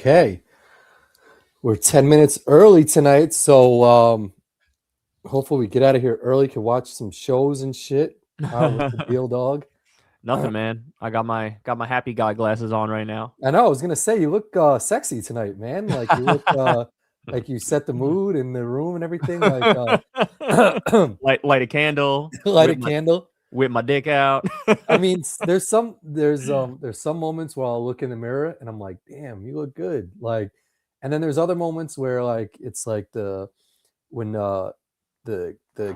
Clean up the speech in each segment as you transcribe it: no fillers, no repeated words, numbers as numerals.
Okay. We're 10 minutes early tonight, so hopefully we get out of here early, can watch some shows and shit. What's the deal, dog? Nothing, man. I got my happy guy glasses on right now. I know, I was gonna say you look sexy tonight, man. Like you look like you set the mood in the room and everything. Like light a candle, light a candle. whip my dick out. I mean, there's some moments where I'll look in the mirror and I'm like, damn, you look good. Like, and then there's other moments where like it's like when the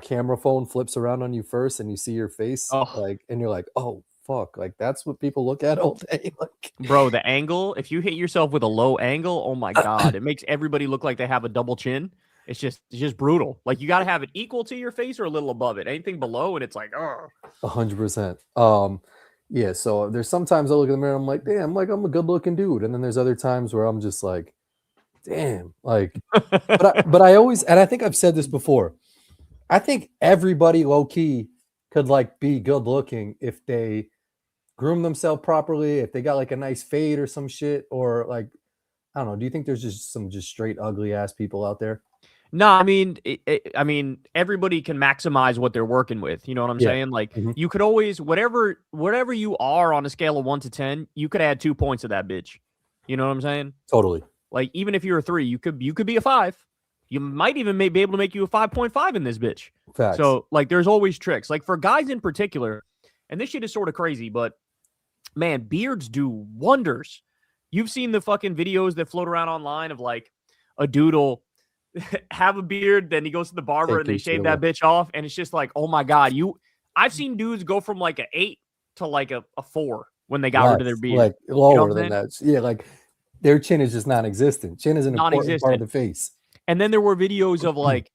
camera phone flips around on you first and you see your face, like, and you're like, oh fuck, like that's what people look at all day. Like, bro, the angle, if you hit yourself with a low angle, oh my god, it makes everybody look like they have a double chin. It's just brutal. Like you got to have it equal to your face or a little above it. Anything below and it's like, oh. 100%. Yeah, so there's sometimes I look in the mirror and I'm like, damn, like I'm a good looking dude, and then there's other times where I'm just like, damn, like but I always, and I think I've said this before, I think everybody low key could like be good looking if they groom themselves properly, if they got like a nice fade or some shit, or like, I don't know. Do you think there's just some straight ugly ass people out there? No, I mean, everybody can maximize what they're working with. You know what I'm saying? Like you could always, whatever you are on a scale of 1 to 10, you could add 2 points to that bitch. You know what I'm saying? Totally. Like even if you're a 3, you could be a 5. You might even be able to make you a 5.5 in this bitch. Facts. So like, there's always tricks. Like for guys in particular, and this shit is sort of crazy, but man, beards do wonders. You've seen the fucking videos that float around online of like a dude will have a beard, then he goes to the barber and they shave that bitch off, and it's just like, oh my god, I've seen dudes go from like an 8 to like a 4 when they got rid of their beard. Like lower than that. Yeah, like their chin is just non-existent. Chin is an important part of the face. And then there were videos of like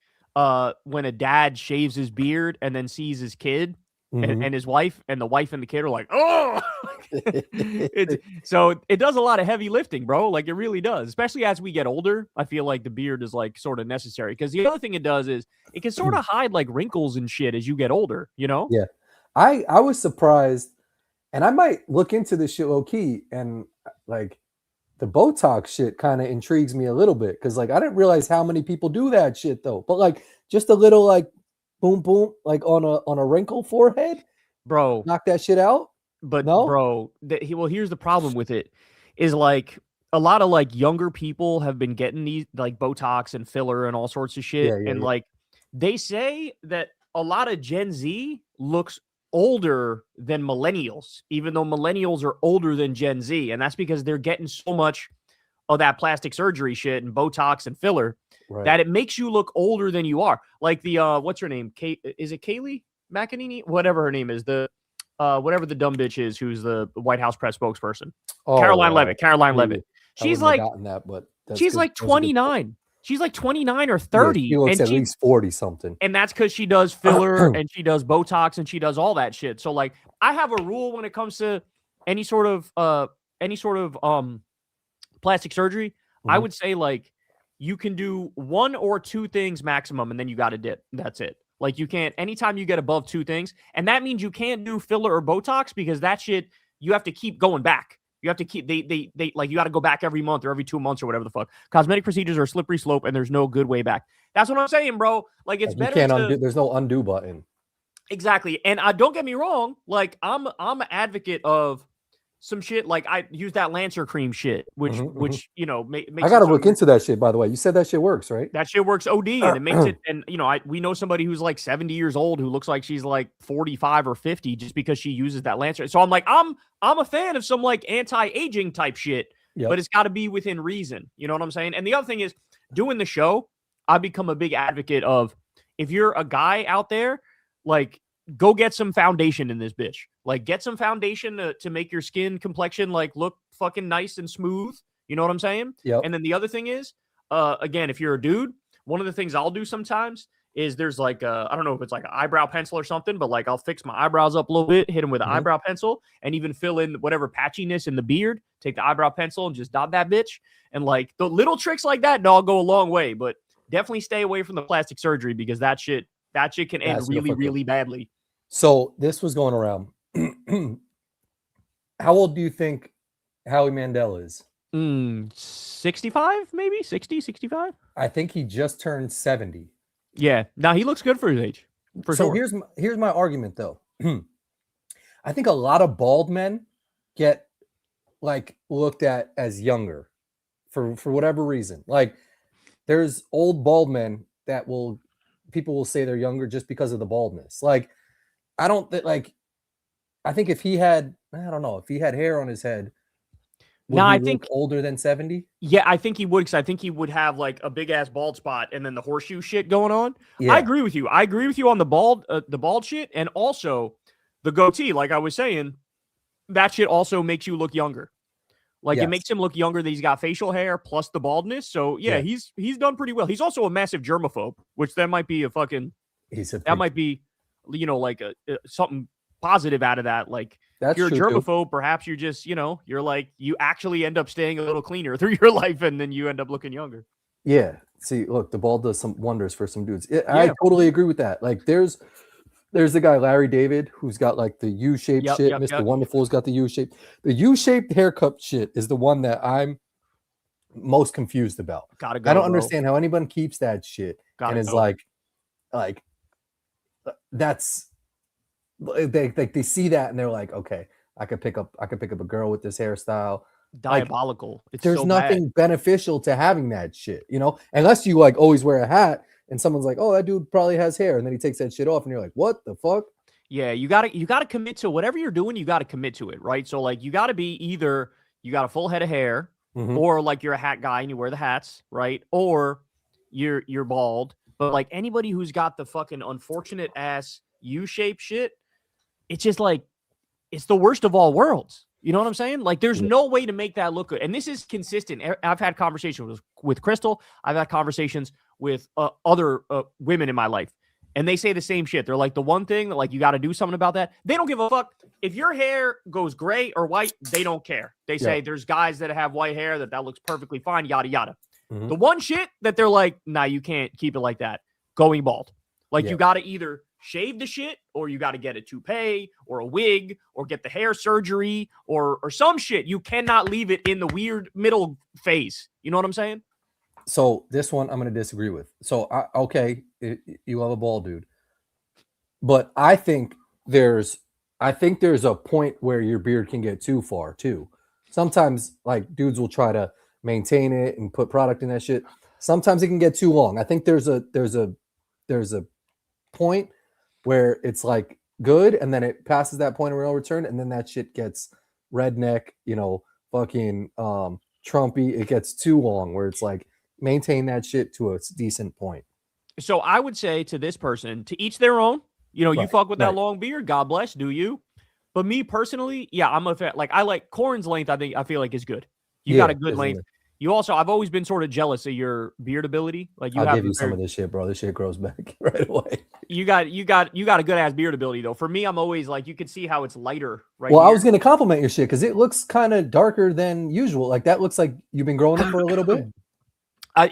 when a dad shaves his beard and then sees his kid and his wife, and the wife and the kid are like, oh. So it does a lot of heavy lifting, bro. Like it really does, especially as we get older. I feel like the beard is like sort of necessary, because the other thing it does is it can sort of hide like wrinkles and shit as you get older, you know? Yeah. I was surprised, and I might look into this shit low key, and like the Botox shit kind of intrigues me a little bit, because like I didn't realize how many people do that shit though. But like just a little like boom boom like on a wrinkle forehead, bro, knock that shit out. But no? Bro, well, here's the problem with it is like a lot of like younger people have been getting these like Botox and filler and all sorts of shit. Like they say that a lot of Gen Z looks older than millennials, even though millennials are older than Gen Z. And that's because they're getting so much of that plastic surgery shit and Botox and filler that it makes you look older than you are. Like the, what's her name? Is it Kaylee McEnany? Whatever her name is. Whatever the dumb bitch is, who's the White House press spokesperson. Caroline Levitt. She's like, she's like 29. She's like 29 or 30. Yeah, she looks at least 40 something. And that's because she does filler and she does Botox and she does all that shit. So like, I have a rule when it comes to any sort of plastic surgery. I would say like you can do 1 or 2 things maximum, and then you got to dip. That's it. Like you can't, anytime you get above 2 things, and that means you can't do filler or Botox, because that shit, you have to keep going back. You have to keep, they like, you got to go back every month or every 2 months or whatever the fuck. Cosmetic procedures are a slippery slope, and there's no good way back. That's what I'm saying, bro. Like it's better. You can't undo, there's no undo button. Exactly. And don't get me wrong. Like I'm an advocate of some shit. Like I use that Lancer cream shit, which, you know, makes I got to look into that shit, by the way. You said that shit works, right? That shit works OD, and it makes it, and you know, we know somebody who's like 70 years old who looks like she's like 45 or 50 just because she uses that Lancer. So I'm like, I'm a fan of some like anti-aging type shit, but it's got to be within reason. You know what I'm saying? And the other thing is, doing the show, I've become a big advocate of, if you're a guy out there, like, go get some foundation in this bitch. Like, get some foundation to make your skin complexion like look fucking nice and smooth. You know what I'm saying? Yeah. And then the other thing is, again, if you're a dude, one of the things I'll do sometimes is there's like I don't know if it's like an eyebrow pencil or something, but like I'll fix my eyebrows up a little bit, hit them with an eyebrow pencil, and even fill in whatever patchiness in the beard. Take the eyebrow pencil and just dot that bitch. And like the little tricks like that, dog, go a long way. But definitely stay away from the plastic surgery, because that shit can end really, really badly. So this was going around. How old do you think Howie Mandel is? 65, maybe 60, 65. I think he just turned 70. Yeah. Now he looks good for his age. For So sure. here's my argument though. I think a lot of bald men get like looked at as younger for whatever reason. Like there's old bald men that people will say they're younger just because of the baldness. Like I don't like I think if he had I don't know, if he had hair on his head, would No, he I look think older than 70? Yeah, I think he would, because I think he would have like a big ass bald spot and then the horseshoe shit going on. I Yeah. agree with you. I agree with you on the bald shit, and also the goatee. Like I was saying, that shit also makes you look younger. Like it Yes. makes him look younger that he's got facial hair plus the baldness. So yeah, Yeah. he's done pretty well. He's also a massive germaphobe, which that might be a fucking that might be, like a something positive out of that. Like if you're a germaphobe, perhaps you're just, you're like, you actually end up staying a little cleaner through your life and then you end up looking younger. Yeah. See, look, the bald does some wonders for some dudes. I totally agree with that. Like there's the guy Larry David who's got like the U-shaped shit. Mr. Wonderful's got the U-shaped. The U-shaped haircut shit is the one that I'm most confused about. Gotta go, I don't understand how anyone keeps that shit and is like that's they see that and they're like, okay, I could pick up a girl with this hairstyle. Diabolical. Like, there's so nothing beneficial to having that shit, unless you like always wear a hat and someone's like, oh, that dude probably has hair, and then he takes that shit off and you're like, what the fuck? Yeah, you gotta commit to whatever you're doing. You gotta commit to it, right? So like you gotta be either you got a full head of hair, or like you're a hat guy and you wear the hats, right? Or you're bald. But like anybody who's got the fucking unfortunate ass U-shaped shit, it's just like it's the worst of all worlds. You know what I'm saying? Like there's no way to make that look good. And this is consistent. I've had conversations with Crystal. I've had conversations with other women in my life. And they say the same shit. They're like, the one thing that like you got to do something about that. They don't give a fuck if your hair goes gray or white. They don't care. They say there's guys that have white hair that looks perfectly fine. Yada yada. The one shit that they're like, nah, you can't keep it like that. Going bald. Like you got to either shave the shit, or you got to get a toupee or a wig, or get the hair surgery, or some shit. You cannot leave it in the weird middle phase. You know what I'm saying? So this one I'm going to disagree with. So you love a bald dude, but I think there's a point where your beard can get too far too. Sometimes like dudes will try to maintain it and put product in that shit. Sometimes it can get too long. I think there's a point where it's like good, and then it passes that point of no return, and then that shit gets redneck, fucking Trumpy. It gets too long where it's like maintain that shit to a decent point. So I would say to this person, to each their own. You fuck with that long beard, God bless, do you? But me personally, yeah, I'm a fan. Like I like Corin's length. I feel like is good. You got a good length. You also, I've always been sort of jealous of your beard ability. Like I'll give you some of this shit, bro. This shit grows back right away. You got a good ass beard ability though. For me, I'm always like, you can see how it's lighter. Right. Well, here. I was gonna compliment your shit because it looks kind of darker than usual. Like that looks like you've been growing it for a little bit.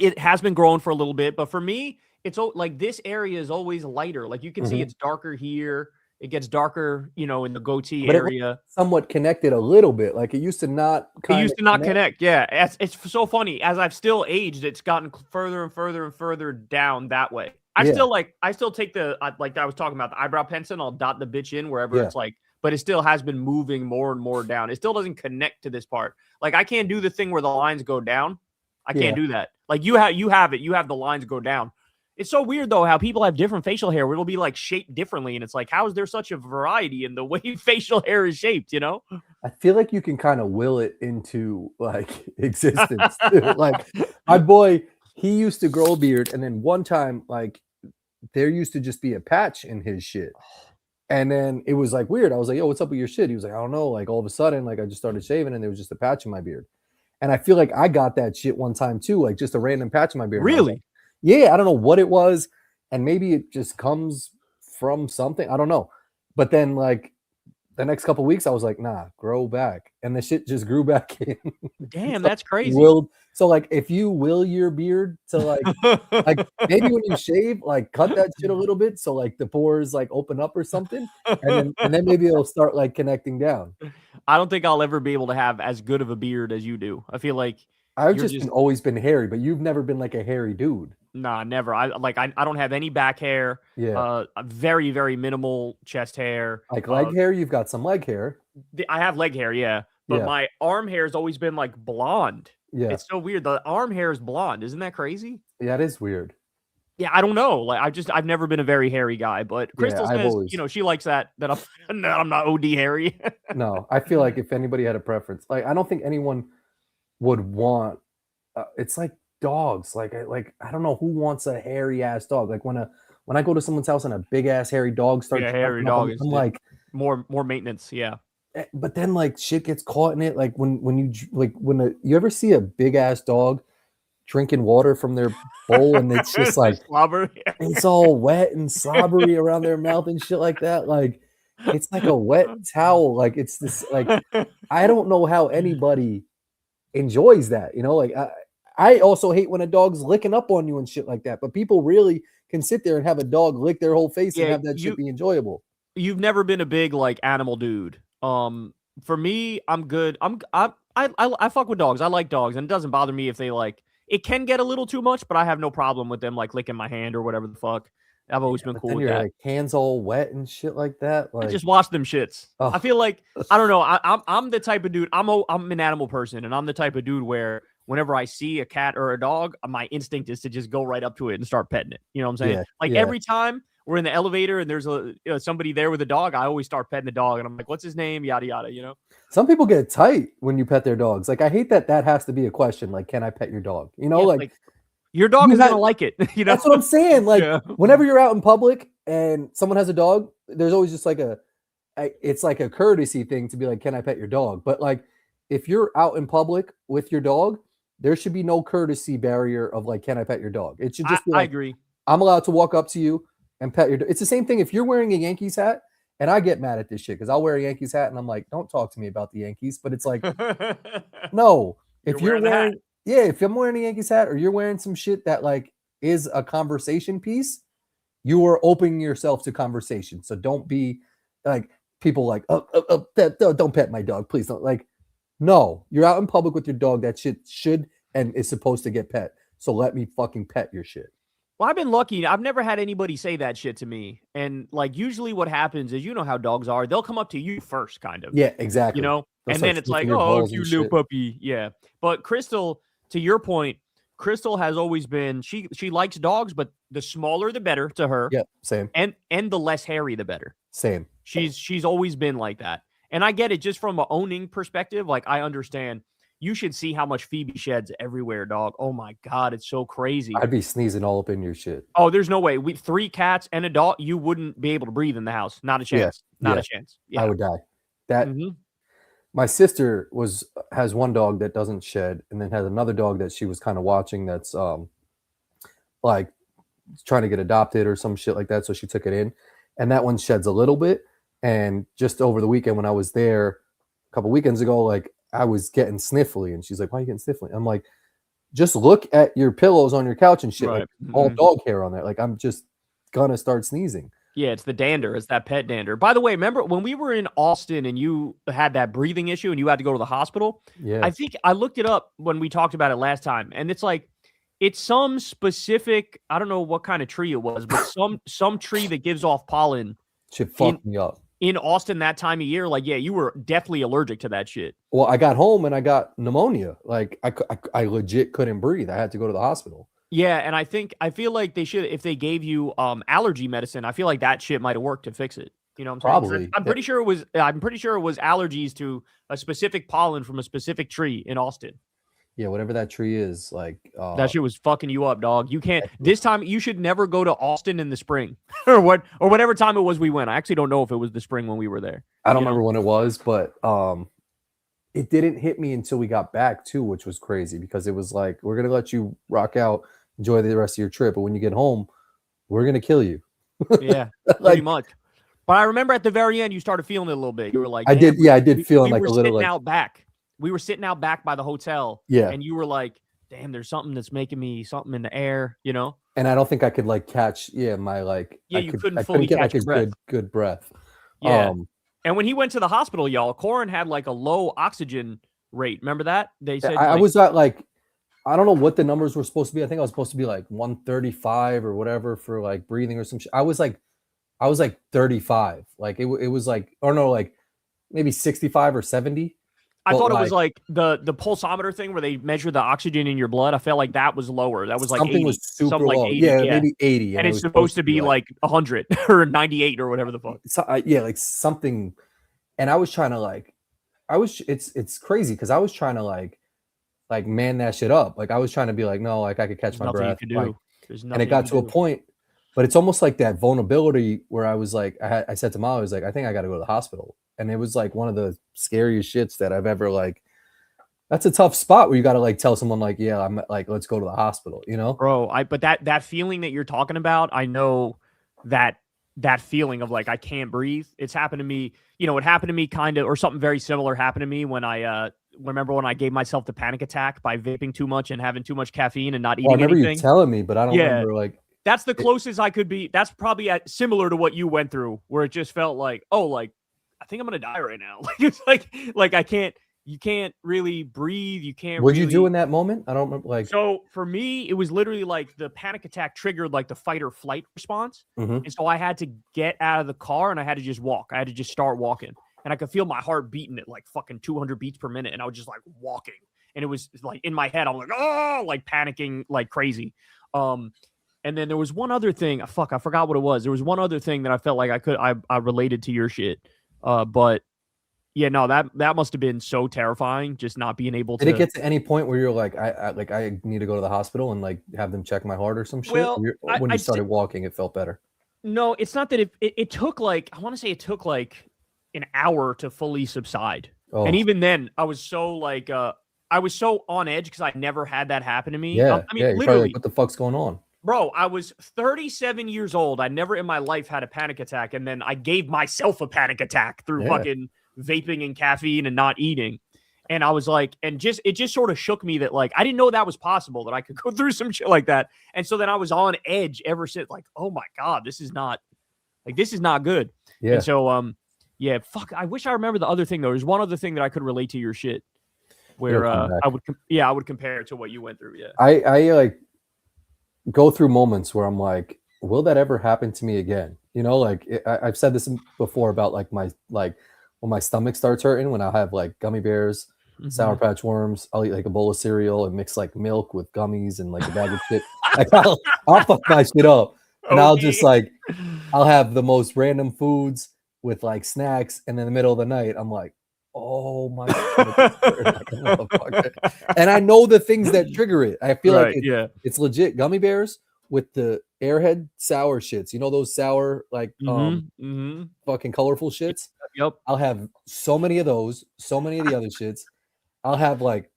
It has been growing for a little bit, but for me, it's like this area is always lighter. Like you can see it's darker here. It gets darker, in the goatee area. Somewhat connected a little bit. Like it used to not. Connect. Yeah, it's so funny. As I've still aged, it's gotten further and further and further down that way. I still take like I was talking about the eyebrow pencil. I'll dot the bitch in wherever it's like, but it still has been moving more and more down. It still doesn't connect to this part. Like I can't do the thing where the lines go down. I can't do that. Like you have it. You have the lines go down. It's so weird though how people have different facial hair where it'll be like shaped differently, and it's like, how is there such a variety in the way facial hair is shaped? I feel like you can kind of will it into like existence. Like my boy, he used to grow a beard, and then one time like there used to just be a patch in his shit, and then it was like weird. I was like, yo, what's up with your shit? He was like, I don't know. Like all of a sudden, like I just started shaving, and there was just a patch in my beard. And I feel like I got that shit one time too, like just a random patch in my beard. Really? Yeah, I don't know what it was, and maybe it just comes from something. I don't know. But then, like the next couple of weeks, I was like, "Nah, grow back," and the shit just grew back in. Damn, that's crazy. So like if you will your beard to like maybe when you shave, like cut that shit a little bit so like the pores like open up or something, and then maybe it'll start like connecting down. I don't think I'll ever be able to have as good of a beard as you do. I feel like I've you're just always been hairy, but you've never been like a hairy dude. Nah, never. I don't have any back hair. Yeah. Very, very minimal chest hair. Like leg hair, you've got some leg hair. I have leg hair, yeah. But Yeah. my arm hair has always been like blonde. Yeah. It's so weird. The arm hair is blonde. Isn't that crazy? Yeah, it is weird. Yeah, I don't know. Like I've never been a very hairy guy, but Crystal I've says, always... you know, she likes that I'm not OD hairy. No, I feel like if anybody had a preference, like I don't think anyone would want it's like dogs. Like I don't know who wants a hairy ass dog. Like when I go to someone's house and a big ass hairy dog starts hairy dog I'm like more maintenance, yeah. But then like shit gets caught in it. Like when you ever see a big ass dog drinking water from their bowl and it's just like slobber. It's all wet and slobbery around their mouth and shit like that. Like it's like a wet towel. Like it's this like I don't know how anybody enjoys that, you know? Like I also hate when a dog's licking up on you and shit like that. But people really can sit there and have a dog lick their whole face and have that shit be enjoyable. You've never been a big like animal dude. For me, I'm good. I fuck with dogs. I like dogs, and it doesn't bother me if they like. It can get a little too much, but I have no problem with them like licking my hand or whatever the fuck. I've always been cool with that. Like hands all wet and shit like that. Like I just wash them shits. Oh. I feel like I don't know. I'm the type of dude. I'm an animal person, and I'm the type of dude where whenever I see a cat or a dog, my instinct is to just go right up to it and start petting it. You know what I'm saying? Every time we're in the elevator and there's somebody there with a dog, I always start petting the dog, and I'm like, "What's his name?" Yada yada. You know. Some people get tight when you pet their dogs. Like I hate that has to be a question. Like, can I pet your dog? You know, like your dog is gonna like it. You know, that's what I'm saying. Like whenever you're out in public and someone has a dog, there's always just like it's like a courtesy thing to be like, can I pet your dog? But like if you're out in public with your dog, there should be no courtesy barrier of like, can I pet your dog? It should just be like, I agree. I'm allowed to walk up to you and pet your dog. It's the same thing if you're wearing a Yankees hat, and I get mad at this shit because I'll wear a Yankees hat and I'm like, don't talk to me about the Yankees. But it's like, no, if you're wearing if I'm wearing a Yankees hat or you're wearing some shit that like is a conversation piece, you are opening yourself to conversation. So don't be like people like, don't pet my dog, please don't. Like, no, you're out in public with your dog. That shit should and is supposed to get pet. So let me fucking pet your shit. Well, I've been lucky. I've never had anybody say that shit to me. And like usually what happens is, you know how dogs are. They'll come up to you first, kind of. Yeah, exactly. You know, and then it's like, oh, you little puppy. Yeah. But Crystal, to your point, Crystal has always been, she likes dogs, but the smaller the better to her. Yeah, same. And the less hairy the better. Same. She's always been like that. And I get it just from an owning perspective. Like I understand. You should see how much Phoebe sheds everywhere, dog. Oh my God, it's so crazy. I'd be sneezing all up in your shit. Oh, there's no way. We 3 cats and a dog, you wouldn't be able to breathe in the house. Not a chance. Not a chance. Yeah. I would die. That my sister has one dog that doesn't shed, and then has another dog that she was kind of watching that's like trying to get adopted or some shit like that. So she took it in, and that one sheds a little bit. And just over the weekend when I was there a couple weekends ago, like I was getting sniffly, and she's like, why are you getting sniffly? I'm like, just look at your pillows on your couch and shit. Right. Like, all dog hair on there. Like, I'm just gonna start sneezing. Yeah, it's the dander. It's that pet dander. By the way, remember when we were in Austin and you had that breathing issue and you had to go to the hospital? Yeah. I think I looked it up when we talked about it last time. And it's like, it's some specific, I don't know what kind of tree it was, but some tree that gives off pollen. Shit fucked me up. In Austin that time of year, like, yeah, you were definitely allergic to that shit. Well, I got home and I got pneumonia. Like, I legit couldn't breathe. I had to go to the hospital. Yeah, and I feel like they should, if they gave you allergy medicine, I feel like that shit might have worked to fix it. You know what I'm saying? Probably. I'm pretty sure it was allergies to a specific pollen from a specific tree in Austin. Yeah, whatever that tree is, like that shit was fucking you up, dog. You can't this time. You should never go to Austin in the spring or whatever time it was we went. I actually don't know if it was the spring when we were there. I don't remember when it was, but it didn't hit me until we got back too, which was crazy because it was like, we're gonna let you rock out, enjoy the rest of your trip, but when you get home, we're gonna kill you. Yeah, pretty much. But I remember at the very end, you started feeling it a little bit. You were like, I did feel like a little out back. We were sitting out back by the hotel. Yeah. And you were like, damn, there's something that's making me something in the air, you know? And I don't think I could like catch, my like, Yeah, you couldn't I fully couldn't get catch like a your breath. good breath. Yeah. And when he went to the hospital, y'all, Corin had like a low oxygen rate. Remember that? They said I like, was at like, I don't know what the numbers were supposed to be. I think I was supposed to be like 135 or whatever for like breathing or some shit. I was like 35. Like it was like, or no, like maybe 65 or 70. I thought it was like the pulsometer thing where they measure the oxygen in your blood. I felt like that was lower. That was like something 80. was super Something like low. 80. Yeah, Yeah. maybe 80. And it's supposed to be like 100 or 98 or whatever the fuck. So, yeah, like something. And I was trying to like, it's crazy because I was trying to like man that shit up. Like I was trying to be like, no, like I could catch my breath. Like, and it got to a point, but it's almost like that vulnerability where I was like, I said to Molly, I was like, I think I got to go to the hospital. And it was like one of the scariest shits that I've ever like. That's a tough spot where you got to like tell someone like, yeah, I'm like, let's go to the hospital, you know? Bro, but that feeling that you're talking about, I know that feeling of like, I can't breathe. It's happened to me, you know, it happened to me kind of, or something very similar happened to me when I, remember when I gave myself the panic attack by vaping too much and having too much caffeine and not eating anything. I remember you telling me, but I don't remember like. That's the closest I could be. That's probably similar to what you went through, where it just felt like, oh, like, I think I'm going to die right now. Like, it's like I can't, you can't really breathe. You can't. What'd you do in that moment? I don't remember. Like, so for me, it was literally like the panic attack triggered like the fight or flight response. And so I had to get out of the car and I had to just walk. I had to just start walking. And I could feel my heart beating at like fucking 200 beats per minute. And I was just like walking. And it was like in my head, I'm like, oh, like panicking like crazy. And then there was one other thing. I forgot what it was. There was one other thing that I felt like I related to your shit. But yeah, no, that must have been so terrifying, just not being able to. Did it get to any point where you're like, I need to go to the hospital and like have them check my heart or some shit? Well, when you started walking, it felt better. No, it's not that it took like, I want to say it took like an hour to fully subside. Oh. And even then I was so like, I was so on edge because I never had that happen to me. Yeah. I mean, literally, like, what the fuck's going on? Bro, I was 37 years old. I never in my life had a panic attack. And then I gave myself a panic attack through fucking vaping and caffeine and not eating. And I was like, it just sort of shook me that like, I didn't know that was possible, that I could go through some shit like that. And so then I was on edge ever since, like, oh my God, this is not good. Yeah. And so, yeah, fuck, I wish I remember the other thing though. There's one other thing that I could relate to your shit where, I would compare it to what you went through. Yeah. I like go through moments where I'm like, will that ever happen to me again? You know, like I've said this before about like when my stomach starts hurting, when I'll have like gummy bears, Sour Patch Worms, I'll eat like a bowl of cereal and mix like milk with gummies and like a bag of shit. Like I'll fuck my shit up. And I'll just like, I'll have the most random foods with like snacks. And in the middle of the night, I'm like, oh my God. And I know the things that trigger it. I feel like it's legit. Gummy bears with the Airhead sour shits. You know those sour, like fucking colorful shits? Yep. I'll have so many of those, so many of the other shits. I'll have like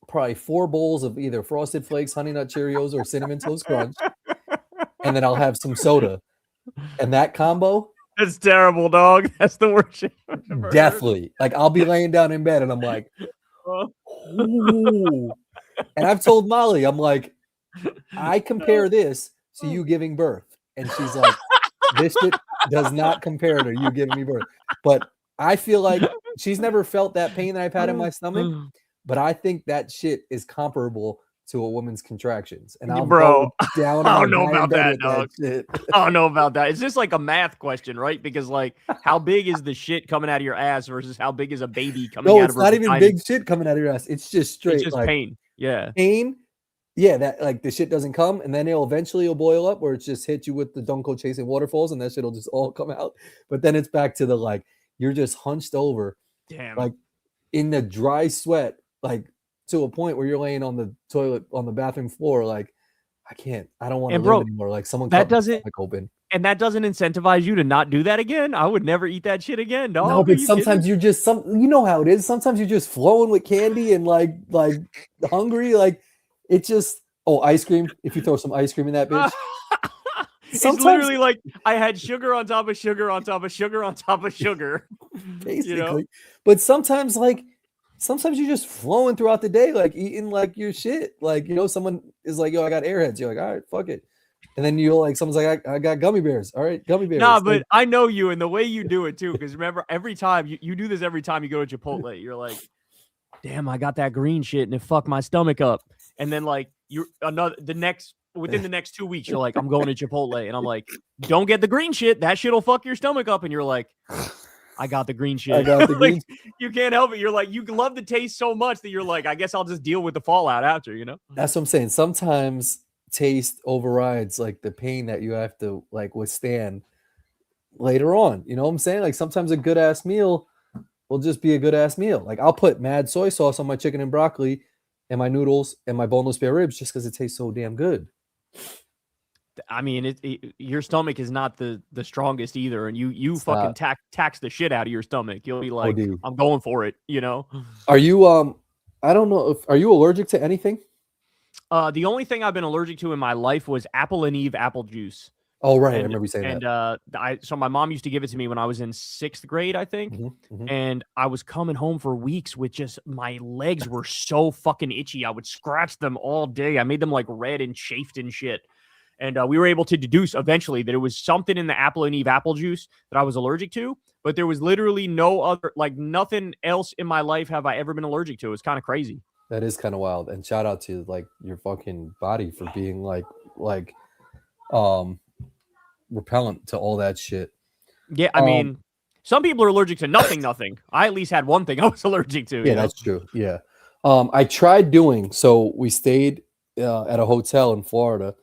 probably 4 bowls of either Frosted Flakes, Honey Nut Cheerios, or Cinnamon Toast Crunch. And then I'll have some soda. And that combo. That's terrible, dog. That's the worst shit I've ever definitely. Like I'll be laying down in bed and I'm like, ooh. And I've told Molly, I'm like, I compare this to you giving birth. And she's like, this shit does not compare to you giving me birth. But I feel like she's never felt that pain that I've had in my stomach. But I think that shit is comparable to a woman's contractions. And I'll go down. I don't know about that, dog. I don't know about that. It's just like a math question, right? Because like, how big is the shit coming out of your ass versus how big is a baby coming out of her? No, it's not even big shit coming out of your ass. It's just straight. It's just like, pain. Yeah. Pain. Yeah, that like the shit doesn't come, and then it'll eventually boil up where it's just hit you with the don't go chasing waterfalls, and that shit'll just all come out. But then it's back to the like you're just hunched over, like in the dry sweat, like to a point where you're laying on the toilet on the bathroom floor, like I don't want to live anymore. Like someone that doesn't open. And that doesn't incentivize you to not do that again. I would never eat that shit again, dog. No, but sometimes you're just you know how it is. Sometimes you're just flowing with candy and like hungry, like. It just ice cream. If you throw some ice cream in that bitch, it's literally like I had sugar on top of sugar on top of sugar on top of sugar. Basically, you know? But sometimes like sometimes you're just flowing throughout the day, like eating like your shit. Like, you know, someone is like, yo, I got airheads. You're like, all right, fuck it. And then you're like, someone's like, I got gummy bears. All right, gummy bears. Nah, Like, but I know you and the way you do it too. Because remember, every time you do this every time you go to Chipotle, you're like, damn, I got that green shit and it fucked my stomach up. And then like within the next 2 weeks, you're like, I'm going to Chipotle. And I'm like, don't get the green shit. That shit'll fuck your stomach up. And you're like, I got the green shit. I got the green you can't help it. You're like, you love the taste so much that you're like, I guess I'll just deal with the fallout after, you know? That's what I'm saying. Sometimes taste overrides like the pain that you have to like withstand later on. You know what I'm saying? Like sometimes a good ass meal will just be a good ass meal. Like I'll put mad soy sauce on my chicken and broccoli and my noodles and my boneless spare ribs just because it tastes so damn good. I mean, your stomach is not the strongest either, and you fucking tax the shit out of your stomach. You'll be like, I'm going for it, you know? Are you I don't know are you allergic to anything? The only thing I've been allergic to in my life was Apple and Eve apple juice. Oh, right. I remember you saying that. So my mom used to give it to me when I was in 6th grade, I think. And I was coming home for weeks with just my legs were so fucking itchy. I would scratch them all day. I made them like red and chafed and shit. And we were able to deduce eventually that it was something in the Apple and Eve apple juice that I was allergic to. But there was literally no other, like nothing else in my life have I ever been allergic to. It's kind of crazy. That is kind of wild. And shout out to like your fucking body for being like repellent to all that shit. Yeah, I mean, some people are allergic to nothing. I at least had one thing I was allergic to. Yeah, that's true. Yeah. I tried doing, so we stayed at a hotel in Florida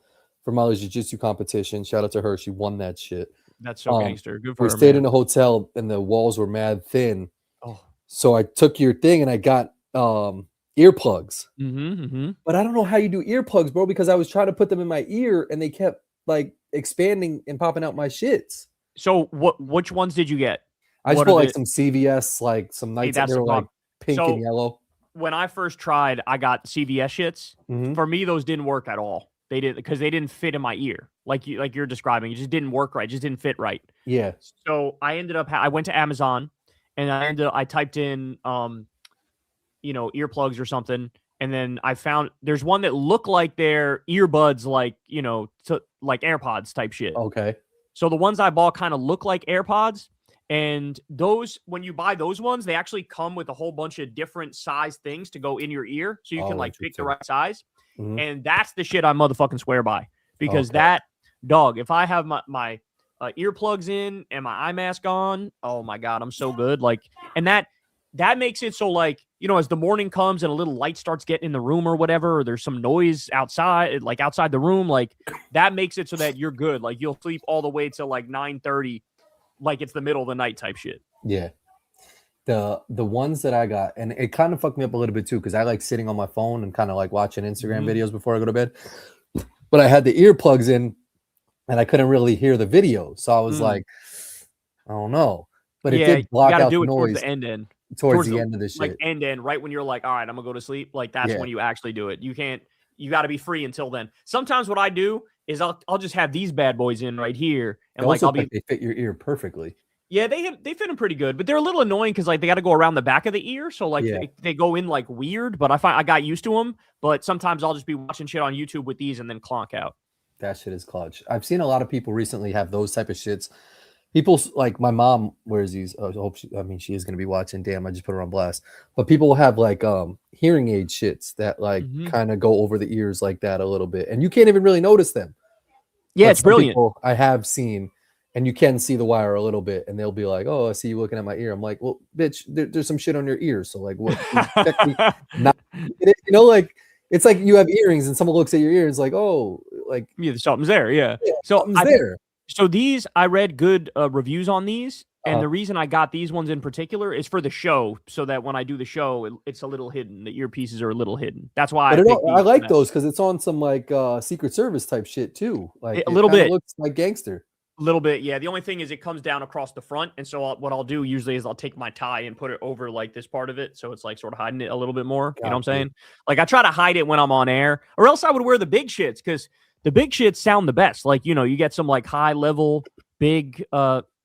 for my jiu-jitsu competition. Shout out to her. She won that shit. That's so gangster. Good for her. We stayed in a hotel and the walls were mad thin. Oh. So I took your thing and I got earplugs. But I don't know how you do earplugs, bro, because I was trying to put them in my ear and they kept like expanding and popping out my shits. So which ones did you get? I just bought like some CVS, like some nights that were like pink and yellow. When I first tried, I got CVS shits. For me, those didn't work at all. They did because they didn't fit in my ear, like you're describing. It just didn't work right. It just didn't fit right. Yeah. So I ended up. I went to Amazon, and I typed in, earplugs or something, and then I found there's one that looked like they're earbuds, like like AirPods type shit. Okay. So the ones I bought kind of look like AirPods, and those when you buy those ones, they actually come with a whole bunch of different size things to go in your ear, so you can like pick the right size. And that's the shit I motherfucking swear by, because that dog, if I have my earplugs in and my eye mask on, oh my God, I'm so good. Like, and that makes it so like, as the morning comes and a little light starts getting in the room or whatever, or there's some noise outside, like outside the room, like that makes it so that you're good. Like you'll sleep all the way till like 9:30, like it's the middle of the night type shit. Yeah. The ones that I got, and it kind of fucked me up a little bit too, because I like sitting on my phone and kind of like watching Instagram videos before I go to bed. But I had the earplugs in and I couldn't really hear the video. So I was like, I don't know. But it did block out the noise towards the end. Towards the end of the shit. Like end, right when you're like, all right, I'm gonna go to sleep. Like that's when you actually do it. You got to be free until then. Sometimes what I do is I'll just have these bad boys in right here. And like they fit your ear perfectly. Yeah, they fit them pretty good, but they're a little annoying because like they got to go around the back of the ear, so like they go in like weird. But I got used to them. But sometimes I'll just be watching shit on YouTube with these and then clonk out. That shit is clutch. I've seen a lot of people recently have those type of shits. People like my mom wears these. I hope she is going to be watching. Damn, I just put her on blast. But people will have like hearing aid shits that like kind of go over the ears like that a little bit, and you can't even really notice them. Yeah, it's brilliant. I have seen. And you can see the wire a little bit, and they'll be like, "Oh, I see you looking at my ear." I'm like, "Well, bitch, there's some shit on your ear." So like, what? Like it's like you have earrings, and someone looks at your ear, and it's like, "Oh, like something's there." Yeah. So something's there. So these, I read good reviews on these, and the reason I got these ones in particular is for the show, so that when I do the show, it's a little hidden. The earpieces are a little hidden. That's why I like those because it's on some like Secret Service type shit too. Like a little bit looks like gangster. A little bit, yeah. The only thing is it comes down across the front, and so what I'll do usually is I'll take my tie and put it over like this part of it, so it's like sort of hiding it a little bit more. You know what I'm saying? Like I try to hide it when I'm on air, or else I would wear the big shits because the big shits sound the best. Like you get some like high level big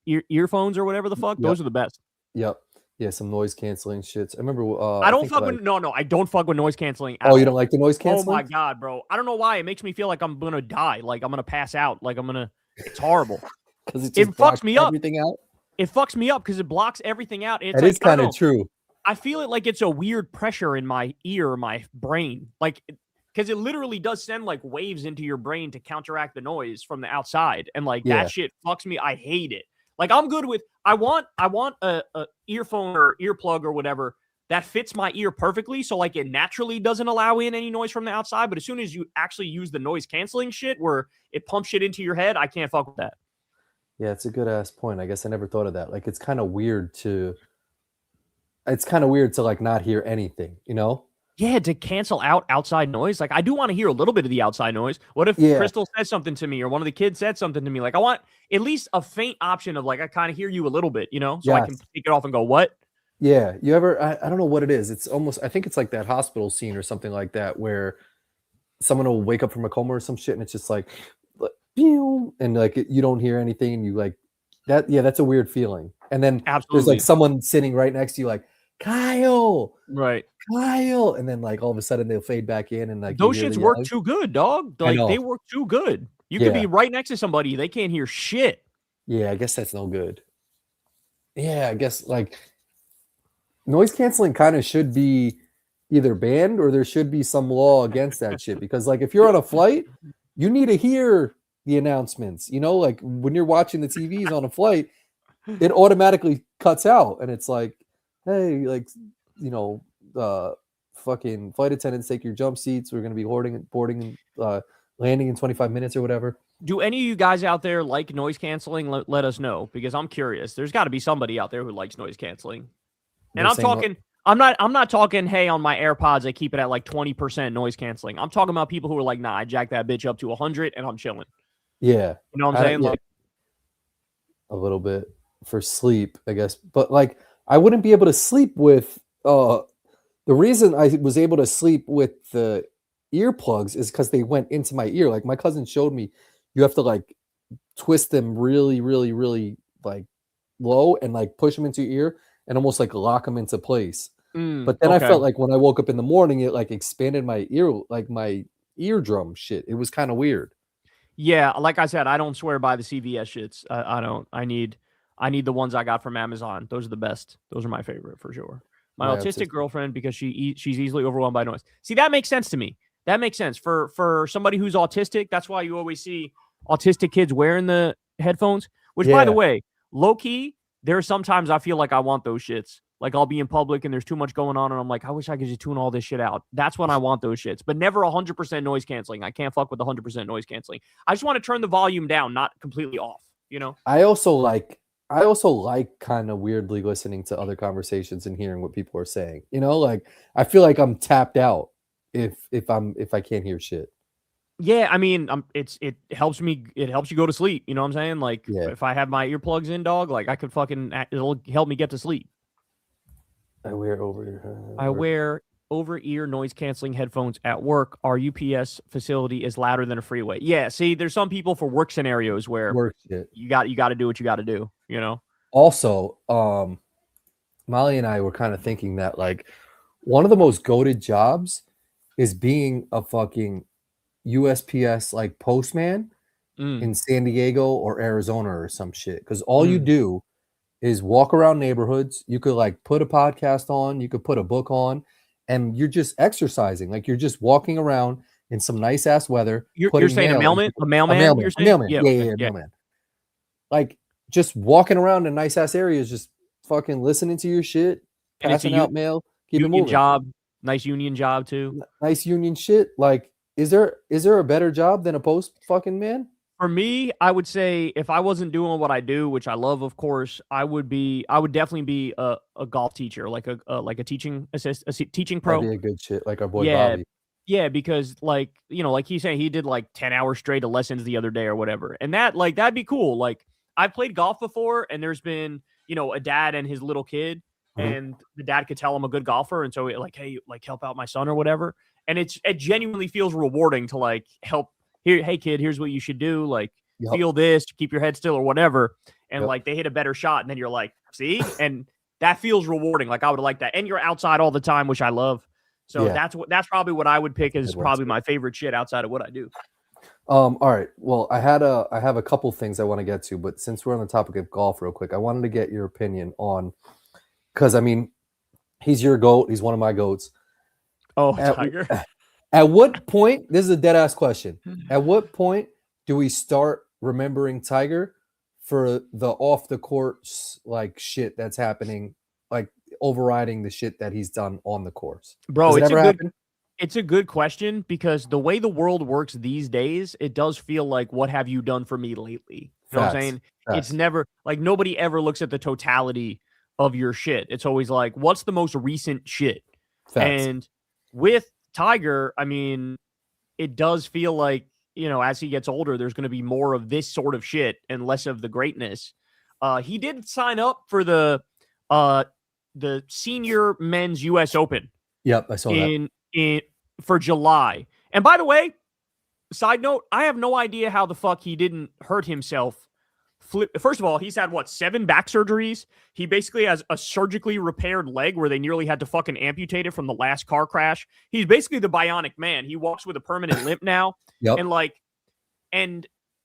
earphones or whatever the fuck. Those are the best. Yep. Yeah, some noise canceling shits. I remember. I don't fuck with I don't fuck with noise canceling. At you don't like the noise canceling? Oh my god, bro! I don't know why. It makes me feel like I'm gonna die. Like I'm gonna pass out. Like it's horrible. Because it fucks me up. Everything out. It fucks me up because it blocks everything out. And it's like, kind of true. I feel it like it's a weird pressure in my ear, my brain, like because it literally does send like waves into your brain to counteract the noise from the outside, and like that shit fucks me. I hate it. Like I'm good with. I want a earphone or earplug or whatever that fits my ear perfectly, so like it naturally doesn't allow in any noise from the outside. But as soon as you actually use the noise canceling shit, where it pumps shit into your head, I can't fuck with that. Yeah, it's a good ass point. I guess I never thought of that. Like it's kind of weird to like not hear anything, you know? Yeah, to cancel out outside noise. Like, I do want to hear a little bit of the outside noise. What if Crystal says something to me or one of the kids said something to me? Like, I want at least a faint option of like, I kind of hear you a little bit, you know? So I can take it off and go, what? Yeah. You ever, I don't know what it is. It's almost, I think it's like that hospital scene or something like that where someone will wake up from a coma or some shit and it's just like, and like you don't hear anything and you like that. Yeah, that's a weird feeling. And then there's like someone sitting right next to you, like, Kyle, right? Kyle, and then like all of a sudden they'll fade back in and like those shits work too good, dog. Like they work too good. You could be right next to somebody, they can't hear shit. Yeah, I guess that's no good. Yeah, I guess like noise canceling kind of should be either banned or there should be some law against that shit because like if you're on a flight, you need to hear the announcements. You know, like when you're watching the TVs on a flight, it automatically cuts out and it's like, hey, like, you know, fucking flight attendants, take your jump seats. We're going to be boarding and landing in 25 minutes or whatever. Do any of you guys out there like noise canceling? Let us know because I'm curious. There's got to be somebody out there who likes noise canceling. And I'm talking, I'm not talking, hey, on my AirPods, I keep it at like 20% noise canceling. I'm talking about people who are like, nah, I jack that bitch up to 100 and I'm chilling. Yeah. You know what I'm saying? Like a little bit for sleep, I guess. But like, I wouldn't be able to sleep with, the reason I was able to sleep with the earplugs is because they went into my ear. Like my cousin showed me, you have to like twist them really, really, really like low and like push them into your ear and almost like lock them into place. But then I felt like when I woke up in the morning, it like expanded my ear, like my eardrum shit. It was kind of weird. Yeah, like I said, I don't swear by the CVS shits. I don't. I need the ones I got from Amazon. Those are the best. Those are my favorite for sure. My autistic girlfriend, because she's easily overwhelmed by noise. See, that makes sense to me. That makes sense for somebody who's autistic. That's why you always see autistic kids wearing the headphones. Which, by the way, low key, there are sometimes I feel like I want those shits. Like I'll be in public and there's too much going on, and I'm like, I wish I could just tune all this shit out. That's when I want those shits, but never 100% noise canceling. I can't fuck with 100% noise canceling. I just want to turn the volume down, not completely off. You know. I also like kind of weirdly listening to other conversations and hearing what people are saying. You know, like I feel like I'm tapped out if I can't hear shit. Yeah, I mean, it helps me. It helps you go to sleep. You know what I'm saying? Like if I have my earplugs in, dog, like I could it'll help me get to sleep. I wear over-ear noise canceling headphones at work. Our UPS facility is louder than a freeway. Yeah, see, there's some people for work scenarios where you got to do what you got to do, you know? Also, Molly and I were kind of thinking that like one of the most goated jobs is being a fucking USPS like postman in San Diego or Arizona or some shit. Because all you do is walk around neighborhoods. You could like put a podcast on, you could put a book on, and you're just exercising. Like you're just walking around in some nice ass weather. You're saying a mailman? A mailman? Yeah, mailman. Like just walking around in nice ass areas, just fucking listening to your shit, passing out mail, keep it moving. Nice union job too. Nice union shit. Like, is there a better job than a post fucking man? For me, I would say if I wasn't doing what I do, which I love, of course, I would definitely be a golf teacher, like a teaching teaching pro. That'd be a good shit, like our boy Bobby. Yeah, because like, you know, like he's saying he did like 10 hours straight of lessons the other day or whatever. And that'd be cool. Like I've played golf before and there's been, you know, a dad and his little kid and the dad could tell him a good golfer. And so like, hey, like help out my son or whatever. And it genuinely feels rewarding to like help. Here, hey kid, here's what you should do. Like feel this, keep your head still or whatever. And like they hit a better shot. And then you're like, see? And that feels rewarding. Like I would like that. And you're outside all the time, which I love. So that's probably what I would pick as probably my favorite shit outside of what I do. All right. Well, I have a couple things I want to get to, but since we're on the topic of golf real quick, I wanted to get your opinion on, because I mean, he's your GOAT, he's one of my GOATs. Oh, Tiger. At what point, this is a dead ass question. At what point do we start remembering Tiger for the off the course like shit that's happening, like overriding the shit that he's done on the course? Bro, it's a good question, because the way the world works these days, it does feel like, what have you done for me lately? You know what I'm saying? It's never like, nobody ever looks at the totality of your shit. It's always like, what's the most recent shit? And with Tiger, I mean, it does feel like, you know, as he gets older, there's going to be more of this sort of shit and less of the greatness. He did sign up for the senior men's U.S. Open. Yep, I saw that. For July. And by the way, side note, I have no idea how the fuck he didn't hurt himself. First of all, he's had, 7 back surgeries? He basically has a surgically repaired leg where they nearly had to fucking amputate it from the last car crash. He's basically the bionic man. He walks with a permanent limp now. Yep.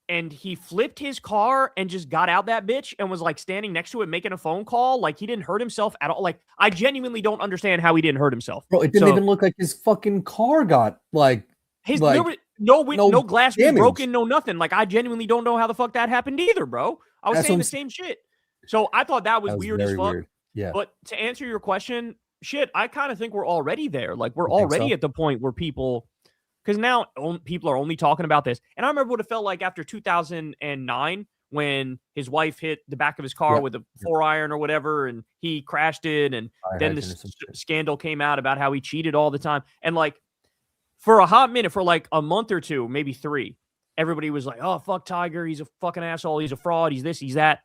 And he flipped his car and just got out that bitch and was like standing next to it making a phone call. Like, he didn't hurt himself at all. Like, I genuinely don't understand how he didn't hurt himself. Bro, it didn't even look like his fucking car got no glass was broken, no nothing. Like, I genuinely don't know how the fuck that happened either, bro. I was saying the same shit. So I thought that was weird as fuck. Weird. Yeah. But to answer your question, shit, I kind of think we're already there. Like, we're already at the point where people, because now people are only talking about this. And I remember what it felt like after 2009 when his wife hit the back of his car with a 4-iron or whatever, and he crashed it. And then this scandal came out about how he cheated all the time. And like, for a hot minute, for like a month or two, maybe 3, everybody was like, oh, fuck Tiger. He's a fucking asshole. He's a fraud. He's this, he's that.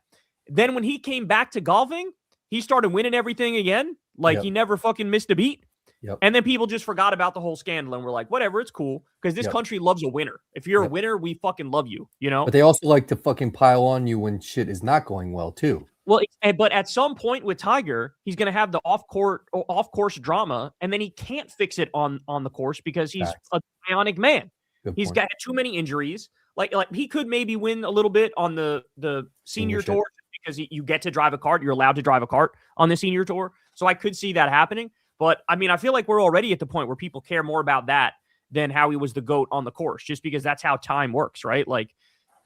Then when he came back to golfing, he started winning everything again. Like, he never fucking missed a beat. Yep. And then people just forgot about the whole scandal and were like, whatever, it's cool. Because this country loves a winner. If you're a winner, we fucking love you, you know? But they also like to fucking pile on you when shit is not going well, too. Well, but at some point with Tiger, he's going to have the off-course drama, and then he can't fix it on the course because he's a bionic man. He's got too many injuries. Like he could maybe win a little bit on the senior tour because you get to drive a kart. You're allowed to drive a kart on the senior tour. So I could see that happening. But, I mean, I feel like we're already at the point where people care more about that than how he was the GOAT on the course, just because that's how time works, right? Like,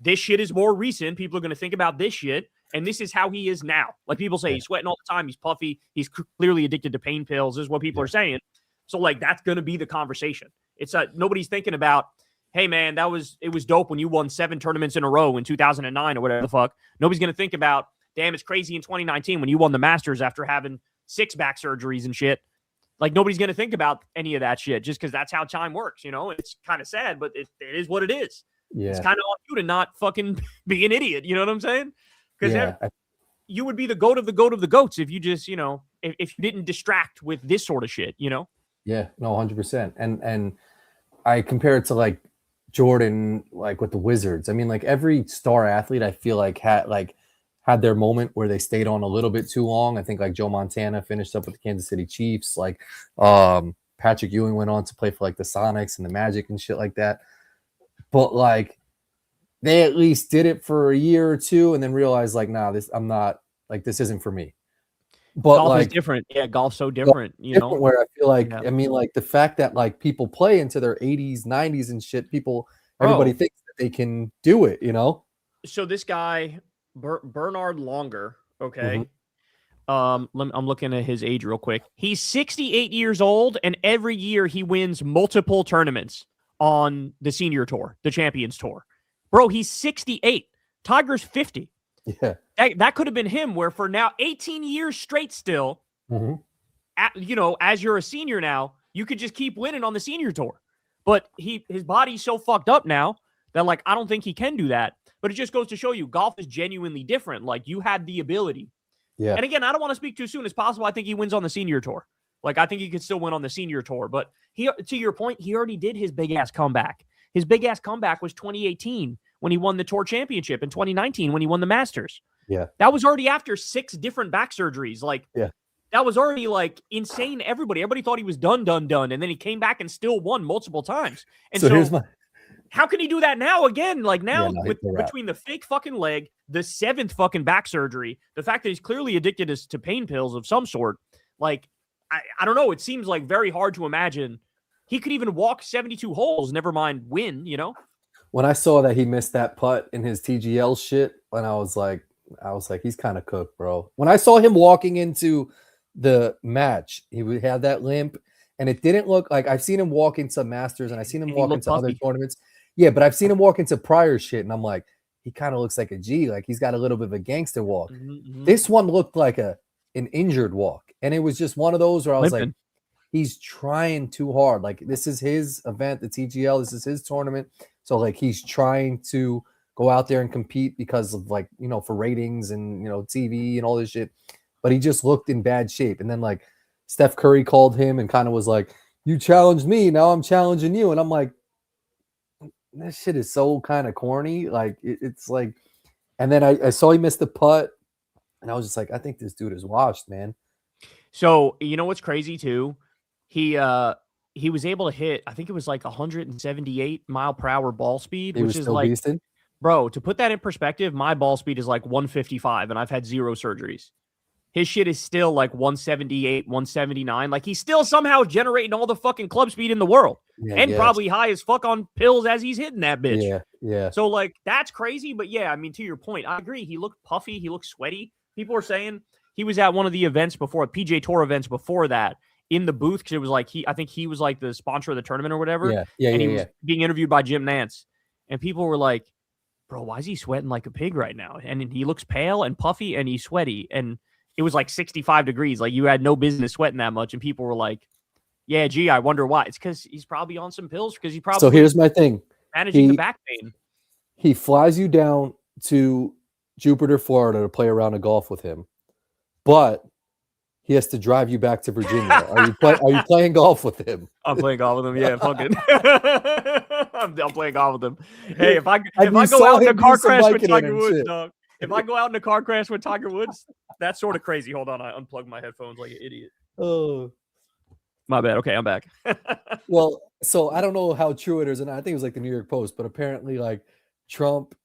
this shit is more recent. People are going to think about this shit, and this is how he is now. Like, people say he's sweating all the time. He's puffy. He's clearly addicted to pain pills. This is what people are saying. So, like, that's going to be the conversation. It's nobody's thinking about, hey, man, it was dope when you won 7 tournaments in a row in 2009 or whatever the fuck. Nobody's going to think about, damn, it's crazy in 2019 when you won the Masters after having 6 back surgeries and shit. Like, nobody's going to think about any of that shit just because that's how time works, you know? It's kind of sad, but it is what it is. Yeah. It's kind of on you to not fucking be an idiot. You know what I'm saying? Because you would be the GOAT of the GOAT of the GOATs if you just, you know, if you didn't distract with this sort of shit, you know? Yeah, no, 100%. And I compare it to, like, Jordan, like, with the Wizards. I mean, like, every star athlete I feel like had their moment where they stayed on a little bit too long. I think like Joe Montana finished up with the Kansas City Chiefs. Like Patrick Ewing went on to play for like the Sonics and the Magic and shit like that. But like they at least did it for a year or two and then realized like, nah, this isn't for me. But golf like, is different. Yeah, golf's so different, you know. Where I feel like, I mean, like the fact that like people play into their 80s, 90s and shit, everybody thinks that they can do it, you know? So this guy, Bernard Longer, okay. I'm looking at his age real quick. He's 68 years old, and every year he wins multiple tournaments on the senior tour, the Champions Tour. Bro, he's 68. Tiger's 50. Yeah. That could have been him, where for now 18 years straight still, you know, as you're a senior now, you could just keep winning on the senior tour. But his body's so fucked up now that, like, I don't think he can do that. But it just goes to show you golf is genuinely different. Like, you had the ability. Yeah. And again, I don't want to speak too soon. It's possible I think he wins on the senior tour. Like, I think he could still win on the senior tour. But to your point, he already did his big-ass comeback. His big-ass comeback was 2018 when he won the tour championship, and 2019 when he won the Masters. Yeah. That was already after 6 different back surgeries. Like, Yeah. that was already like insane. Everybody thought he was done. And then he came back and still won multiple times. And So here's my how can he do that now again? Like now between the fake fucking leg, the 7th fucking back surgery, the fact that he's clearly addicted to pain pills of some sort. Like, I don't know. It seems like very hard to imagine he could even walk 72 holes, never mind win, you know? When I saw that he missed that putt in his TGL shit, and I was like, he's kind of cooked, bro. When I saw him walking into the match, he had that limp, and it didn't look like I've seen him walk into Masters, and I've seen him walk into other tournaments. Yeah, but I've seen him walk into prior shit, and I'm like, he kind of looks like a G, like he's got a little bit of a gangster walk. This one looked like an injured walk, and it was just one of those where I was like, he's trying too hard. Like, this is his event, the TGL. This is his tournament. So, like, he's trying to go out there and compete because of, like, you know, for ratings and, you know, TV and all this shit. But he just looked in bad shape. And then, like, Steph Curry called him and kind of was like, you challenged me, now I'm challenging you. And I'm like, that shit is so kind of corny. Like, it's like, and then I saw he missed the putt. And I was just like, I think this dude is washed, man. So, you know what's crazy, too? He was able to hit, I think it was like 178 mile per hour ball speed, which is like, beasting. Bro, to put that in perspective, my ball speed is like 155 and I've had 0 surgeries. His shit is still like 178, 179. Like, he's still somehow generating all the fucking club speed in the world. Yeah, and probably high as fuck on pills as he's hitting that bitch. Yeah. So, like, that's crazy. But yeah, I mean, to your point, I agree. He looked puffy. He looked sweaty. People were saying he was at one of the events before, PJ Tour events before that, in the booth, because it was like I think he was like the sponsor of the tournament or whatever. And he was being interviewed by Jim Nance. And people were like, bro, why is he sweating like a pig right now? And he looks pale and puffy and he's sweaty. And it was like 65 degrees. Like, you had no business sweating that much. And people were like, yeah, gee, I wonder why. It's because he's probably on some pills, because he probably So here's my thing. Managing the back pain. He flies you down to Jupiter, Florida to play a round of golf with him. But he has to drive you back to Virginia. Are you playing golf with him? I'm playing golf with him. Yeah, fuck it. I'm playing golf with him. Hey, if I go out in a car crash with Tiger Woods, dog. If I go out in a car crash with Tiger Woods, that's sort of crazy. Hold on, I unplugged my headphones like an idiot. Oh, my bad. Okay, I'm back. Well, so I don't know how true it is, and I think it was like the New York Post, but apparently, like, Trump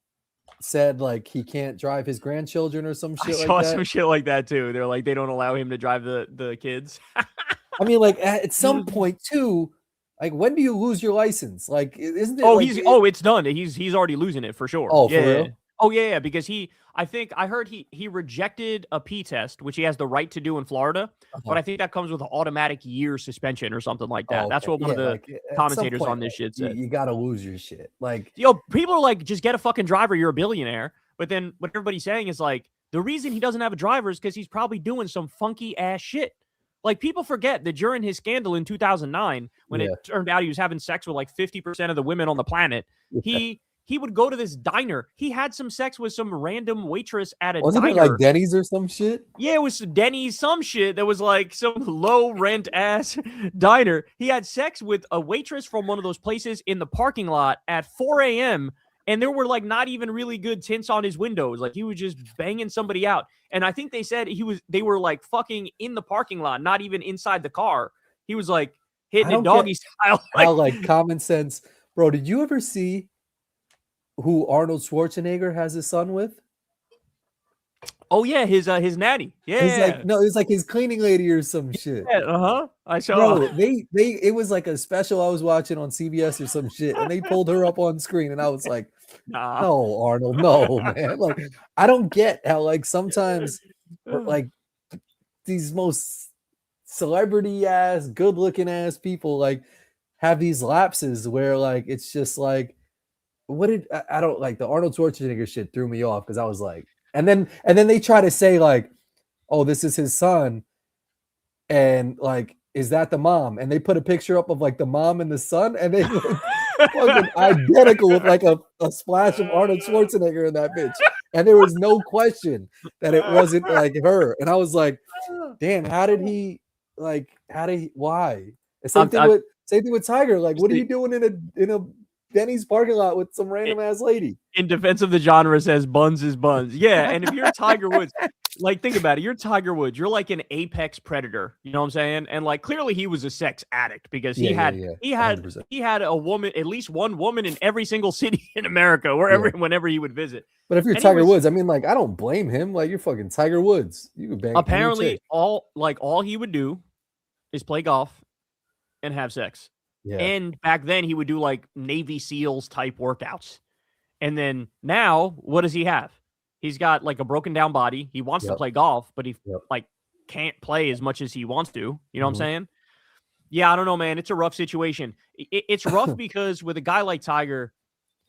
said, like, he can't drive his grandchildren or some shit. I saw some shit like that too. They're like, they don't allow him to drive the kids. I mean, like, at some point too, like, when do you lose your license? Like, isn't it? It's done. He's already losing it for sure. Oh, for real? Oh yeah, because I heard he rejected a P test, which he has the right to do in Florida, but I think that comes with an automatic year suspension or something like that. That's what one of the commentators on this shit said. You gotta lose your shit. Like, people are like, just get a fucking driver, you're a billionaire. But then what everybody's saying is like, the reason he doesn't have a driver is because he's probably doing some funky ass shit. Like, people forget that during his scandal in 2009, when it turned out he was having sex with like 50% of the women on the planet, he would go to this diner. He had some sex with some random waitress at a Wasn't diner. It like Denny's or some shit? Yeah, it was Denny's, some shit that was like some low rent ass diner. He had sex with a waitress from one of those places in the parking lot at 4 a.m. And there were like not even really good tints on his windows. Like, he was just banging somebody out. And I think they said they were like fucking in the parking lot, not even inside the car. He was like hitting it doggy style. How, like, common sense. Bro, did you ever see who Arnold Schwarzenegger has a son with? Oh yeah, his nanny. Yeah, it's like his cleaning lady or some shit. Yeah, I saw. Bro, it was like a special I was watching on CBS or some shit, and they pulled her up on screen, and I was like, no, Arnold, no, man. Like, I don't get how, like, sometimes, like, these most celebrity ass, good looking ass people, like, have these lapses where, like, it's just like, I don't like the Arnold Schwarzenegger shit threw me off, because I was like, and then they try to say, like, oh, this is his son, and, like, is that the mom? And they put a picture up of, like, the mom and the son, and they look fucking identical with, like, a splash of Arnold Schwarzenegger in that bitch, and there was no question that it wasn't, like, her. And I was like, damn, why? Same thing with Tiger. Like, what are you doing in a Denny's parking lot with some random ass lady. In defense of the genre, says buns is buns. Yeah, and if you're Tiger Woods, like think about it, you're Tiger Woods, you're like an apex predator. You know what I'm saying? And like clearly he was a sex addict because he had 100%. A woman, at least one woman in every single city in America, whenever he would visit. But if you're Tiger Woods, I mean, like I don't blame him. Like you're fucking Tiger Woods. You could bang. Apparently, all he would do is play golf and have sex. Yeah. And back then he would do like Navy SEALs type workouts. And then now, what does he have? He's got like a broken down body. He wants to play golf, but he like can't play as much as he wants to. You know what I'm saying? Yeah, I don't know, man. It's a rough situation. It's rough because with a guy like Tiger,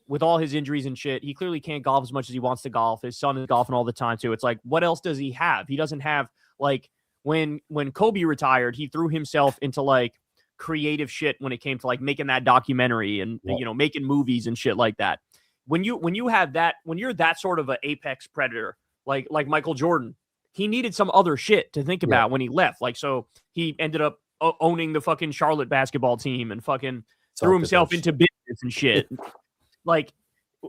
with all his injuries and shit, he clearly can't golf as much as he wants to golf. His son is golfing all the time too. It's like, what else does he have? He doesn't have like when Kobe retired, he threw himself into like creative shit when it came to like making that documentary and you know making movies and shit like that. When you have that, when you're that sort of an apex predator, like Michael Jordan, he needed some other shit to think about when he left. Like, so he ended up owning the fucking Charlotte basketball team and fucking threw himself into business and shit. Like,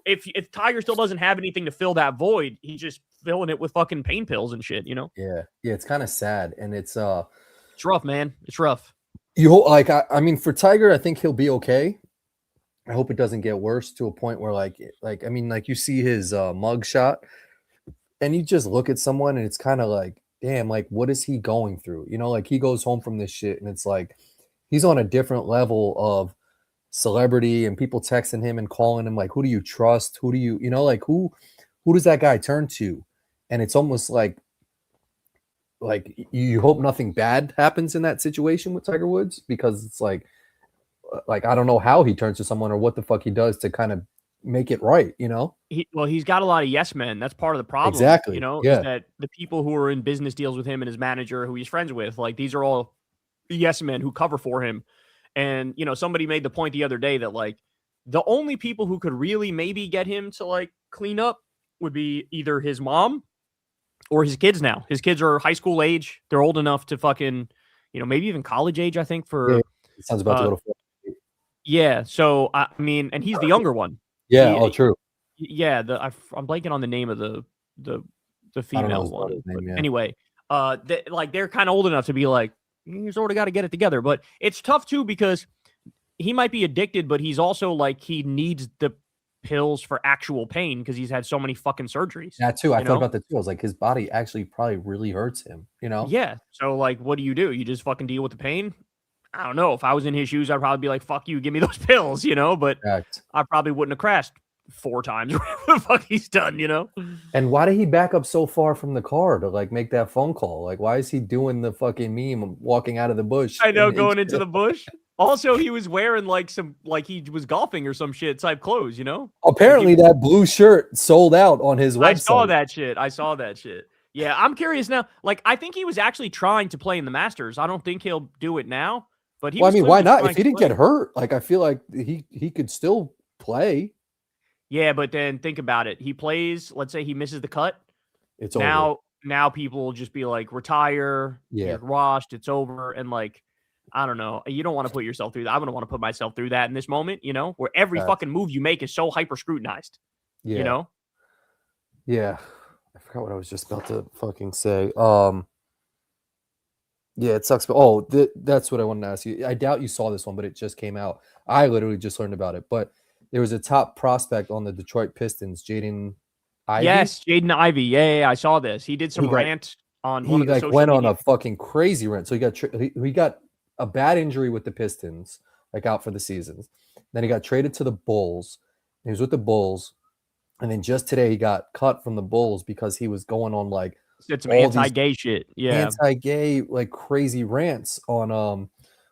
if Tiger still doesn't have anything to fill that void, he's just filling it with fucking pain pills and shit, you know? Yeah. It's kind of sad. And it's rough, man. It's rough. I mean, for Tiger, I think he'll be okay. I hope it doesn't get worse to a point where like I mean, like you see his mug shot and you just look at someone and it's kind of like, damn, like what is he going through? You know, like he goes home from this shit and it's like he's on a different level of celebrity and people texting him and calling him like, who do you trust? Who do you know, like who does that guy turn to? And it's almost like you hope nothing bad happens in that situation with Tiger Woods, because it's like I don't know how he turns to someone or what the fuck he does to kind of make it right, you know? He's got a lot of yes men. That's part of the problem. Exactly. You know, is that the people who are in business deals with him and his manager, who he's friends with, like these are all yes men who cover for him. And, you know, somebody made the point the other day that like the only people who could really maybe get him to like clean up would be either his mom or his kids now. His kids are high school age. They're old enough to fucking, you know, maybe even college age, I think, for it sounds about to go to yeah, so I mean, and he's the younger one. Yeah, true. Yeah, I'm blanking on the name of the female one. Anyway, they're kind of old enough to be like, you sort of got to get it together. But it's tough too because he might be addicted, but he's also like he needs the pills for actual pain because he's had so many fucking surgeries. That too. I thought about that too. I was like, his body actually probably really hurts him. You know? Yeah. So like, what do? You just fucking deal with the pain? I don't know. If I was in his shoes, I'd probably be like, fuck you, give me those pills, you know? But I probably wouldn't have crashed 4 times. Whatever the fuck he's done, you know? And why did he back up so far from the car to like make that phone call? Like, why is he doing the fucking meme of walking out of the bush? I know, going into the bush. Also, he was wearing like some, like he was golfing or some shit type clothes, you know? Apparently that blue shirt sold out on his website. I saw that shit. Yeah, I'm curious now. Like, I think he was actually trying to play in the Masters. I don't think he'll do it now. But I mean, why not? If he didn't get hurt, like I feel like he could still play. Yeah, but then think about it. He plays. Let's say he misses the cut. It's over. Now people will just be like, retire. Yeah, you're washed. It's over. And like, I don't know. You don't want to put yourself through that. I wouldn't want to put myself through that in this moment. You know, where every fucking move you make is so hyper scrutinized. Yeah. You know. Yeah, I forgot what I was just about to fucking say. Yeah, it sucks. But that's what I wanted to ask you. I doubt you saw this one, but it just came out. I literally just learned about it. But there was a top prospect on the Detroit Pistons, Jaden Ivey. Yes, Jaden Ivey. Yeah, I saw this. He did some rant on one of the social went media. on a fucking crazy rant. So he got a bad injury with the Pistons, like out for the season. Then he got traded to the Bulls. He was with the Bulls, and then just today he got cut from the Bulls because he was going on like. It's some anti-gay shit. Yeah. Anti-gay, like crazy rants on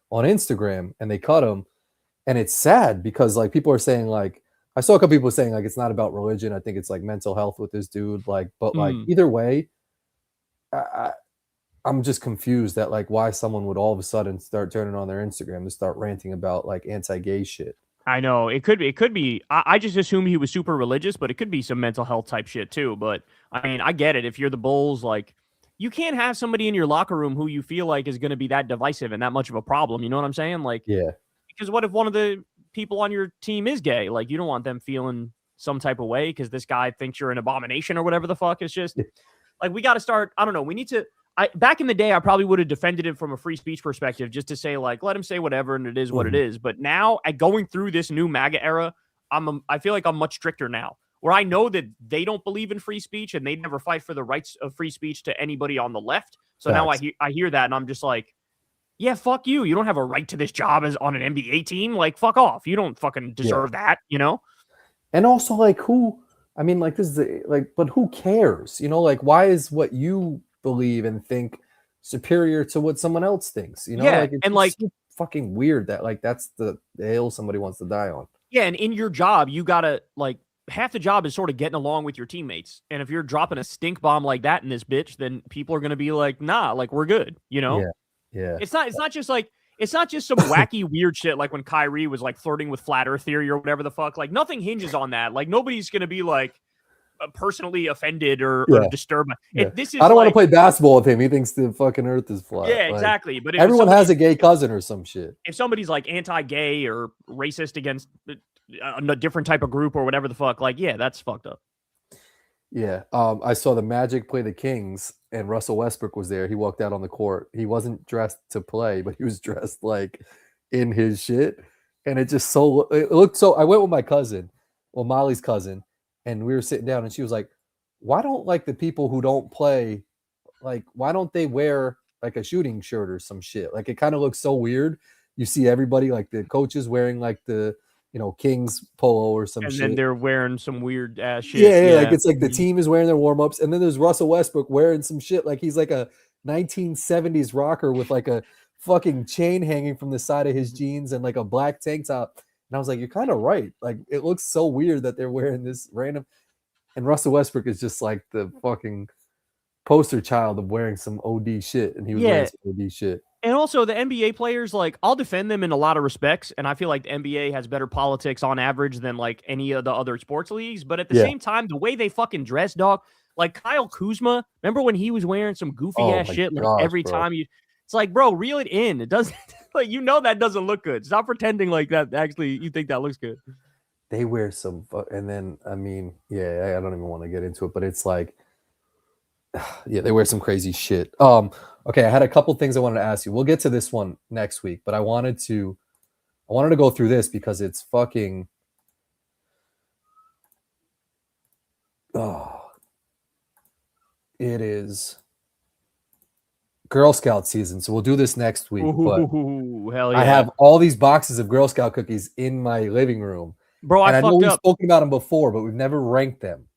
Instagram, and they cut him. And it's sad because like people are saying, like, I saw a couple people saying like it's not about religion. I think it's like mental health with this dude. Like, but like either way, I'm just confused that like why someone would all of a sudden start turning on their Instagram to start ranting about like anti-gay shit. I know it could be. I just assumed he was super religious, but it could be some mental health type shit too. But I mean, I get it. If you're the Bulls, like you can't have somebody in your locker room who you feel like is going to be that divisive and that much of a problem. You know what I'm saying? Like, yeah. Because what if one of the people on your team is gay. Like, you don't want them feeling some type of way because this guy thinks you're an abomination or whatever the fuck. It's just like, we got to start. I don't know. We need to. Back in the day, I probably would have defended it from a free speech perspective, just to say, like, let him say whatever and it is what it is. But now, going through this new MAGA era, I feel like I'm much stricter now, where I know that they don't believe in free speech and they never fight for the rights of free speech to anybody on the left. So now I hear that and I'm just like, yeah, fuck you. You don't have a right to this job as on an NBA team. Like, fuck off. You don't fucking deserve that, you know? And also, like, I mean, like, this is like, but who cares? You know, like, why is what you believe and think superior to what someone else thinks? You know, like, it's, and like, so fucking weird that, like, that's the hill somebody wants to die on. Yeah, and in your job, you gotta, like, half the job is sort of getting along with your teammates. And if you're dropping a stink bomb like that in this bitch, then people are gonna be like, nah, like, we're good, you know? Yeah. It's not just some wacky weird shit like when Kyrie was like flirting with flat earth theory or whatever the fuck. Like, nothing hinges on that. Like, nobody's gonna be like personally offended or disturbed. This is I don't want to play basketball with him. He thinks the fucking earth is flat. Yeah, exactly. But if everyone has a gay cousin or some shit. If somebody's like anti-gay or racist against a different type of group or whatever the fuck, like, yeah, that's fucked up. Yeah. I saw the Magic play the Kings and Russell Westbrook was there. He walked out on the court. He wasn't dressed to play, but he was dressed like in his shit. And it looked so. I went with my cousin, well, Molly's cousin, and we were sitting down and she was like, why don't like the people who don't play, like, why don't they wear like a shooting shirt or some shit? Like, it kind of looks so weird. You see everybody, like the coaches wearing like the, you know, Kings polo or some shit. And then they're wearing some weird ass shit. Yeah, like it's like the team is wearing their warm-ups. And then there's Russell Westbrook wearing some shit. Like he's like a 1970s rocker with like a fucking chain hanging from the side of his jeans and like a black tank top. And I was like, you're kind of right. Like, it looks so weird that they're wearing this random. And Russell Westbrook is just like the fucking poster child of wearing some OD shit. And he was wearing some OD shit. And also the NBA players, like, I'll defend them in a lot of respects. And I feel like the NBA has better politics on average than like any of the other sports leagues. But at the same time, the way they fucking dress, dog, like Kyle Kuzma, remember when he was wearing some goofy ass shit like every time it's like, bro, reel it in. It doesn't like, you know, that doesn't look good. Stop pretending like that. Actually, you think that looks good. They wear some, and then, I mean, I don't even want to get into it, but it's like, they wear some crazy shit. Okay, I had a couple things I wanted to ask you. We'll get to this one next week, but I wanted to go through this because it's fucking, it is Girl Scout season. So we'll do this next week. Hell yeah. I have all these boxes of Girl Scout cookies in my living room. Bro, I know we've spoken about them before, but we've never ranked them.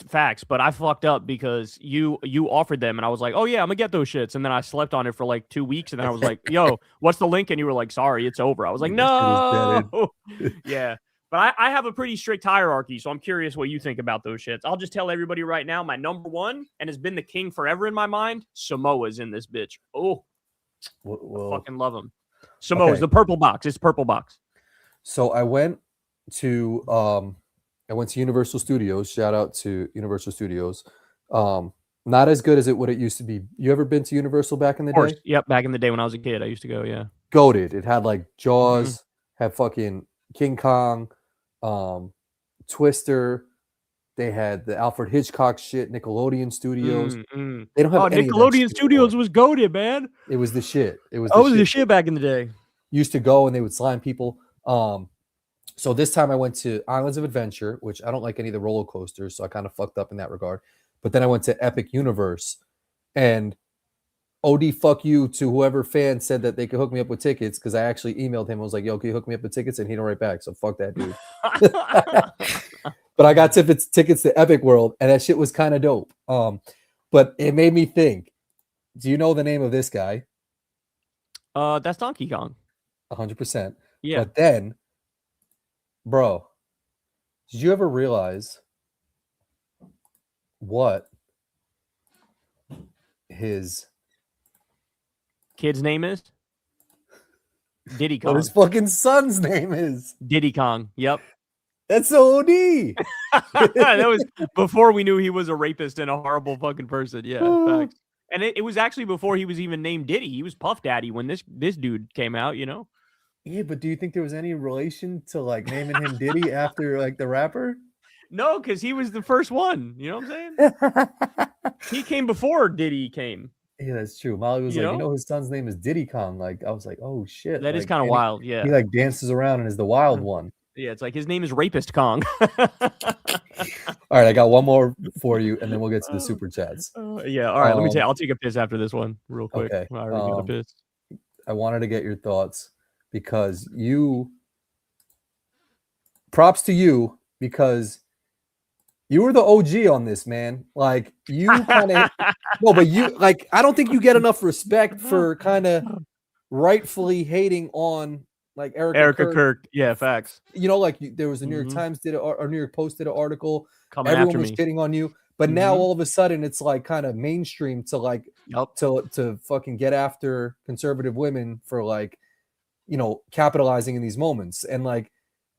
Facts, but I fucked up because you offered them and I was like, oh yeah, I'm gonna get those shits, and then I slept on it for like 2 weeks, and then I was like, yo, what's the link? And you were like, sorry, it's over. I was like, no. Yeah, but I have a pretty strict hierarchy, so I'm curious what you think about those shits. I'll just tell everybody right now, my number one, and has been the king forever in my mind, Samoa's in this bitch. Oh, I fucking love them. Samoa's, the purple box. It's purple box. So I went to Universal Studios. Shout out to Universal Studios. Not as good as what it used to be. You ever been to Universal back in the day? Yep, back in the day when I was a kid, I used to go. Yeah, goated. It had like Jaws, had fucking King Kong, Twister. They had the Alfred Hitchcock shit. Nickelodeon Studios. They don't have any Nickelodeon Studios was goated, man. It was the shit. It was the shit back in the day. Used to go and they would slime people. So this time I went to Islands of Adventure, which I don't like any of the roller coasters, so I kind of fucked up in that regard. But then I went to Epic Universe, and OD fuck you to whoever fan said that they could hook me up with tickets, because I actually emailed him. I was like, yo, can you hook me up with tickets? And he didn't write back, so fuck that dude. But I got tickets to Epic World, and that shit was kind of dope. But it made me think, do you know the name of this guy? That's Donkey Kong. 100%. Yeah. But then, bro, did you ever realize what his kid's name is? Diddy Kong. What his fucking son's name is? Diddy Kong. Yep. That's OD. That was before we knew he was a rapist and a horrible fucking person. Yeah, facts. And it was actually before he was even named Diddy. He was Puff Daddy when this dude came out, you know? Yeah, but do you think there was any relation to like naming him Diddy after like the rapper? No, because he was the first one. You know what I'm saying? He came before Diddy came. Yeah, that's true. Molly was You like, know, his son's name is Diddy Kong. Like, I was like, oh shit. that is Like, kind of and wild. he Yeah. like dances around and is the wild one. Yeah, it's like his name is Rapist Kong. All right, I got one more for you, and then we'll get to the super chats. Yeah. All right. I'll take a piss after this one real quick. Okay. I already got a piss. I wanted to get your thoughts because props to you because you were the OG on this, man. Like you kind of no, but you like I don't think you get enough respect for kind of rightfully hating on like Erica Kirk. Yeah, facts. You know, like there was a New York Times did it or New York Post did an article. Coming Everyone after was me. shitting on you, but now all of a sudden it's like kind of mainstream to like to fucking get after conservative women for like capitalizing in these moments and like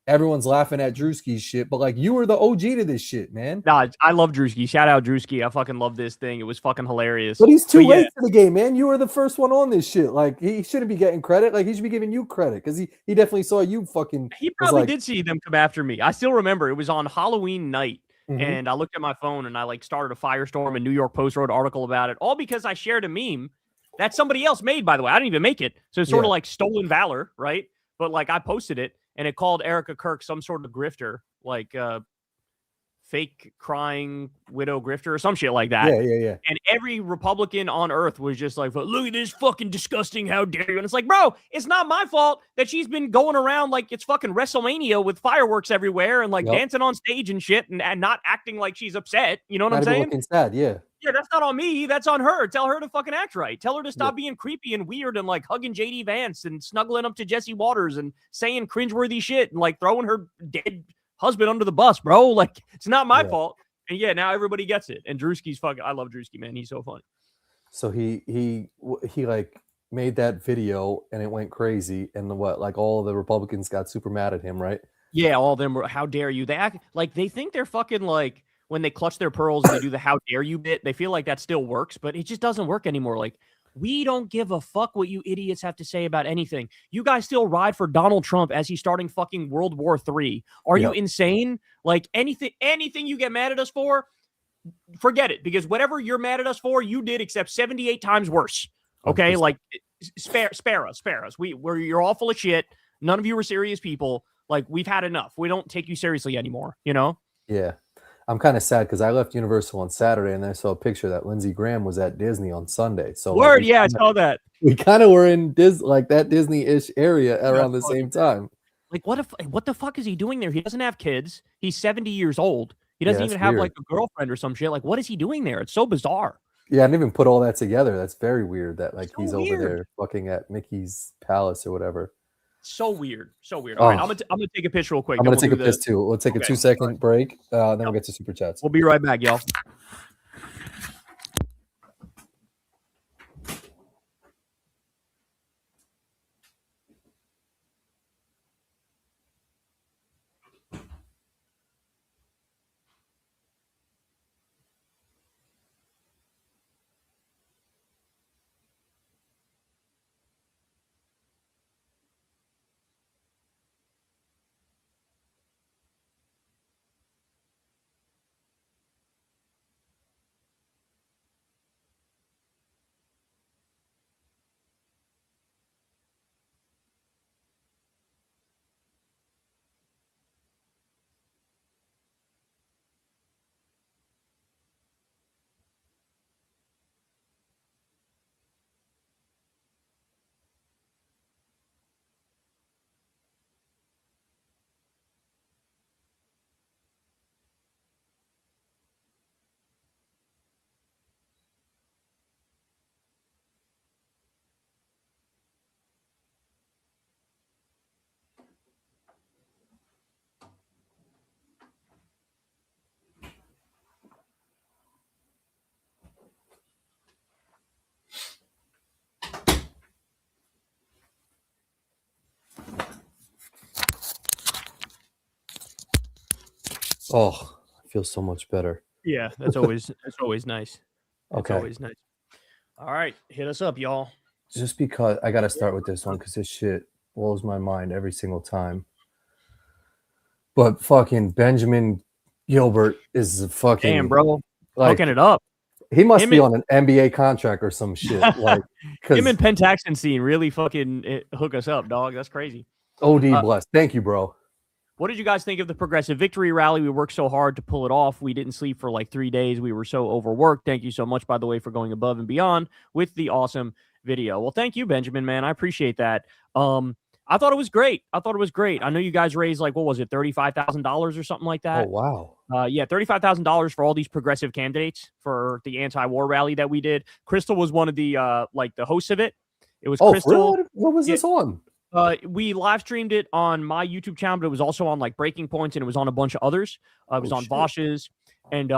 everyone's laughing at Druski's shit, but like you were the OG to this shit, man. Nah, I love Druski. Shout out Druski. I fucking love this thing. It was fucking hilarious. But he's too late to the game, man. You were the first one on this shit. Like he shouldn't be getting credit. Like he should be giving you credit because he definitely saw you fucking. He probably did see them come after me. I still remember it was on Halloween night. And I looked at my phone and I like started a firestorm, and New York Post wrote an article about it, all because I shared a meme that somebody else made, by the way. I didn't even make it. So it's sort of like stolen valor, right? But like I posted it and it called Erica Kirk some sort of grifter, like fake crying widow grifter or some shit like that. Yeah. And every Republican on earth was just like, look at this fucking disgusting, how dare you? And it's like, bro, it's not my fault that she's been going around like it's fucking WrestleMania with fireworks everywhere and like dancing on stage and shit and not acting like she's upset. You know what I'm saying? Looking sad, yeah. Yeah, that's not on me. That's on her. Tell her to fucking act right. Tell her to stop being creepy and weird and like hugging JD Vance and snuggling up to Jesse Waters and saying cringeworthy shit and like throwing her dead husband under the bus, bro. Like it's not my fault. And yeah, now everybody gets it. And Druski's fucking. I love Druski, man. He's so funny. So he like made that video and it went crazy, and like all the Republicans got super mad at him, right? Yeah, all of them were. How dare you? They act like they think they're fucking like. When they clutch their pearls and they do the how dare you bit, they feel like that still works, but it just doesn't work anymore. Like, we don't give a fuck what you idiots have to say about anything. You guys still ride for Donald Trump as he's starting fucking World War III. Are you insane? Like, anything you get mad at us for, forget it, because whatever you're mad at us for, you did except 78 times worse. Okay? 100%. Like, spare us. You're all full of shit. None of you are serious people. Like, we've had enough. We don't take you seriously anymore, you know? Yeah. I'm kind of sad because I left Universal on Saturday and I saw a picture that Lindsey Graham was at Disney on Sunday. So word, I saw that. We kind of were in like that Disney-ish area around the same time. Like, what the fuck is he doing there? He doesn't have kids. He's 70 years old. He doesn't even have like a girlfriend or some shit. Like, what is he doing there? It's so bizarre. Yeah, I didn't even put all that together. That's very weird that like he's over there fucking at Mickey's Palace or whatever. So weird. All right, I'm gonna take a piss real quick. I'm gonna take a piss too. We'll take a 2-second break. Then we'll get to super chats. We'll be right back, y'all. Oh, I feel so much better. Yeah, that's always nice. Okay. Always nice. All right, hit us up, y'all. Just because I got to start with this one because this shit blows my mind every single time. But fucking Benjamin Gilbert is a fucking damn, bro, like hooking it up. he must Him be and on an NBA contract or some shit. Like him and because Pentaxton scene really fucking hook us up, dog. That's crazy. OD blessed. Thank you, bro. What did you guys think of the Progressive Victory Rally? We worked so hard to pull it off. We didn't sleep for like 3 days. We were so overworked. Thank you so much, by the way, for going above and beyond with the awesome video. Well, thank you, Benjamin, man. I appreciate that. I thought it was great. I know you guys raised like, what was it, $35,000 or something like that? Oh, wow. Yeah, $35,000 for all these progressive candidates for the anti-war rally that we did. Crystal was one of the like the hosts of it. It was Crystal. Really? What was this on? We live streamed it on my YouTube channel, but it was also on like Breaking Points, and it was on a bunch of others. It was on Vosh's, and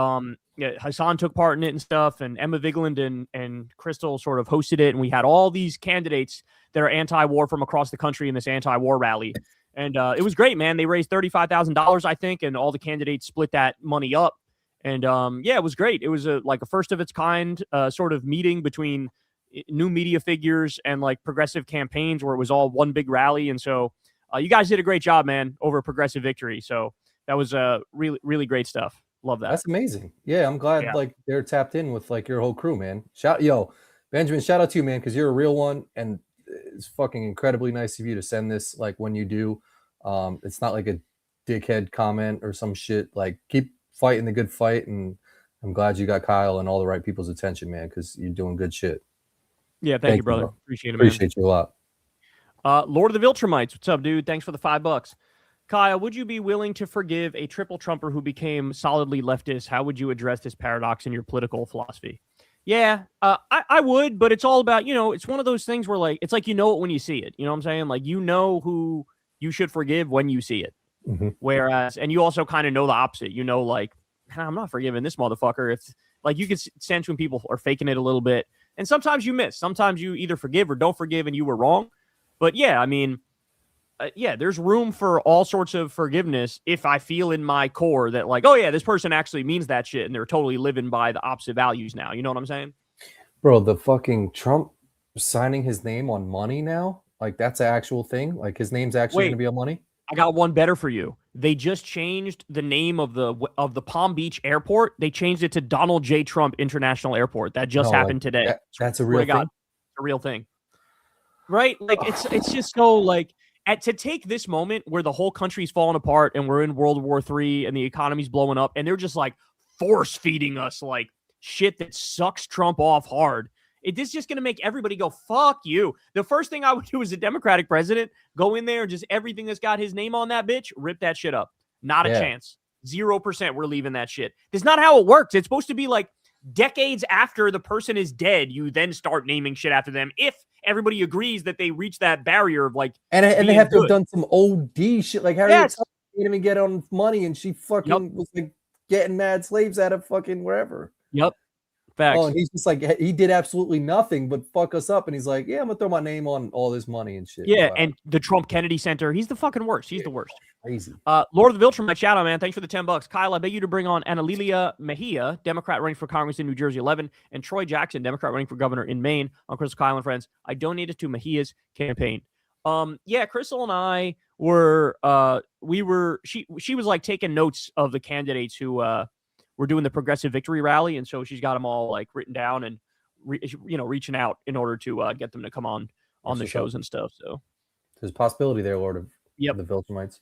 Hassan took part in it and stuff, and Emma Vigland and Crystal sort of hosted it, and we had all these candidates that are anti-war from across the country in this anti-war rally. And it was great, man. They raised $35,000, I think, and all the candidates split that money up. And yeah, it was great. It was like a first of its kind sort of meeting between new media figures and like progressive campaigns where it was all one big rally. And so you guys did a great job, man, over Progressive Victory. So that was really, really great stuff. Love that. That's amazing. Yeah, I'm glad like they're tapped in with like your whole crew, man. Benjamin, shout out to you, man, because you're a real one, and it's fucking incredibly nice of you to send this like when you do. It's not like a dickhead comment or some shit. Like, keep fighting the good fight, and I'm glad you got Kyle and all the right people's attention, man, because you're doing good shit. Yeah, thank you, brother. Bro. Appreciate it, man. Appreciate you a lot. Lord of the Viltrumites, what's up, dude? Thanks for the $5. Kyle, would you be willing to forgive a triple Trumper who became solidly leftist? How would you address this paradox in your political philosophy? Yeah, I would, but it's all about, it's one of those things where like, it's like, it when you see it, you know what I'm saying? Like, who you should forgive when you see it. Mm-hmm. Whereas, and you also kind of know the opposite, like, I'm not forgiving this motherfucker. If like, you could sense when people are faking it a little bit, and sometimes you miss, sometimes you either forgive or don't forgive and you were wrong. But yeah, I mean, there's room for all sorts of forgiveness if I feel in my core that like, oh yeah, this person actually means that shit and they're totally living by the opposite values now. You know what I'm saying? Bro, the fucking Trump signing his name on money now, like that's an actual thing. Like his name's actually going to be on money. I got one better for you. They just changed the name of the Palm Beach airport. They changed it to Donald J. Trump International Airport. That just happened today. That's a real thing. It's a real thing. Right? Like it's just so like to take this moment where the whole country's falling apart and we're in World War III and the economy's blowing up and they're just like force feeding us like shit that sucks Trump off hard. This is just going to make everybody go, fuck you. The first thing I would do as a Democratic president, go in there and just everything that's got his name on that bitch, rip that shit up. Not a chance. 0% we're leaving that shit. That's not how it works. It's supposed to be like decades after the person is dead, you then start naming shit after them if everybody agrees that they reach that barrier of like and they have to have done some OD shit. Like Harriet didn't even get on money and she fucking was like getting mad slaves out of fucking wherever. Yep. Facts. Oh, and he's just like, he did absolutely nothing but fuck us up. And he's like, yeah, I'm gonna throw my name on all this money and shit. Yeah, and the Trump Kennedy Center, he's the fucking worst. He's the worst. Crazy. Lord of the Viltrum, shout out, man. Thanks for the $10. Kyle, I beg you to bring on Analilia Mejia, Democrat running for Congress in New Jersey 11, and Troy Jackson, Democrat running for governor in Maine on Crystal Kyle and Friends. I donated to Mejia's campaign. Crystal and I were, she was like taking notes of the candidates who, we're doing the Progressive Victory Rally, and so she's got them all like written down and reaching out in order to get them to come on the shows and stuff. So there's a possibility there, Lord of the Viltrumites.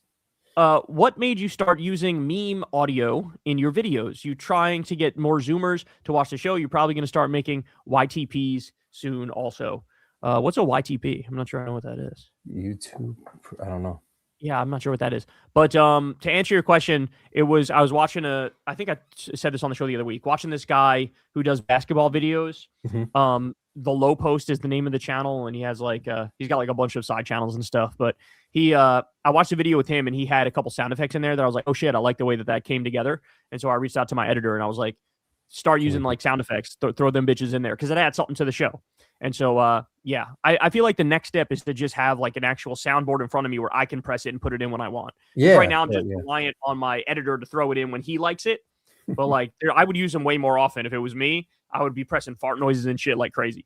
What made you start using meme audio in your videos? You trying to get more Zoomers to watch the show? You're probably going to start making YTPs soon. Also, what's a YTP? I'm not sure I know what that is. YouTube. I don't know. Yeah, I'm not sure what that is. But to answer your question, I was watching I think I said this on the show the other week, watching this guy who does basketball videos. Mm-hmm. The Low Post is the name of the channel, and he has like he's got like a bunch of side channels and stuff. But I watched a video with him, and he had a couple sound effects in there that I was like, oh shit, I like the way that came together. And so I reached out to my editor, and I was like, start using like sound effects, throw them bitches in there, because it adds something to the show. And so, I feel like the next step is to just have like an actual soundboard in front of me where I can press it and put it in when I want. Yeah. Right now, I'm just reliant on my editor to throw it in when he likes it. But like, I would use them way more often. If it was me, I would be pressing fart noises and shit like crazy.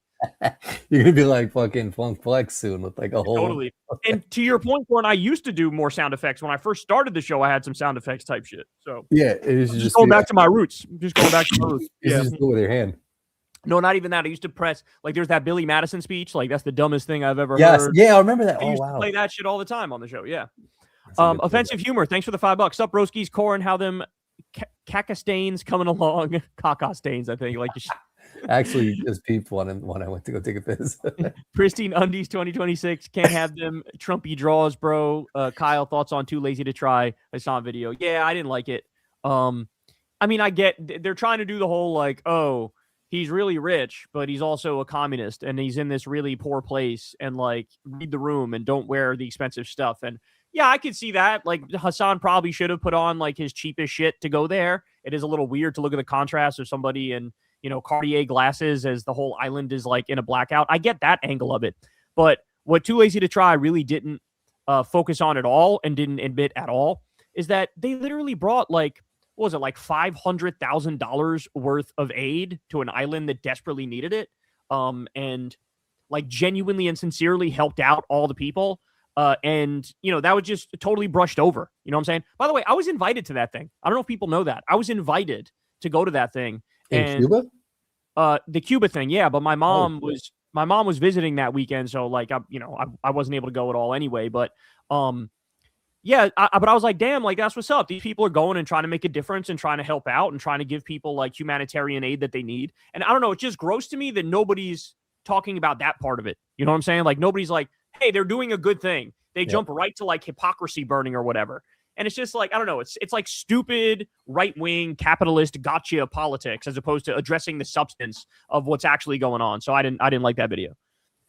You're gonna be like fucking Funk Flex soon with like a whole. Totally. And to your point, when I used to do more sound effects, when I first started the show, I had some sound effects type shit. So yeah, it is just going back to my roots. Just going back to my roots. You Yeah. just do it with your hand. No, not even that. I used to press like there's that Billy Madison speech. Like that's the dumbest thing I've ever Yes, heard. yeah, I remember that. I Oh used wow. to play that shit all the time on the show. Yeah. Offensive humor. Thanks for the $5. Sup, broskies, Corin, how them caca stains coming along? Caca stains, I think. Like actually just peeped one when I went to go take a piss. Pristine Undies 2026. Can't have them Trumpy draws, bro. Kyle, thoughts on Too Lazy to Try? I saw a video. Yeah, I didn't like it. I mean, I get they're trying to do the whole like, oh, he's really rich, but he's also a communist and he's in this really poor place and like read the room and don't wear the expensive stuff. And yeah, I could see that. Like Hassan probably should have put on like his cheapest shit to go there. It is a little weird to look at the contrast of somebody in, you know, Cartier glasses as the whole island is like in a blackout. I get that angle of it. But what Too Lazy to Try really didn't focus on at all and didn't admit at all is that they literally brought like, what was it, like $500,000 worth of aid to an island that desperately needed it, and like genuinely and sincerely helped out all the people. And, you know, that was just totally brushed over. You know what I'm saying? By the way, I was invited to that thing. I don't know if people know that. I was invited to go to that thing. In Cuba? The Cuba thing, yeah. But my mom was visiting that weekend, so like I wasn't able to go at all anyway. But yeah, but I was like, damn, like that's what's up. These people are going and trying to make a difference and trying to help out and trying to give people like humanitarian aid that they need. And I don't know, it's just gross to me that nobody's talking about that part of it. You know what I'm saying? Like nobody's like, hey, they're doing a good thing. They jump right to like hypocrisy burning or whatever. And it's just like, I don't know, it's like stupid right-wing capitalist gotcha politics as opposed to addressing the substance of what's actually going on. So I didn't like that video.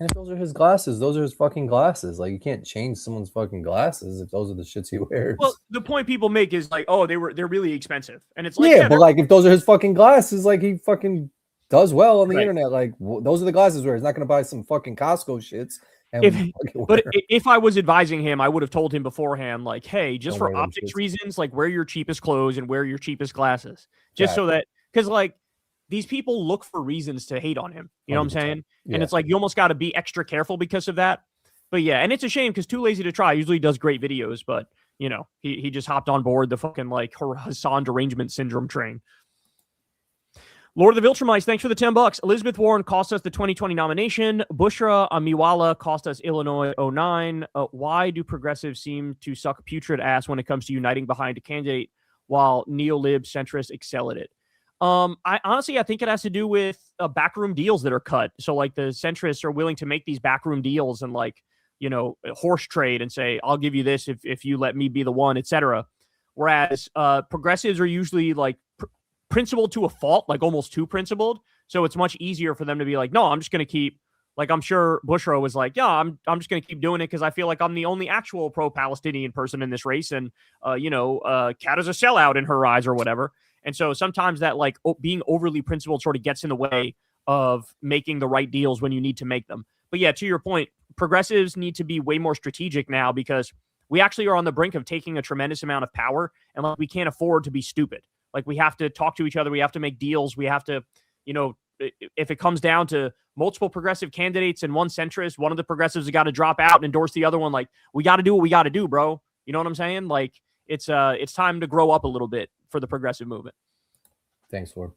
And if those are his glasses, those are his fucking glasses. Like you can't change someone's fucking glasses if those are the shits he wears. Well, the point people make is like, oh, they're really expensive, and it's like, yeah, but like if those are his fucking glasses, like he fucking does well on the internet. Like those are the glasses where he's not going to buy some fucking Costco shits. If I was advising him, I would have told him beforehand, like, hey, just for optics reasons, like wear your cheapest clothes and wear your cheapest glasses, just so that because like. These people look for reasons to hate on him. You know what I'm saying? Yeah. And it's like, you almost got to be extra careful because of that. But yeah, and it's a shame because Too Lazy to Try usually does great videos, but you know, he just hopped on board the fucking like Hassan derangement syndrome train. Lord of the Viltrumites, thanks for the $10. Elizabeth Warren cost us the 2020 nomination. Bushra Amiwala cost us Illinois 09. Why do progressives seem to suck putrid ass when it comes to uniting behind a candidate while neo-lib centrists excel at it? I think it has to do with backroom deals that are cut. So like the centrists are willing to make these backroom deals and like, you know, horse trade and say, I'll give you this if you let me be the one, etc. Whereas progressives are usually like principled to a fault, like almost too principled. So it's much easier for them to be like, no, I'm just going to keep, like I'm sure Bushra was like, yeah, I'm just going to keep doing it because I feel like I'm the only actual pro-Palestinian person in this race. And, Kat is a sellout in her eyes or whatever. And so sometimes that like being overly principled sort of gets in the way of making the right deals when you need to make them. But yeah, to your point, progressives need to be way more strategic now because we actually are on the brink of taking a tremendous amount of power and like we can't afford to be stupid. Like we have to talk to each other. We have to make deals. We have to, you know, if it comes down to multiple progressive candidates and one centrist, one of the progressives has got to drop out and endorse the other one. Like we got to do what we got to do, bro. You know what I'm saying? Like it's time to grow up a little bit for the progressive movement. Thanks, Lord.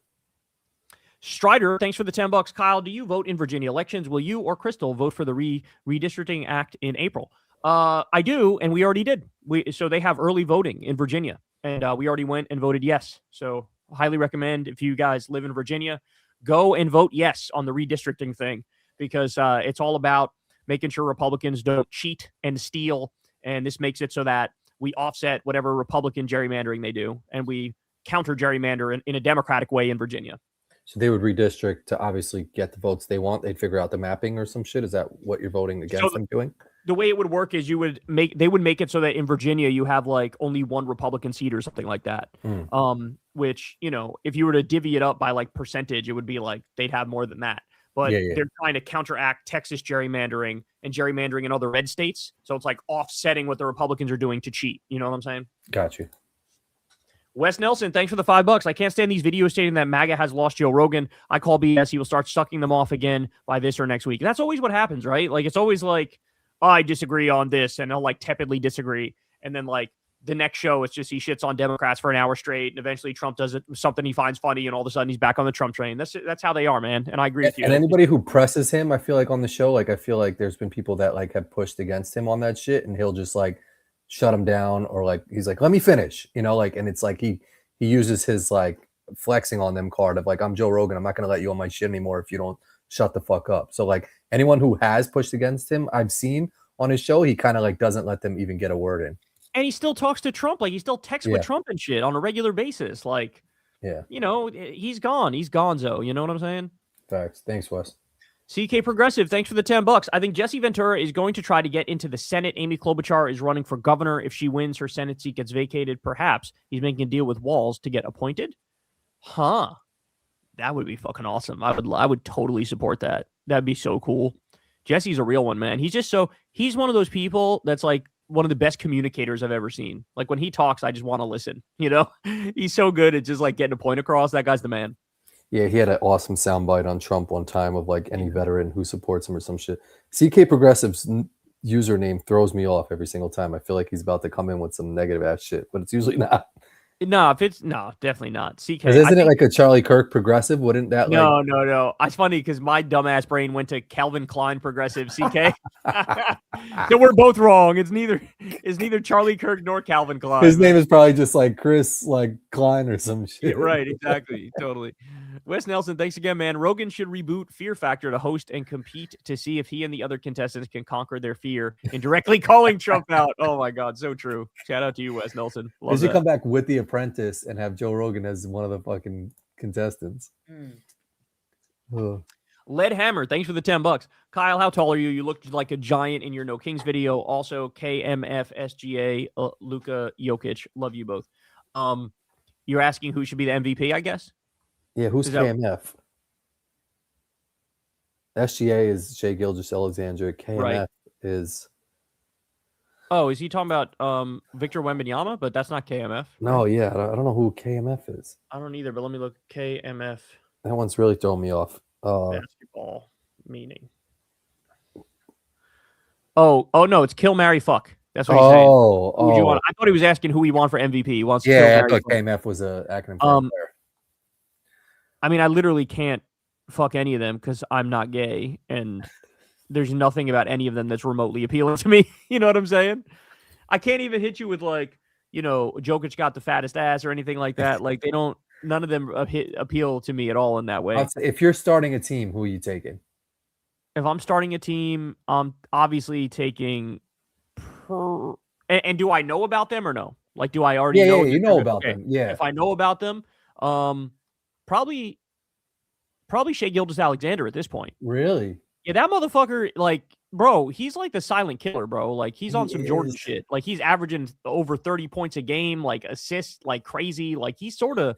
Strider, thanks for the $10. Kyle, do you vote in Virginia elections? Will you or Crystal vote for the redistricting act in April? I do, and we already did. So they have early voting in Virginia, and we already went and voted yes. So highly recommend if you guys live in Virginia, go and vote yes on the redistricting thing because it's all about making sure Republicans don't cheat and steal, and this makes it so that we offset whatever Republican gerrymandering they do, and we counter gerrymander in a democratic way in Virginia. So they would redistrict to obviously get the votes they want. They'd figure out the mapping or some shit. Is that what you're voting against them doing? The way it would work is they would make it so that in Virginia you have like only one Republican seat or something like that. Which, you know, if you were to divvy it up by like percentage, it would be like they'd have more than that. But they're trying to counteract Texas gerrymandering and gerrymandering in other red states. So it's like offsetting what the Republicans are doing to cheat. You know what I'm saying? Got you. Wes Nelson, thanks for the $5. I can't stand these videos stating that MAGA has lost Joe Rogan. I call BS. He will start sucking them off again by this or next week. And that's always what happens, right? Like, it's always like, oh, I disagree on this, and they'll like tepidly disagree. And then like the next show, it's just he shits on Democrats for an hour straight, and eventually Trump does something he finds funny, and all of a sudden he's back on the Trump train. That's how they are, man. And I agree with you. And anybody who presses him, I feel like on the show, like I feel like there's been people that like have pushed against him on that shit, and he'll just like shut him down, or like he's like, let me finish, you know, like, and it's like he uses his like flexing on them card of like, I'm Joe Rogan, I'm not gonna let you on my shit anymore if you don't shut the fuck up. So like anyone who has pushed against him, I've seen on his show, he kind of like doesn't let them even get a word in. And he still talks to Trump, like he still texts with Trump and shit on a regular basis. Like, you know, he's gone. He's gonzo. You know what I'm saying? Facts. Thanks, Wes. CK Progressive, thanks for the $10. I think Jesse Ventura is going to try to get into the Senate. Amy Klobuchar is running for governor. If she wins, her Senate seat gets vacated. Perhaps he's making a deal with Walz to get appointed. Huh. That would be fucking awesome. I would totally support that. That'd be so cool. Jesse's a real one, man. He's one of those people that's like one of the best communicators I've ever seen. Like when he talks, I just want to listen, you know? He's so good at just like getting a point across. That guy's the man. Yeah, he had an awesome soundbite on Trump one time of like any veteran who supports him or some shit. CK Progressive's username throws me off every single time. I feel like he's about to come in with some negative ass shit, but it's usually not. No, definitely not. CK. Isn't it like a Charlie Kirk progressive? Wouldn't that No. It's funny because my dumbass brain went to Calvin Klein progressive CK. So we're both wrong. It's neither Charlie Kirk nor Calvin Klein. His name is probably just like Chris like Klein or some shit. Yeah, right, exactly. Totally. Wes Nelson, thanks again, man. Rogan should reboot Fear Factor to host and compete to see if he and the other contestants can conquer their fear in directly calling Trump out. Oh my God, so true. Shout out to you, Wes Nelson. They should come back with The Apprentice and have Joe Rogan as one of the fucking contestants. Lead Hammer, thanks for the $10. Kyle, how tall are you? You looked like a giant in your No Kings video. Also, KMF, SGA, Luka Jokic. Love you both. You're asking who should be the MVP, I guess? Yeah, who's KMF? SGA is Shai Gilgeous-Alexander. KMF is... Oh, is he talking about Victor Wembanyama? But that's not KMF. No, yeah. I don't know who KMF is. I don't either, but let me look. KMF. That one's really throwing me off. Basketball meaning. Oh, no, it's kill, marry, fuck. That's what he's saying. Who would you want? I thought he was asking who he want for MVP. He wants to kill, marry, I thought KMF was an acronym for player. I mean, I literally can't fuck any of them because I'm not gay, and there's nothing about any of them that's remotely appealing to me. You know what I'm saying? I can't even hit you with like, you know, Jokic got the fattest ass or anything like that. Like none of them appeal to me at all in that way. If you're starting a team, who are you taking? If I'm starting a team, I'm obviously taking. And do I know about them or no? Like, do I already know? Yeah, you know about them. Yeah. If I know about them, probably Shai Gilgeous-Alexander at this point. Really? Yeah, that motherfucker, like, bro, he's like the silent killer, bro. Like, he's on some Jordan shit. Like, he's averaging over 30 points a game, like assists like crazy. Like, he's sort of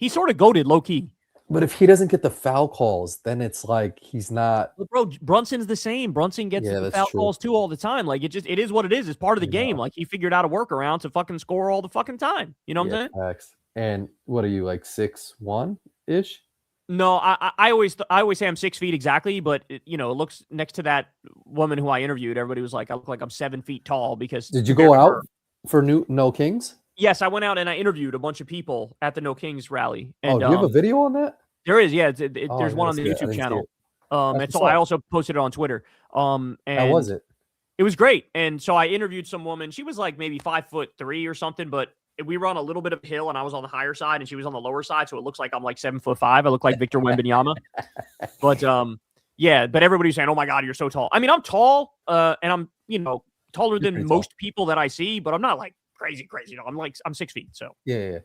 goated low key. But if he doesn't get the foul calls, then it's like he's not. But bro, Brunson's the same. Brunson gets the foul calls too all the time. Like, it is what it is. It's part of the game. Like, he figured out a workaround to fucking score all the fucking time. You know what I'm saying? Facts. And what are you, like 6'1" ish? No, I always say I'm 6 feet exactly, but it looks next to that woman who I interviewed. Everybody was like, I look like I'm 7 feet tall because. Did you go out for No Kings? Yes, I went out and I interviewed a bunch of people at the No Kings rally. And, do you have a video on that? There is, yeah. There's one on the YouTube channel. And so I also posted it on Twitter. And how was it? It was great. And so I interviewed some woman. She was like maybe 5'3" or something, but we were on a little bit of a hill and I was on the higher side and she was on the lower side. So it looks like I'm like 7'5". I look like Victor Wembanyama. But but everybody's saying, oh my God, you're so tall. I mean, I'm tall and I'm, taller than most people that I see, but I'm not like crazy. I'm 6 feet. So yeah.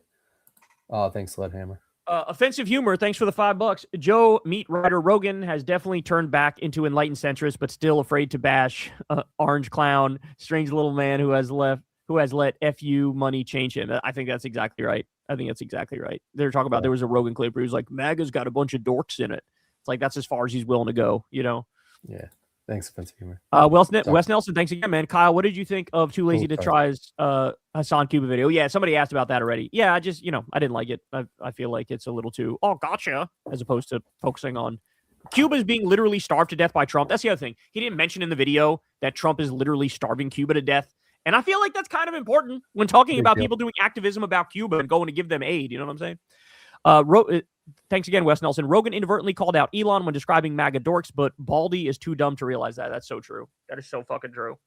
Oh, thanks, Sledhammer. Offensive humor, thanks for the $5. Joe Meat Rider Rogan has definitely turned back into enlightened centrist, but still afraid to bash Orange Clown, strange little man who has let FU money change him. I think that's exactly right. They're talking about there was a Rogan clip where he was like, MAGA's got a bunch of dorks in it. It's like that's as far as he's willing to go, Yeah. Thanks, offensive humor. Wes Nelson, thanks again, man. Kyle, what did you think of Too Lazy to Try's Hassan Cuba video? Yeah, somebody asked about that already. Yeah, I just, I didn't like it. I feel like it's a little too, gotcha, as opposed to focusing on Cuba's being literally starved to death by Trump. That's the other thing. He didn't mention in the video that Trump is literally starving Cuba to death. And I feel like that's kind of important when talking about people doing activism about Cuba and going to give them aid. You know what I'm saying? Thanks again, Wes Nelson. Rogan inadvertently called out Elon when describing MAGA dorks, but Baldy is too dumb to realize that. That's so true. That is so fucking true.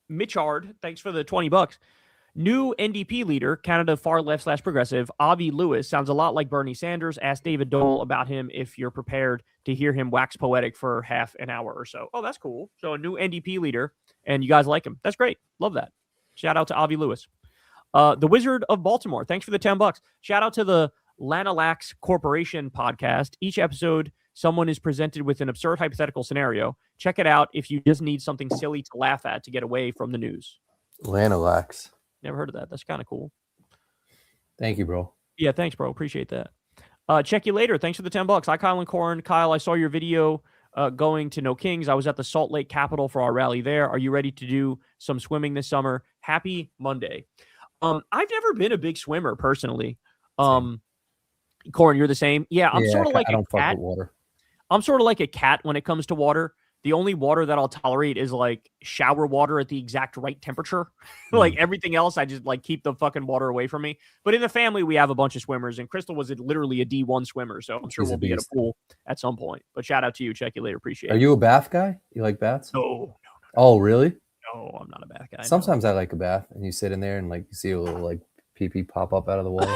Mitchard, thanks for the $20. New NDP leader, Canada far left / progressive, Avi Lewis, sounds a lot like Bernie Sanders. Ask David Dole about him if you're prepared to hear him wax poetic for half an hour or so. Oh, that's cool. So a new NDP leader, and you guys like him. That's great. Love that. Shout out to Avi Lewis. The Wizard of Baltimore, thanks for the $10. Shout out to the Lanalax Corporation podcast. Each episode, someone is presented with an absurd hypothetical scenario. Check it out if you just need something silly to laugh at to get away from the news. Lanalax. Never heard of that. That's kind of cool. Thank you, bro. Yeah, thanks, bro. Appreciate that. Check you later. Thanks for the $10. Hi, Kyle and Corin. Kyle, I saw your video going to No Kings. I was at the Salt Lake Capitol for our rally there. Are you ready to do some swimming this summer? Happy Monday. I've never been a big swimmer personally. Corin, you're the same. Yeah, I'm sort of like a cat. Water. I'm sort of like a cat when it comes to water. The only water that I'll tolerate is like shower water at the exact right temperature. Like everything else, I just like keep the fucking water away from me. But in the family, we have a bunch of swimmers, and Crystal was literally a D1 swimmer, so I'm sure we'll be at a pool at some point. But shout out to you. Check you later. Appreciate it. Are you a bath guy? You like baths? No. Oh, really? No, I'm not a bath guy. Sometimes I like a bath, and you sit in there and like you see a little like pee pop up out of the water.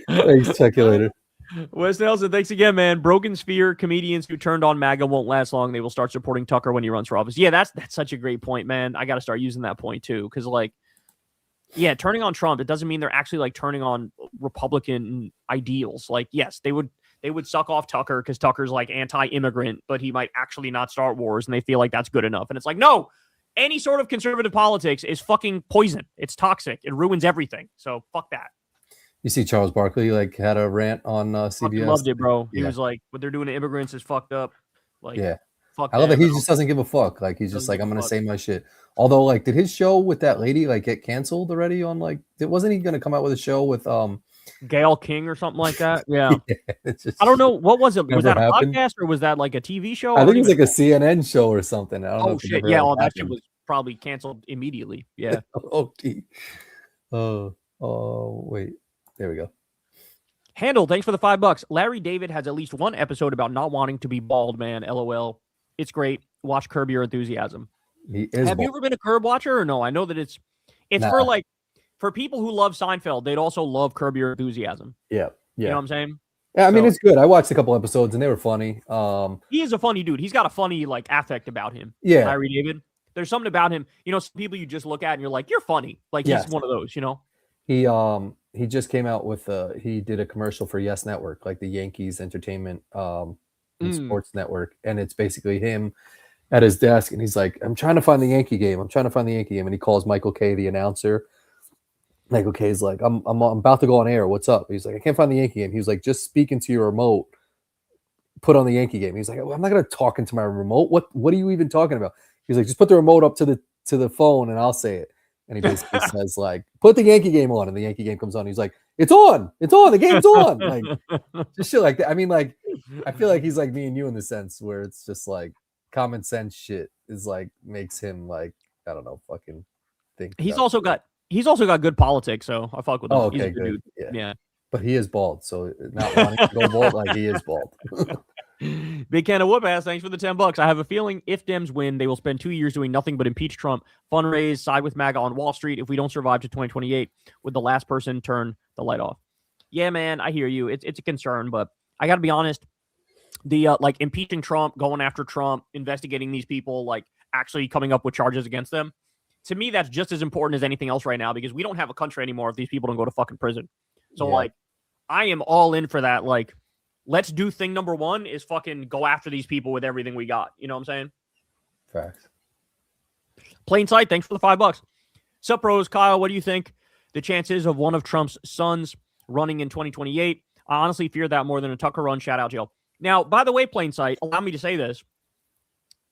Thanks. Check you later. Wes Nelson, thanks again, man. Broken Sphere comedians who turned on MAGA won't last long. They will start supporting Tucker when he runs for office. Yeah, that's such a great point, man. I got to start using that point too, because turning on Trump, it doesn't mean they're actually like turning on Republican ideals. Like, yes, they would suck off Tucker because Tucker's like anti-immigrant, but he might actually not start wars, and they feel like that's good enough. And it's like, no, any sort of conservative politics is fucking poison. It's toxic. It ruins everything. So fuck that. You see Charles Barkley like had a rant on CBS. I loved it, bro. He was like, what they're doing to immigrants is fucked up. Like, fuck. I love that he just doesn't give a fuck. Like he's just like, I'm gonna say my shit. Although, like, did his show with that lady like get canceled already? On like, wasn't he gonna come out with a show with Gail King or something like that? Yeah. I don't know. What was it? Was that a podcast or was that like a TV show? I think it was like a CNN show or something. I don't know. Oh shit! Yeah, that shit was probably canceled immediately. Yeah. Wait. There we go. Handle, thanks for the $5. Larry David has at least one episode about not wanting to be bald, man. LOL. It's great. Watch Curb Your Enthusiasm. Have you ever been a Curb watcher or no? I know that it's for people who love Seinfeld, they'd also love Curb Your Enthusiasm. Yeah. You know what I'm saying? Yeah, I mean, it's good. I watched a couple episodes and they were funny. He is a funny dude. He's got a funny like affect about him. Yeah. Larry David. There's something about him. You know, some people you just look at and you're like, you're funny. Like he's one of those, you know? He just came out with he did a commercial for Yes Network, like the Yankees Entertainment and Sports Network, and it's basically him at his desk, and he's like, I'm trying to find the Yankee game. And he calls Michael Kay, the announcer. Michael Kay's like, I'm about to go on air. What's up? He's like, I can't find the Yankee game. He was like, just speak into your remote. Put on the Yankee game. He's like, well, I'm not gonna talk into my remote. What are you even talking about? He's like, just put the remote up to the phone, and I'll say it. And he basically says, like, put the Yankee game on. And the Yankee game comes on. He's like, it's on. The game's on. Like, just shit like that. I mean, like, I feel like he's like me and you in the sense where it's just like common sense shit is like makes him like, I don't know, fucking think. He's also got good politics. So I fuck with him. Oh, okay, good. Dude. Yeah. But he is bald. So not wanting to go bald, like he is bald. Big can of whoop ass. Thanks for the $10. I have a feeling if Dems win, they will spend 2 years doing nothing but impeach Trump, fundraise, side with MAGA on Wall Street. If we don't survive to 2028, would the last person turn the light off? Yeah, man, I hear you. It's a concern, but I got to be honest. The like impeaching Trump, going after Trump, investigating these people, like actually coming up with charges against them. To me, that's just as important as anything else right now because we don't have a country anymore if these people don't go to fucking prison. So like, I am all in for that. Like, let's do thing number one is fucking go after these people with everything we got. You know what I'm saying? Facts. Plain sight. Thanks for the $5. Sup, Rose? Kyle, what do you think the chances of one of Trump's sons running in 2028? I honestly fear that more than a Tucker run shout out jail. Now, by the way, Plain Sight, allow me to say this.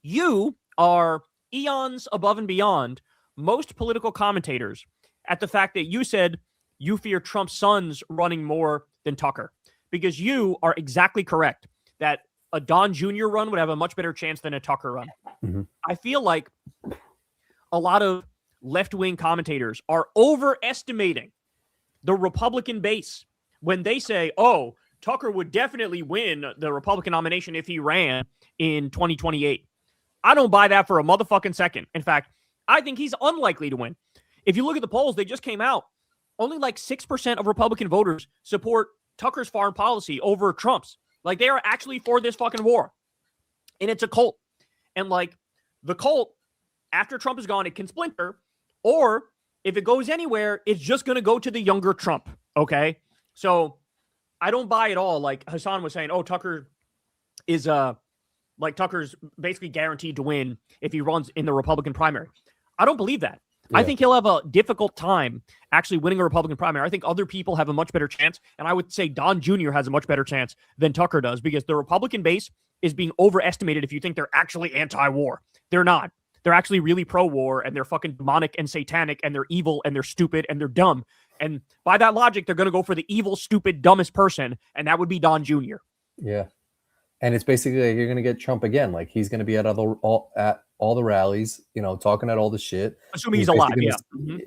You are eons above and beyond most political commentators at the fact that you said you fear Trump's sons running more than Tucker, because you are exactly correct that a Don Jr. run would have a much better chance than a Tucker run. Mm-hmm. I feel like a lot of left-wing commentators are overestimating the Republican base when they say, oh, Tucker would definitely win the Republican nomination if he ran in 2028. I don't buy that for a motherfucking second. In fact, I think he's unlikely to win. If you look at the polls, they just came out. Only like 6% of Republican voters support Tucker's foreign policy over Trump's. Like, they are actually for this fucking war. And it's a cult. And like, the cult, after Trump is gone, it can splinter. Or if it goes anywhere, it's just going to go to the younger Trump. Okay? So I don't buy it all. Like Hassan was saying, oh, Tucker is Tucker's basically guaranteed to win if he runs in the Republican primary. I don't believe that. Yeah. I think he'll have a difficult time actually winning a Republican primary. I think other people have a much better chance. And I would say Don Jr. has a much better chance than Tucker does, because the Republican base is being overestimated if you think they're actually anti-war. They're not. They're actually really pro-war, and they're fucking demonic and satanic, and they're evil, and they're stupid, and they're dumb. And by that logic, they're going to go for the evil, stupid, dumbest person, and that would be Don Jr. Yeah. And it's basically like you're going to get Trump again. Like, he's going to be at all the rallies, you know, talking at all the shit. Assuming he's alive, yeah.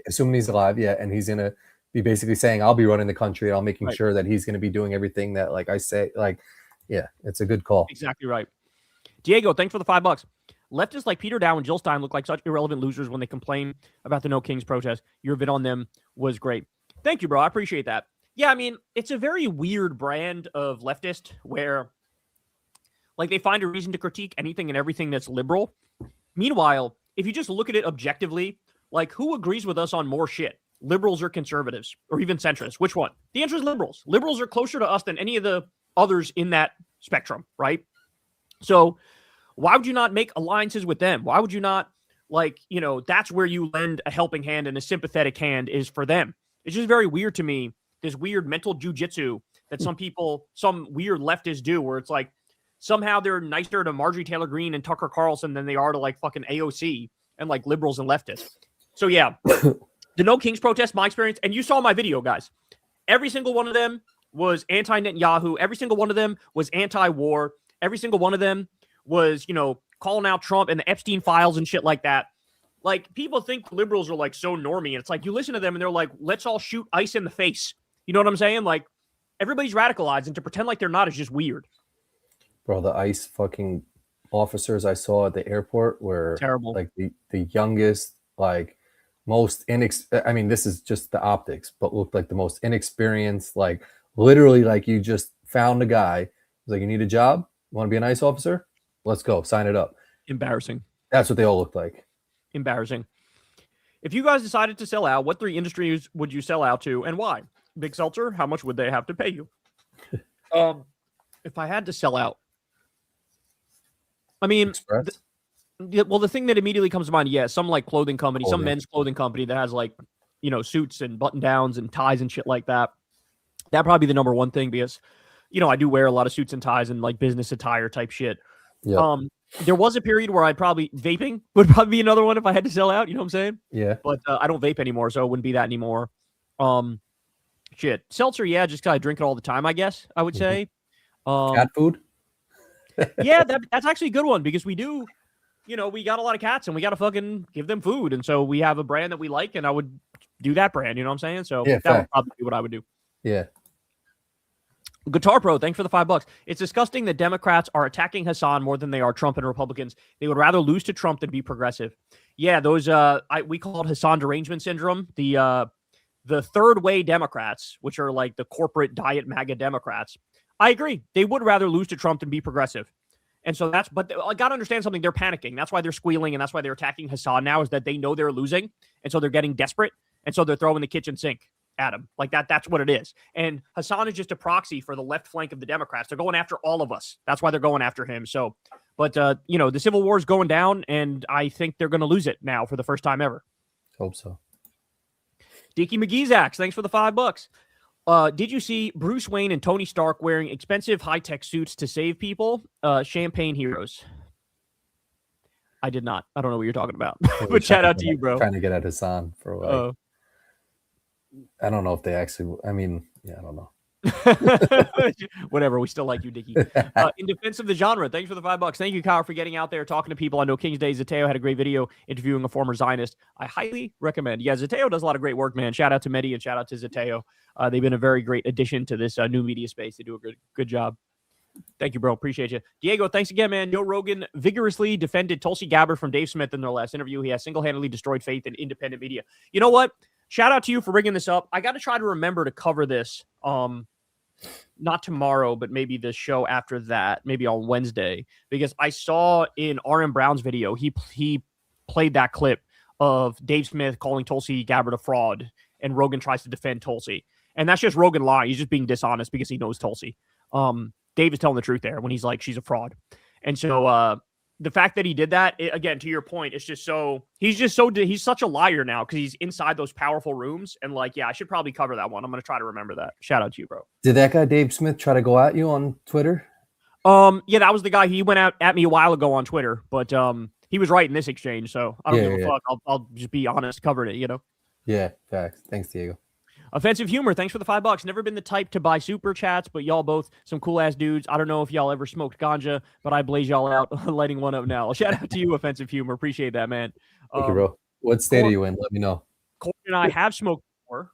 Assuming he's alive, yeah. And he's going to be basically saying, I'll be running the country, and I'm making sure that he's going to be doing everything that, like I say, like, yeah, it's a good call. Exactly right. Diego, thanks for the $5. Leftists like Peter Dow and Jill Stein look like such irrelevant losers when they complain about the No Kings protest. Your vid on them was great. Thank you, bro. I appreciate that. Yeah, I mean, it's a very weird brand of leftist where, like, they find a reason to critique anything and everything that's liberal. Meanwhile, if you just look at it objectively, like, who agrees with us on more shit? Liberals or conservatives or even centrists? Which one? The answer is liberals. Liberals are closer to us than any of the others in that spectrum, right? So why would you not make alliances with them? Why would you not, like, you know, that's where you lend a helping hand and a sympathetic hand is for them. It's just very weird to me, this weird mental jujitsu that some people, some weird leftists do, where it's like somehow they're nicer to Marjorie Taylor Greene and Tucker Carlson than they are to like fucking AOC and like liberals and leftists. So yeah, the No Kings protest, my experience, and you saw my video, guys. Every single one of them was anti-Netanyahu. Every single one of them was anti-war. Every single one of them was, you know, calling out Trump and the Epstein files and shit like that. Like, people think liberals are like so normie. And it's like, you listen to them and they're like, let's all shoot ICE in the face. You know what I'm saying? Like, everybody's radicalized, and to pretend like they're not is just weird. Bro, the ICE fucking officers I saw at the airport were terrible. Like the youngest, like most I mean, this is just the optics, but looked like the most inexperienced, like literally like you just found a guy. Like, you need a job? You want to be an ICE officer? Let's go. Sign it up. Embarrassing. That's what they all looked like. Embarrassing. If you guys decided to sell out, what 3 industries would you sell out to and why? Big Seltzer, how much would they have to pay you? If I had to sell out, I mean, the thing that immediately comes to mind, yeah, some like clothing company, some men's clothing company that has like, you know, suits and button downs and ties and shit like that. That'd probably be the number one thing, because, you know, I do wear a lot of suits and ties and like business attire type shit. Yeah. There was a period where vaping would probably be another one if I had to sell out. You know what I'm saying? Yeah. But I don't vape anymore, so it wouldn't be that anymore. Shit. Seltzer, yeah, just because I drink it all the time, I guess I would say. Cat food? Yeah, that's actually a good one, because we do, you know, we got a lot of cats and we got to fucking give them food. And so we have a brand that we like, and I would do that brand, you know what I'm saying? So that would probably be what I would do. Yeah. Guitar Pro, thanks for the $5. It's disgusting that Democrats are attacking Hassan more than they are Trump and Republicans. They would rather lose to Trump than be progressive. Yeah, those we call it Hassan derangement syndrome. The third way Democrats, which are like the corporate diet MAGA Democrats, I agree. They would rather lose to Trump than be progressive. And so but I got to understand something. They're panicking. That's why they're squealing, and that's why they're attacking Hassan now, is that they know they're losing. And so they're getting desperate. And so they're throwing the kitchen sink at him. Like that's what it is. And Hassan is just a proxy for the left flank of the Democrats. They're going after all of us. That's why they're going after him. So, but you know, the Civil War is going down, and I think they're going to lose it now for the first time ever. Hope so. Deaky McGee's Axe, thanks for the $5. Did you see Bruce Wayne and Tony Stark wearing expensive high-tech suits to save people? Champagne heroes. I did not. I don't know what you're talking about. But shout out to you, bro. Trying to get at Hassan for like, I don't know if they actually, I mean, yeah, I don't know. Whatever, we still like you, Dickie. In defense of the genre, thanks for the $5. Thank you, Kyle, for getting out there talking to people. I know King's Day Zateo had a great video interviewing a former Zionist. I highly recommend. Yeah, Zateo does a lot of great work, man. Shout out to Mehdi and shout out to Zateo. They've been a very great addition to this new media space. They do a good job. Thank you, bro. Appreciate you. Diego, thanks again, man. Joe Rogan vigorously defended Tulsi Gabbard from Dave Smith in their last interview. He has single-handedly destroyed faith in independent media. You know what? Shout out to you for bringing this up. I got to try to remember to cover this. Not tomorrow, but maybe the show after that, maybe on Wednesday, because I saw in R.M. Brown's video, he played that clip of Dave Smith calling Tulsi Gabbard a fraud, and Rogan tries to defend Tulsi. And that's just Rogan lying. He's just being dishonest because he knows Tulsi. Dave is telling the truth there when he's like, she's a fraud. And so the fact that he did that, again, to your point, it's just so, he's such a liar now because he's inside those powerful rooms. And like, yeah, I should probably cover that one. I'm going to try to remember that. Shout out to you, bro. Did that guy, Dave Smith, try to go at you on Twitter? Yeah, that was the guy. He went out at me a while ago on Twitter, but he was right in this exchange. So I don't give a fuck. I'll just be honest, covered it, you know? Yeah, facts. Thanks, Diego. Offensive humor, thanks for the $5. Never been the type to buy super chats, but y'all both some cool ass dudes. I don't know if y'all ever smoked ganja, but I blaze y'all out lighting one up now. Shout out to you, offensive humor. Appreciate that, man. Thank you, bro. What state are you in? Let me know. Corin and I have smoked before,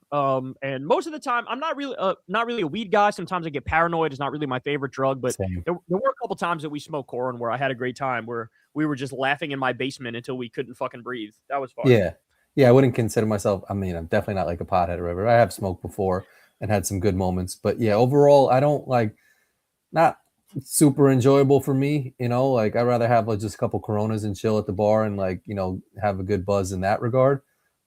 and most of the time I'm not really a weed guy. Sometimes I get paranoid. It's not really my favorite drug, but there were a couple times that we smoked Corin where I had a great time, where we were just laughing in my basement until we couldn't fucking breathe. That was fun. Yeah, I wouldn't consider myself, I mean, I'm definitely not like a pothead or whatever. I have smoked before and had some good moments. But yeah, overall, I don't like, not super enjoyable for me, you know, like I'd rather have like just a couple Coronas and chill at the bar and like, you know, have a good buzz in that regard.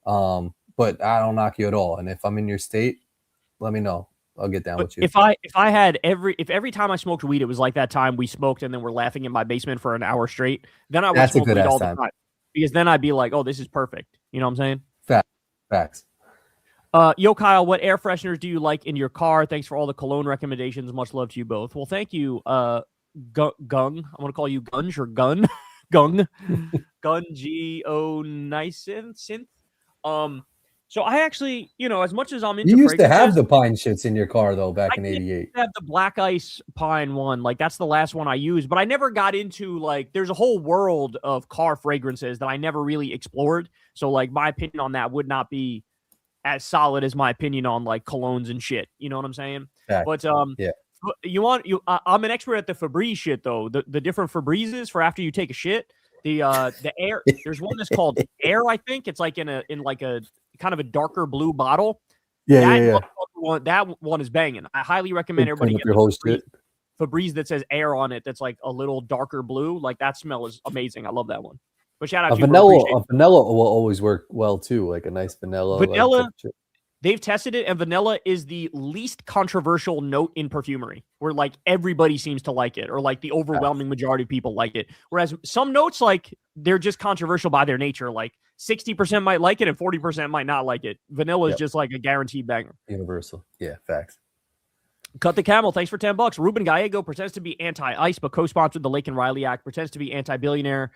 But I don't knock you at all. And if I'm in your state, let me know. I'll get down with you. If every time I smoked weed, it was like that time we smoked and then we're laughing in my basement for an hour straight, then I would smoke weed all the time. Because then I'd be like, oh, this is perfect. You know what I'm saying? Facts. Yo, Kyle, what air fresheners do you like in your car? Thanks for all the cologne recommendations. Much love to you both. Well, thank you, Gung. I'm going to call you Gunge or Gun. Gung. Gun G-O Synth. So I actually, you know, as much as I'm into, you used to have the pine shits in your car though back in '88. I have the Black Ice Pine one, like that's the last one I used. But I never got into like, there's a whole world of car fragrances that I never really explored. So like my opinion on that would not be as solid as my opinion on like colognes and shit. You know what I'm saying? But yeah. I'm an expert at the Febreze shit though. The different Febrezes for after you take a shit. The air. There's one that's called Air. I think it's like in like a kind of a darker blue bottle. That one is banging. I highly recommend everybody get the Febreze that says Air on it. That's like a little darker blue. Like that smell is amazing. I love that one. But shout out to vanilla. A vanilla will always work well too. Like a nice vanilla. Vanilla. They've tested it, and vanilla is the least controversial note in perfumery, where like everybody seems to like it, or like the overwhelming majority of people like it. Whereas some notes, like they're just controversial by their nature. Like 60% might like it and 40% might not like it. Vanilla is just like a guaranteed banger. Universal. Yeah, facts. Cut the Camel. Thanks for $10. Ruben Gallego pretends to be anti-ICE, but co-sponsored the Lake and Riley Act. Pretends to be anti-billionaire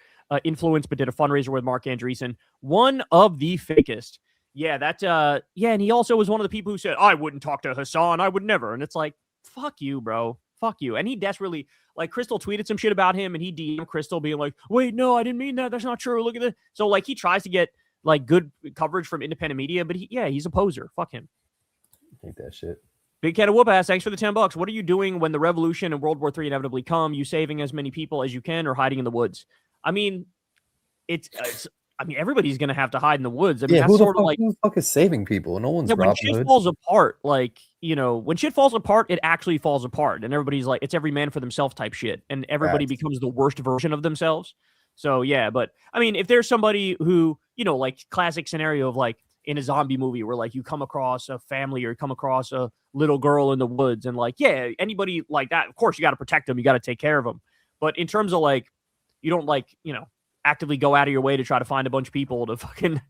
influence, but did a fundraiser with Mark Andreessen. One of the fakest. Yeah, and he also was one of the people who said, I wouldn't talk to Hassan. I would never. And it's like, fuck you, bro. Fuck you. And he desperately, like, Crystal tweeted some shit about him, and he DM'd Crystal being like, wait, no, I didn't mean that. That's not true. Look at this. So, like, he tries to get, like, good coverage from independent media, but he's a poser. Fuck him. I think that shit. Big Cat of Whoop ass, thanks for the $10. What are you doing when the revolution and World War III inevitably come? You saving as many people as you can or hiding in the woods? I mean, everybody's going to have to hide in the woods. I mean, that's sort of like, who the fuck is saving people? No one's when shit falls apart, like, you know, when shit falls apart, it actually falls apart. And everybody's like, it's every man for themselves type shit. And everybody becomes the worst version of themselves. So, yeah. But, I mean, if there's somebody who, you know, like classic scenario of like in a zombie movie where like you come across a family or you come across a little girl in the woods and like, yeah, anybody like that, of course, you got to protect them. You got to take care of them. But in terms of like, you don't like, you know, actively go out of your way to try to find a bunch of people to fucking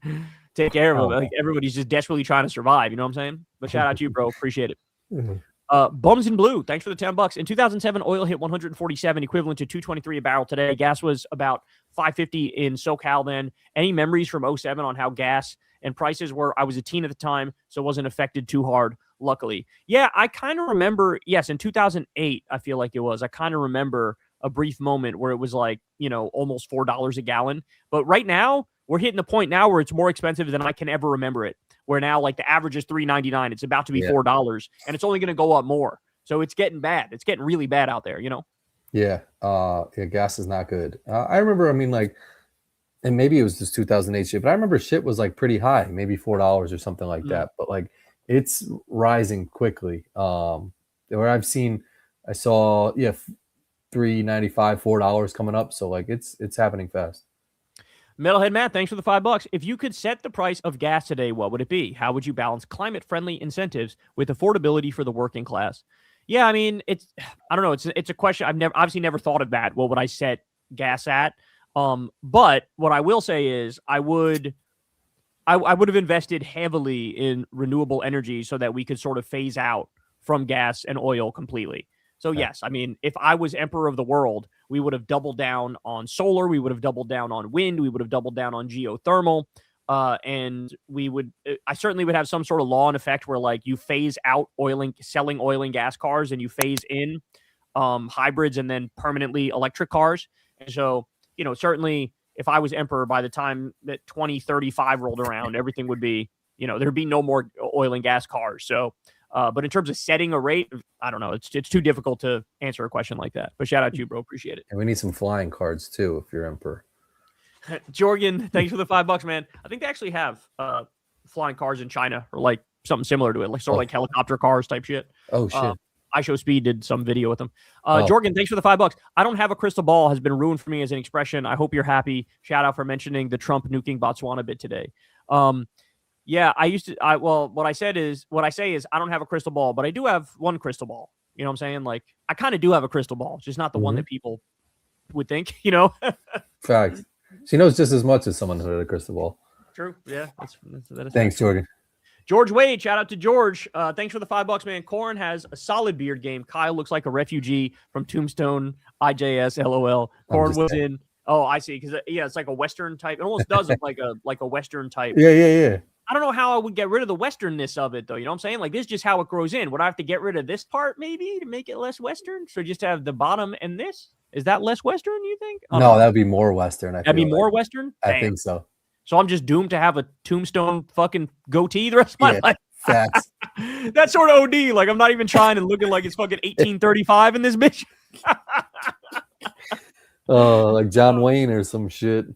take care of them. Like everybody's just desperately trying to survive. You know what I'm saying? But shout out to you, bro. Appreciate it. Bums in Blue, thanks for the $10. In 2007, oil hit 147, equivalent to 223 a barrel today. Gas was about 550 in SoCal then. Any memories from 07 on how gas and prices were? I was a teen at the time, so it wasn't affected too hard, luckily. Yeah, I kind of remember, yes, in 2008, I feel like it was. I kind of remember a brief moment where it was like, almost $4 a gallon. But right now, we're hitting the point now where it's more expensive than I can ever remember it. Where now, like, the average is $3.99. It's about to be $4, and it's only going to go up more. So it's getting bad. It's getting really bad out there, Yeah. Gas is not good. I remember, and maybe it was just 2008 shit, but I remember shit was like pretty high, maybe $4 or something like that. But like, it's rising quickly. Where I saw, $3.95, $4 coming up. So like, it's happening fast. Metalhead Matt, thanks for the $5. If you could set the price of gas today, what would it be? How would you balance climate-friendly incentives with affordability for the working class? Yeah, I mean, I don't know. It's a question I've obviously never thought of that. What would I set gas at? But what I will say is I would have invested heavily in renewable energy so that we could sort of phase out from gas and oil completely. So yes, I mean, if I was emperor of the world, we would have doubled down on solar. We would have doubled down on wind. We would have doubled down on geothermal. And I certainly would have some sort of law in effect where like you phase out selling oil and gas cars and you phase in hybrids and then permanently electric cars. And so, certainly if I was emperor, by the time that 2035 rolled around, everything would be, there'd be no more oil and gas cars. So, but in terms of setting a rate, I don't know. It's too difficult to answer a question like that. But shout out to you, bro. Appreciate it. And we need some flying cards too, if you're emperor. Jorgen, thanks for the $5, man. I think they actually have flying cars in China or like something similar to it, like sort of like helicopter cars type shit. Oh shit. iShowSpeed did some video with them. Jorgen, thanks for the $5. I don't have a crystal ball has been ruined for me as an expression. I hope you're happy. Shout out for mentioning the Trump nuking Botswana bit today. Yeah, what I say is I don't have a crystal ball, but I do have one crystal ball. You know what I'm saying? Like, I kind of do have a crystal ball, just not the one that people would think, Facts. She knows just as much as someone who had a crystal ball. True. Yeah. That is Thanks, Jorgen. George Wade, shout out to George. Thanks for the $5, man. Corin has a solid beard game. Kyle looks like a refugee from Tombstone, IJS, LOL. Corin was in. Oh, I see. Because it's like a Western type. It almost does look like a Western type. Yeah. I don't know how I would get rid of the Westernness of it, though. You know what I'm saying? Like, this is just how it grows in. Would I have to get rid of this part, maybe, to make it less Western? So just have the bottom and this? Is that less Western, you think? No, that would be more Western. That'd be more Western? I think so. So I'm just doomed to have a Tombstone fucking goatee the rest of my life? Facts. That's sort of OD. Like, I'm not even trying and looking like it's fucking 1835 in this bitch. Like John Wayne or some shit.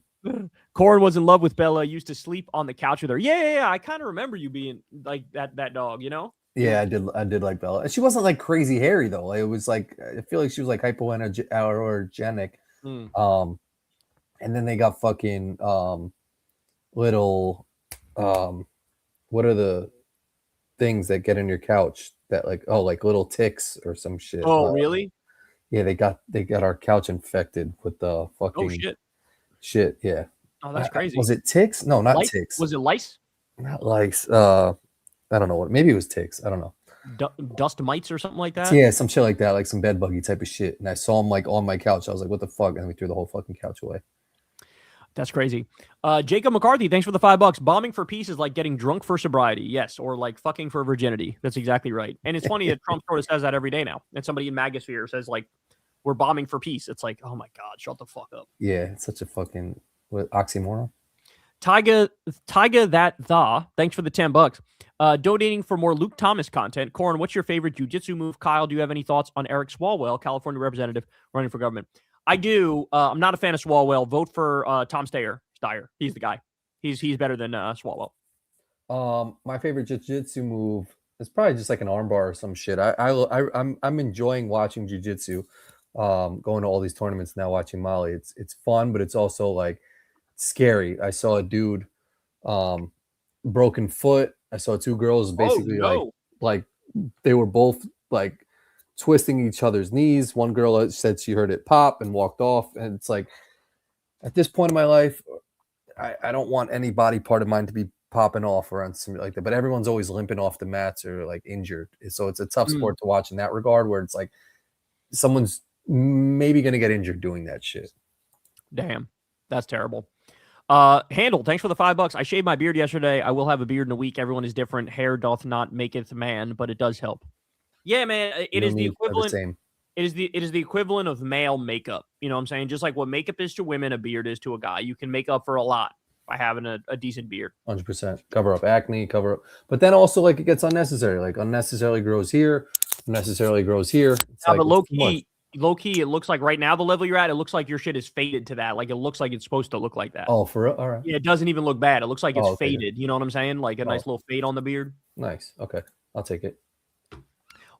Corin was in love with Bella. Used to sleep on the couch with her. Yeah. I kind of remember you being like that dog, Yeah, I did like Bella. She wasn't like crazy hairy though. It was like, I feel like she was like hypoallergenic. And then they got fucking little what are the things that get in your couch that like little ticks or some shit. Oh, really? Yeah, they got our couch infected with the fucking shit. Yeah. Oh, that's crazy. Was it ticks? No, not lice? ticks. Was it lice? Not lice. I don't know what. Maybe it was ticks. I don't know. Dust mites or something like that? Yeah, some shit like that, like some bed buggy type of shit. And I saw him like on my couch. I was like, what the fuck? And we threw the whole fucking couch away. That's crazy. Jacob McCarthy, thanks for the $5. Bombing for peace is like getting drunk for sobriety. Yes, or like fucking for virginity. That's exactly right. And it's funny that Trump sort of says that every day now. And somebody in Magosphere says like, we're bombing for peace. It's like, oh my God, shut the fuck up. Yeah, it's such a fucking oxymoron. Tyga thanks for the $10. Donating for more Luke Thomas content. Corin, what's your favorite jiu-jitsu move? Kyle, do you have any thoughts on Eric Swalwell, California representative running for government? I do. I'm not a fan of Swalwell. Vote for Tom Steyer. He's the guy. He's better than Swalwell. My favorite jiu-jitsu move is probably just like an armbar or some shit. I'm enjoying watching jiu-jitsu. Going to all these tournaments now, watching Molly. It's fun, but it's also like scary. I saw a dude broken foot. I saw two girls basically like they were both like twisting each other's knees. One girl said she heard it pop and walked off. And it's like, at this point in my life, I don't want any body part of mine to be popping off or on something like that. But everyone's always limping off the mats or like injured. So it's a tough sport to watch in that regard, where it's like someone's maybe gonna get injured doing that shit. Damn, that's terrible. Handle, thanks for the $5. I shaved my beard yesterday. I will have a beard in a week. Everyone is different. Hair doth not maketh man, but it does help. Yeah, man, it is the equivalent. It is the equivalent of male makeup. You know what I'm saying? Just like what makeup is to women, a beard is to a guy. You can make up for a lot by having a decent beard. 100%. Cover up acne, cover up. But then also, like, it gets unnecessary. Like, unnecessarily grows here, unnecessarily grows here. It's but low key, it looks like right now the level you're at, it looks like your shit is faded to that. Like, it looks like it's supposed to look like that. Oh, for real? All right. Yeah, it doesn't even look bad. It looks like it's faded. You know what I'm saying? Like a nice little fade on the beard. Nice. Okay. I'll take it.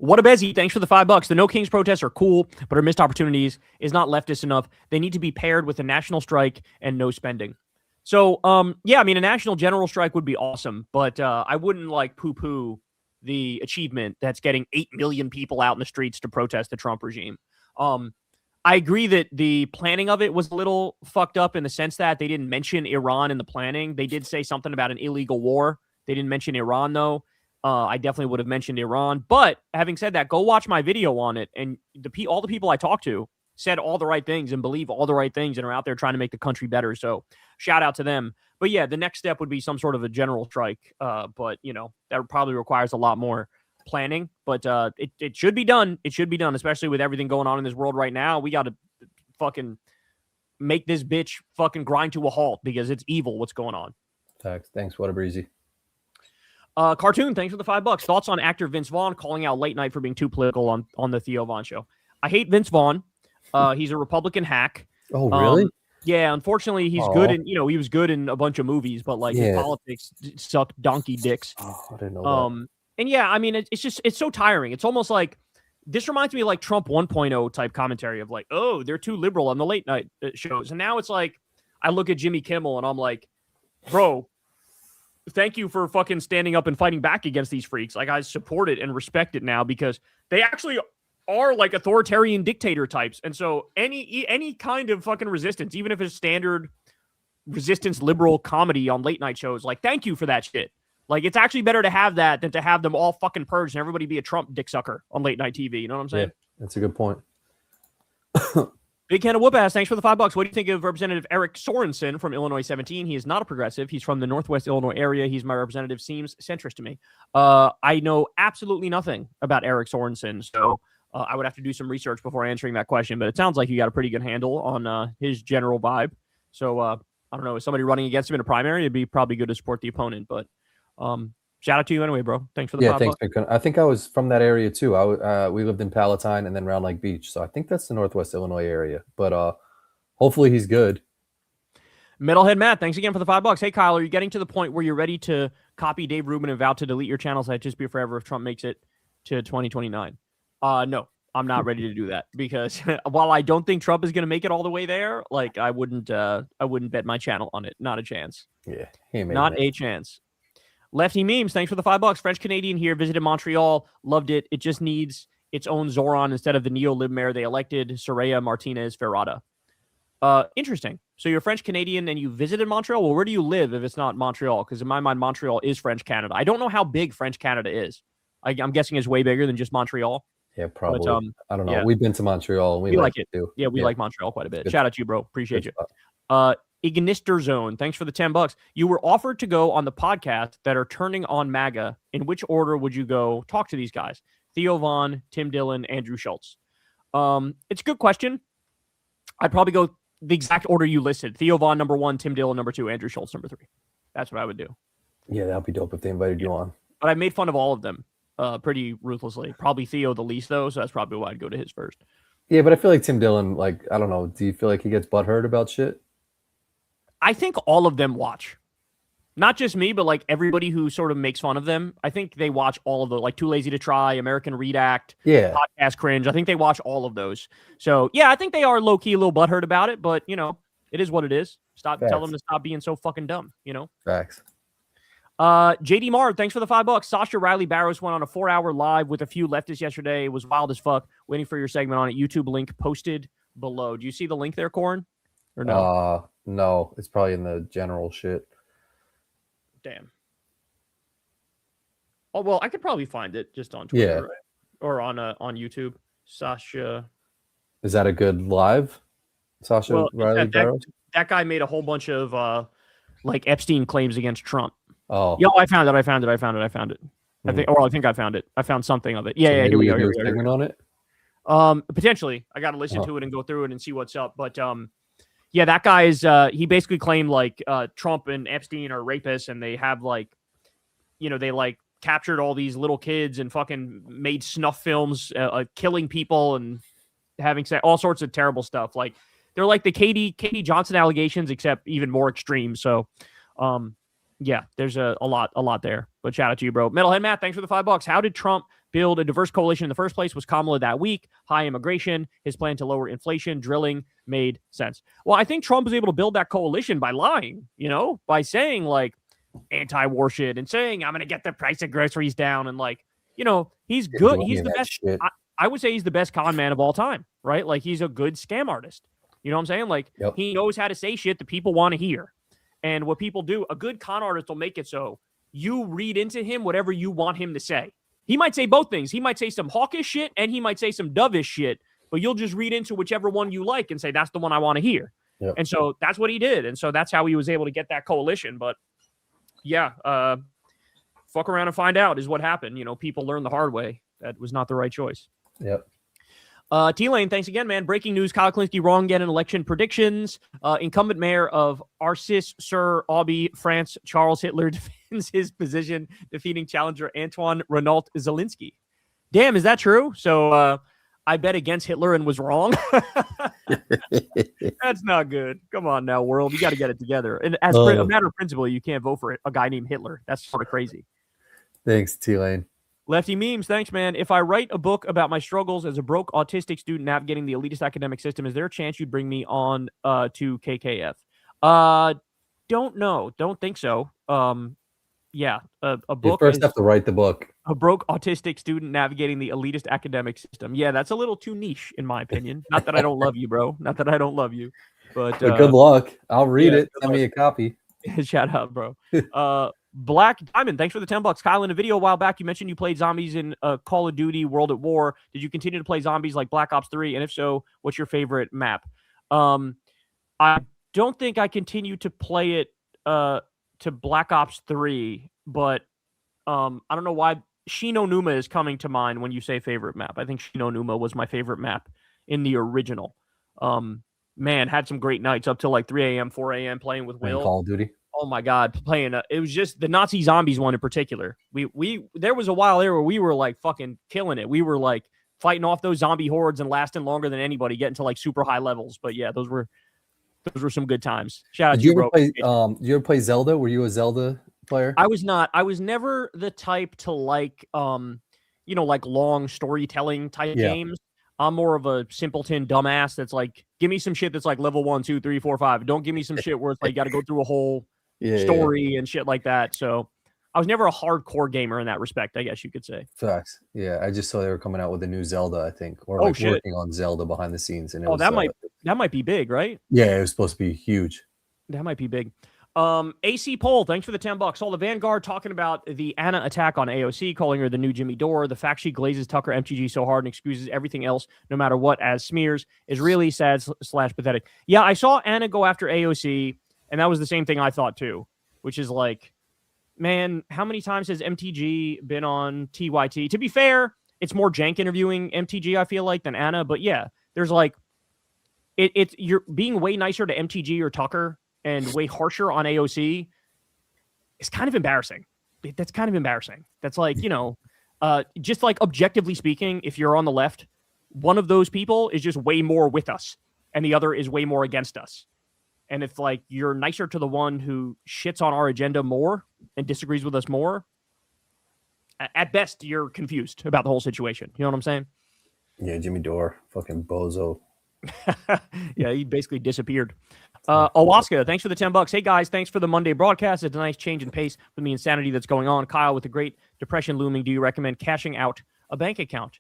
What a Bezzy, thanks for the $5. The No Kings protests are cool, but are missed opportunities. Is not leftist enough. They need to be paired with a national strike and no spending. So, yeah, I mean, a national general strike would be awesome, but I wouldn't like poo-poo the achievement that's getting 8 million people out in the streets to protest the Trump regime. I agree that the planning of it was a little fucked up in the sense that they didn't mention Iran in the planning. They did say something about an illegal war. They didn't mention Iran, though. I definitely would have mentioned Iran. But having said that, go watch my video on it. And all the people I talked to said all the right things and believe all the right things and are out there trying to make the country better. So shout out to them. But yeah, the next step would be some sort of a general strike. But, you know, that probably requires a lot more planning. But it should be done. It should be done, especially with everything going on in this world right now. We got to fucking make this bitch fucking grind to a halt because it's evil what's going on. Thanks. What a breezy. Cartoon, thanks for the $5. Thoughts on actor Vince Vaughn calling out late night for being too political on the Theo Von show? I hate Vince Vaughn. He's a Republican hack. Oh, really? Yeah, unfortunately, he's good in, he was good in a bunch of movies, but like his politics suck donkey dicks. Oh, I didn't know that. And yeah, I mean, it's so tiring. It's almost like, this reminds me of like Trump 1.0 type commentary of like, oh, they're too liberal on the late night shows. And now it's like, I look at Jimmy Kimmel and I'm like, bro, thank you for fucking standing up and fighting back against these freaks. Like, I support it and respect it now because they actually are like authoritarian dictator types. And so any kind of fucking resistance, even if it's standard resistance liberal comedy on late night shows, like, thank you for that shit. Like, it's actually better to have that than to have them all fucking purged and everybody be a Trump dick sucker on late night TV. You know what I'm saying? Yeah, that's a good point. Big can of whoop ass. Thanks for the $5. What do you think of Representative Eric Sorensen from Illinois 17? He is not a progressive. He's from the Northwest Illinois area. He's my representative. Seems centrist to me. I know absolutely nothing about Eric Sorensen, so I would have to do some research before answering that question. But it sounds like you got a pretty good handle on his general vibe. So I don't know. If somebody running against him in a primary, it'd be probably good to support the opponent. But shout out to you anyway, bro. Thanks for the $5. Thanks, Bitcoin. I think I was from that area too. We lived in Palatine and then Round Lake Beach, so I think that's the Northwest Illinois area. But hopefully he's good. Metalhead Matt, thanks again for the $5. Hey Kyle, are you getting to the point where you're ready to copy Dave Rubin and vow to delete your channels? I'd just be forever if Trump makes it to 2029. No, I'm not ready to do that because while I don't think Trump is going to make it all the way there, like I wouldn't bet my channel on it. Not a chance. Yeah, not a chance. Lefty Memes, thanks for the $5. French Canadian here, visited Montreal, loved it. It just needs its own Zoran instead of the neo-lib mayor they elected, Soraya Martinez Ferrada. Interesting. So you're French Canadian and you visited Montreal? Well, where do you live if it's not Montreal? Because in my mind, Montreal is French Canada. I don't know how big French Canada is. I'm guessing it's way bigger than just Montreal. Yeah, probably. But, I don't know. Yeah. We've been to Montreal. And we like it too. Yeah, we like Montreal quite a bit. Good. Shout out to you, bro. Appreciate you. Ignister Zone, thanks for the $10. You were offered to go on the podcast that are turning on MAGA. In which order would you go talk to these guys? Theo Von, Tim Dillon, Andrew Schultz. It's a good question. I'd probably go the exact order you listed. Theo Von, number 1, Tim Dillon, number 2, Andrew Schultz, number 3. That's what I would do. Yeah, that'd be dope if they invited you on. But I made fun of all of them pretty ruthlessly. Probably Theo the least, though, so that's probably why I'd go to his first. Yeah, but I feel like Tim Dillon, like, I don't know. Do you feel like he gets butthurt about shit? I think all of them watch. Not just me, but like everybody who sort of makes fun of them. I think they watch all of the, like Too Lazy to Try, American Redact, Podcast Cringe. I think they watch all of those. So yeah, I think they are low-key a little butthurt about it, but you know, it is what it is. Tell them to stop being so fucking dumb, you know? Facts. JD Marr, thanks for the $5. Sasha Riley Barrows went on a 4-hour live with a few leftists yesterday. It was wild as fuck. Waiting for your segment on it. YouTube link posted below. Do you see the link there, Corin? Or no? No, it's probably in the general shit. Damn. Oh, well, I could probably find it just on Twitter, right? Or on YouTube. Sasha. Is that a good live? Sasha Riley Barrows? That guy made a whole bunch of like Epstein claims against Trump. Oh. Yo, I found it. I think I found it. I found something of it. Yeah, here we go. Here we go. On it? Potentially. I got to listen to it and go through it and see what's up. But yeah, that guy is he basically claimed like Trump and Epstein are rapists, and they have like, they like captured all these little kids and fucking made snuff films killing people and having all sorts of terrible stuff. Like they're like the Katie Johnson allegations, except even more extreme. So yeah, there's a lot there. But shout out to you, bro. Metalhead Matt, thanks for the $5. How did Trump build a diverse coalition in the first place? Was Kamala that weak? High immigration, his plan to lower inflation, drilling made sense. Well, I think Trump was able to build that coalition by lying, by saying like anti-war shit and saying I'm going to get the price of groceries down, and like, he's good. He's the best. I would say he's the best con man of all time, right? Like he's a good scam artist. You know what I'm saying? Like he knows how to say shit that people want to hear. And what people do, a good con artist will make it so you read into him whatever you want him to say. He might say both things. He might say some hawkish shit and he might say some dovish shit, but you'll just read into whichever one you like and say, that's the one I want to hear. Yep. And so that's what he did. And so that's how he was able to get that coalition. But yeah, fuck around and find out is what happened. People learn the hard way. That was not the right choice. Yep. T-Lane, thanks again, man. Breaking news, Kyle Kulinski wrong again in election predictions. Incumbent mayor of Arcis sur Aube, France, Charles Hitler defends his position, defeating challenger Antoine Renault Zelensky. Damn, is that true? So I bet against Hitler and was wrong. That's not good. Come on now, world. You got to get it together. And as a matter of principle, you can't vote for a guy named Hitler. That's sort of crazy. Thanks, T-Lane. Lefty Memes, thanks, man. If I write a book about my struggles as a broke autistic student navigating the elitist academic system, is there a chance you'd bring me on to KKF? Don't know. Don't think so. Yeah, a book. You first have to write the book. A broke autistic student navigating the elitist academic system. Yeah, that's a little too niche, in my opinion. Not that I don't love you, bro. Not that I don't love you. But good luck. I'll read it. Send me a copy. Shout out, bro. Black Diamond, thanks for the $10. Kyle, in a video a while back, you mentioned you played zombies in Call of Duty World at War. Did you continue to play zombies like Black Ops 3? And if so, what's your favorite map? I don't think I continue to play it to Black Ops 3, but I don't know why. Shino Numa is coming to mind when you say favorite map. I think Shino Numa was my favorite map in the original. Man, had some great nights up till like 3 a.m., 4 a.m. playing with Will. Call of Duty. Oh my God, playing it was just the Nazi zombies one in particular. We there was a while there where we were like fucking killing it. We were like fighting off those zombie hordes and lasting longer than anybody, getting to like super high levels. But yeah, those were some good times. Shout out to you, bro. Did you ever play Zelda? Were you a Zelda player? I was not. I was never the type to like like long storytelling type games. I'm more of a simpleton dumbass that's like, give me some shit that's like level 1, 2, 3, 4, 5. Don't give me some shit where it's like you got to go through a whole story and shit like that. So I was never a hardcore gamer in that respect, I guess you could say. Facts. Yeah, I just saw they were coming out with a new Zelda, I think, or like working on Zelda behind the scenes. And that might be big, right? Yeah, it was supposed to be huge. That might be big. AC Poll, thanks for the $10. Saw the Vanguard talking about the Anna attack on AOC, calling her the new Jimmy Dore. The fact she glazes Tucker MTG so hard and excuses everything else, no matter what, as smears is really sad / pathetic. Yeah, I saw Anna go after AOC, and that was the same thing I thought too, which is like, man, how many times has MTG been on TYT? To be fair, it's more jank interviewing MTG, I feel like, than Anna. But yeah, there's like, you're being way nicer to MTG or Tucker and way harsher on AOC. It's kind of embarrassing. That's kind of embarrassing. That's like, just like objectively speaking, if you're on the left, one of those people is just way more with us and the other is way more against us. And if like you're nicer to the one who shits on our agenda more and disagrees with us more, at best, you're confused about the whole situation. You know what I'm saying? Yeah, Jimmy Dore, fucking bozo. Yeah, he basically disappeared. Alaska, thanks for the $10. Hey guys, thanks for the Monday broadcast. It's a nice change in pace with the insanity that's going on. Kyle, with the Great Depression looming, do you recommend cashing out a bank account?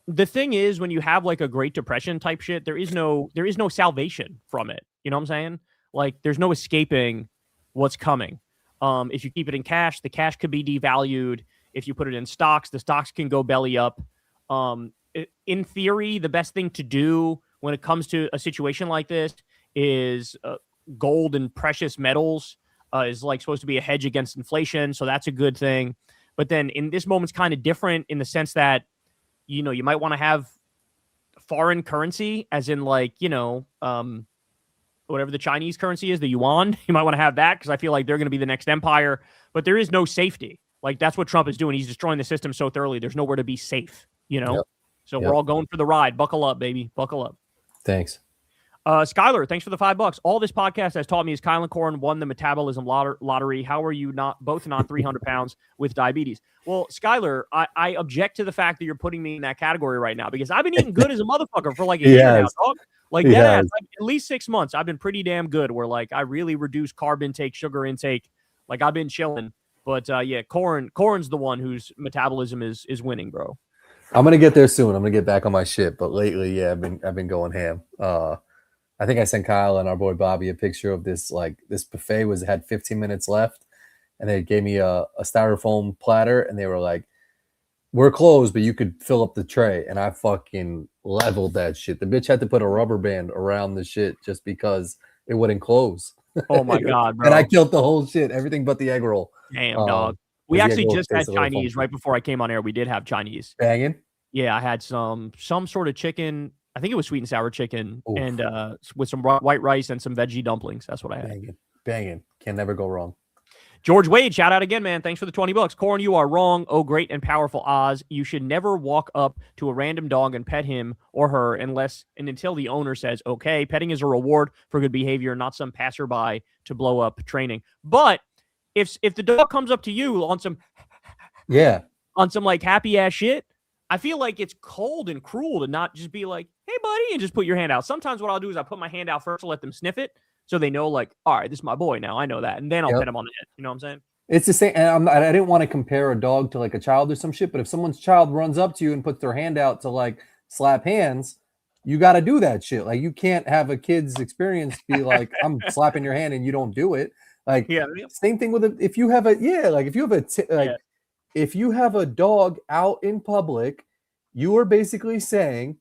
The thing is, when you have like a Great Depression type shit, there is no salvation from it. You know what I'm saying? Like, there's no escaping what's coming. If you keep it in cash, the cash could be devalued. If you put it in stocks, the stocks can go belly up. In theory, the best thing to do when it comes to a situation like this is gold and precious metals is like supposed to be a hedge against inflation. So that's a good thing. But then in this moment's kind of different in the sense that, you know, you might want to have foreign currency, as in like, you know, whatever the Chinese currency is, the yuan. You might want to have that because I feel like they're going to be the next empire. But there is no safety. Like that's what Trump is doing. He's destroying the system so thoroughly. There's nowhere to be safe, you know? Yep. So we're all going for the ride. Buckle up, baby. Buckle up. Thanks. Skylar, thanks for the $5. All this podcast has taught me is Kyle and Corin won the metabolism lottery. How are you both not 300 pounds with diabetes? Well, Skylar, I object to the fact that you're putting me in that category right now because I've been eating good as a motherfucker for like a year now, dog. Like that, like at least 6 months. I've been pretty damn good where like I really reduced carb intake, sugar intake. Like I've been chilling. But yeah, Corin's the one whose metabolism is winning, bro. I'm gonna get there soon. I'm gonna get back on my shit. But lately, yeah, I've been going ham. I think I sent Kyle and our boy Bobby a picture of this buffet had 15 minutes left, and they gave me a styrofoam platter, and they were like, "We're closed, but you could fill up the tray." And I fucking leveled that shit. The bitch had to put a rubber band around the shit just because it wouldn't close. Oh my god, bro! And I killed the whole shit, everything but the egg roll. Damn, dog. We actually just had Chinese right before I came on air. We did have Chinese. Banging. Yeah, I had some sort of chicken. I think it was sweet and sour chicken. Oof. And with some white rice and some veggie dumplings. That's what I had. Banging. Can never go wrong. George Wade, shout out again, man. Thanks for the $20. Corin, you are wrong. Oh, great and powerful Oz. You should never walk up to a random dog and pet him or her until the owner says, okay. Petting is a reward for good behavior, not some passerby to blow up training. But if the dog comes up to you on some like happy ass shit, I feel like it's cold and cruel to not just be like, hey, buddy, and just put your hand out. Sometimes what I'll do is I put my hand out first to let them sniff it so they know, like, all right, this is my boy now. I know that. And then I'll pet him on the head. You know what I'm saying? It's the same. And I didn't want to compare a dog to like a child or some shit, but if someone's child runs up to you and puts their hand out to like slap hands, you got to do that shit. Like, you can't have a kid's experience be like, I'm slapping your hand and you don't do it. Like, same thing with if you have if you have a dog out in public, you are basically saying,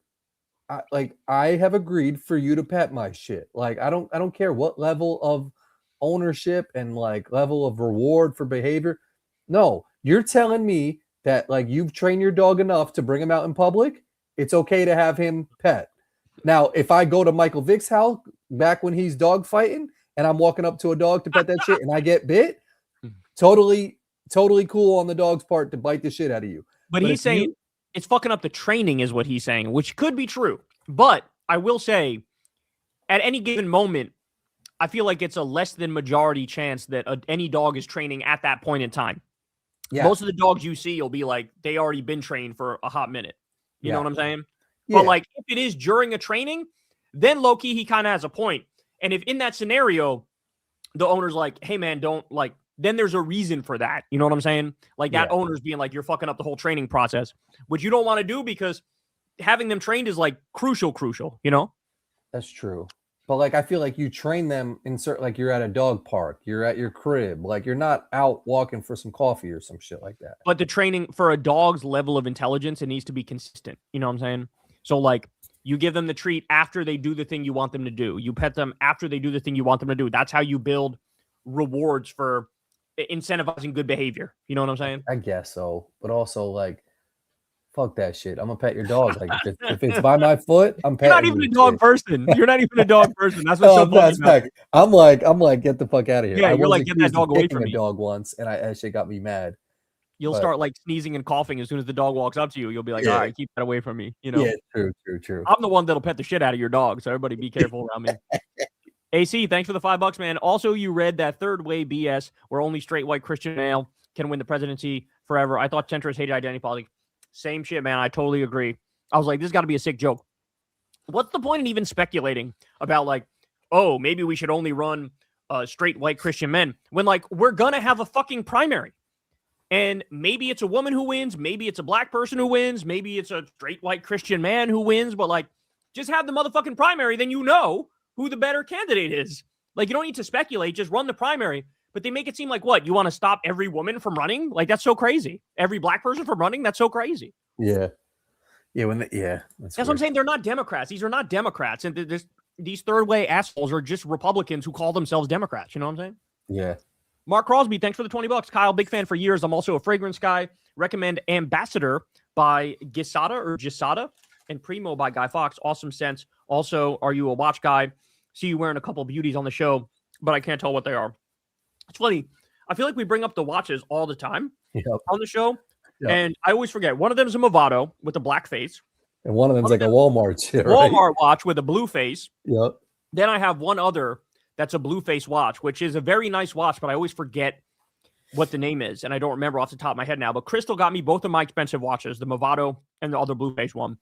I have agreed for you to pet my shit. Like, I don't care what level of ownership and like level of reward for behavior. No, you're telling me that like you've trained your dog enough to bring him out in public. It's okay to have him pet. Now, if I go to Michael Vick's house back when he's dog fighting and I'm walking up to a dog to pet that shit and I get bit, totally cool on the dog's part to bite the shit out of you. But he's saying it's fucking up the training is what he's saying, which could be true. But I will say at any given moment, I feel like it's a less than majority chance that any dog is training at that point in time. Yeah. Most of the dogs you see will be like, they already been trained for a hot minute. You know what I'm saying? Yeah. But like if it is during a training, then low-key, he kind of has a point. And if in that scenario, the owner's like, hey man, don't like, then there's a reason for that. You know what I'm saying? Like that owner's being like, you're fucking up the whole training process, which you don't want to do because having them trained is like crucial, you know? That's true. But like, I feel like you train them like you're at a dog park, you're at your crib, like you're not out walking for some coffee or some shit like that. But the training for a dog's level of intelligence, it needs to be consistent. You know what I'm saying? So like you give them the treat after they do the thing you want them to do. You pet them after they do the thing you want them to do. That's how you build rewards for incentivizing good behavior. You know what I'm saying? I guess so. But also like, fuck that shit. I'm gonna pet your dog. Like if it's by my foot, I'm petting. You're not even a dog person. You're not even a dog person. That's what's so funny. I'm like, get the fuck out of here. Yeah, you're like, get that dog away from me. A dog once, and that shit got me mad. You'll start like sneezing and coughing as soon as the dog walks up to you. You'll be like, all right, keep that away from me. You know? Yeah, true. I'm the one that'll pet the shit out of your dog, so everybody be careful around me. AC, thanks for the $5, man. Also, you read that third way BS where only straight white Christian male can win the presidency forever. I thought centrists hated identity politics. Same shit, man. I totally agree. I was like, this got to be a sick joke. What's the point in even speculating about like, oh, maybe we should only run straight white Christian men when like we're going to have a fucking primary. And maybe it's a woman who wins. Maybe it's a black person who wins. Maybe it's a straight white Christian man who wins. But like, just have the motherfucking primary. Then you know who the better candidate is. Like, you don't need to speculate. Just run the primary. But they make it seem like what? You want to stop every woman from running? Like, that's so crazy. Every black person from running? That's so crazy. Yeah. Yeah. That's what I'm saying. They're not Democrats. These are not Democrats. And these third way assholes are just Republicans who call themselves Democrats. You know what I'm saying? Yeah. Mark Crosby, thanks for the $20. Kyle, big fan for years. I'm also a fragrance guy. Recommend Ambassador by Gisada and Primo by Guy Fawkes. Awesome scents. Also, are you a watch guy? See you wearing a couple beauties on the show, but I can't tell what they are. It's funny. I feel like we bring up the watches all the time on the show, and I always forget. One of them is a Movado with a black face. And one of them's like a Walmart shit, right? Walmart watch with a blue face. Yep. Then I have one other that's a blue face watch, which is a very nice watch, but I always forget what the name is, and I don't remember off the top of my head now. But Crystal got me both of my expensive watches, the Movado and the other blue face one.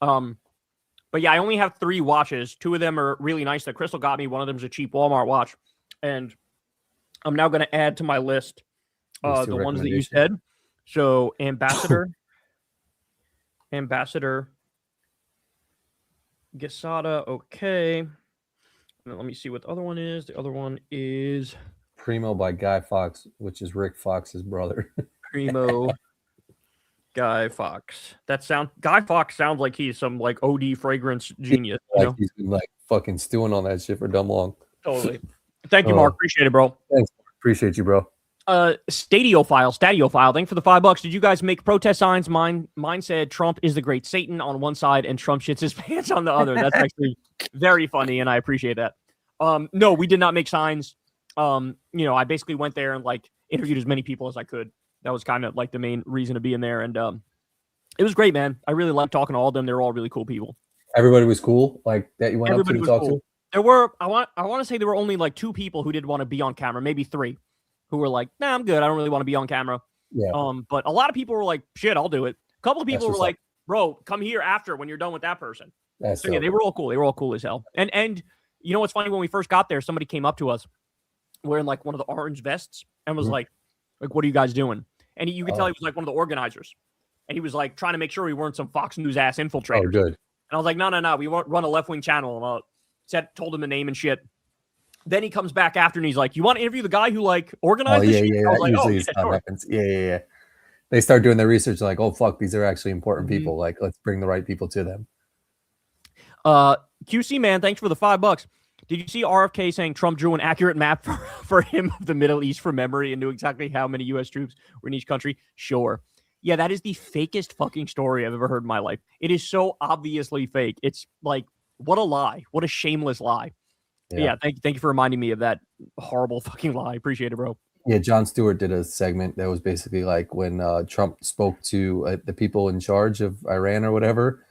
But yeah, I only have 3 watches. 2 of them are really nice that Crystal got me. One of them is a cheap Walmart watch, and I'm now going to add to my list the ones that you said. So Ambassador, Gisada, okay. And then let me see what the other one is. The other one is Primo by Guy Fawkes, which is Rick Fox's brother. Primo Guy Fawkes. Guy Fawkes sounds like he's some like OD fragrance genius. Like he's been like fucking stewing on that shit for dumb long. Totally. Thank you, Mark. Appreciate it, bro. Thanks. Appreciate you, bro. Stadiophile. Thanks for the $5. Did you guys make protest signs? Mine said Trump is the great Satan on one side and Trump shits his pants on the other. That's actually very funny, and I appreciate that. No, we did not make signs. I basically went there and like interviewed as many people as I could. That was kind of like the main reason to be in there, and it was great, man. I really liked talking to all of them. They were all really cool people. Everybody was cool, like that. You went up to talk to. There were I want to say there were only like 2 people who did want to be on camera, maybe 3, who were like, "Nah, I'm good. I don't really want to be on camera." Yeah. But a lot of people were like, "Shit, I'll do it." A couple of people were like, "Bro, come here after when you're done with that person." So yeah, they were all cool. They were all cool as hell. And you know what's funny? When we first got there, somebody came up to us wearing like one of the orange vests and was like, "What are you guys doing?" And you could tell he was like one of the organizers. And he was like trying to make sure we weren't some Fox News ass infiltrators. Oh, good. And I was like, no, we won't run a left wing channel. And told him the name and shit. Then he comes back after and he's like, "You want to interview the guy who like organized this shit?" Yeah. Like, usually it's how it happens. Yeah. They start doing their research like, oh fuck, these are actually important people. Like, let's bring the right people to them. QC man, thanks for the $5. Did you see RFK saying Trump drew an accurate map for him of the Middle East from memory and knew exactly how many U.S. troops were in each country? Sure. Yeah, that is the fakest fucking story I've ever heard in my life. It is so obviously fake. It's like, what a lie. What a shameless lie. Yeah, thank you for reminding me of that horrible fucking lie. Appreciate it, bro. Yeah, Jon Stewart did a segment that was basically like when Trump spoke to the people in charge of Iran or whatever.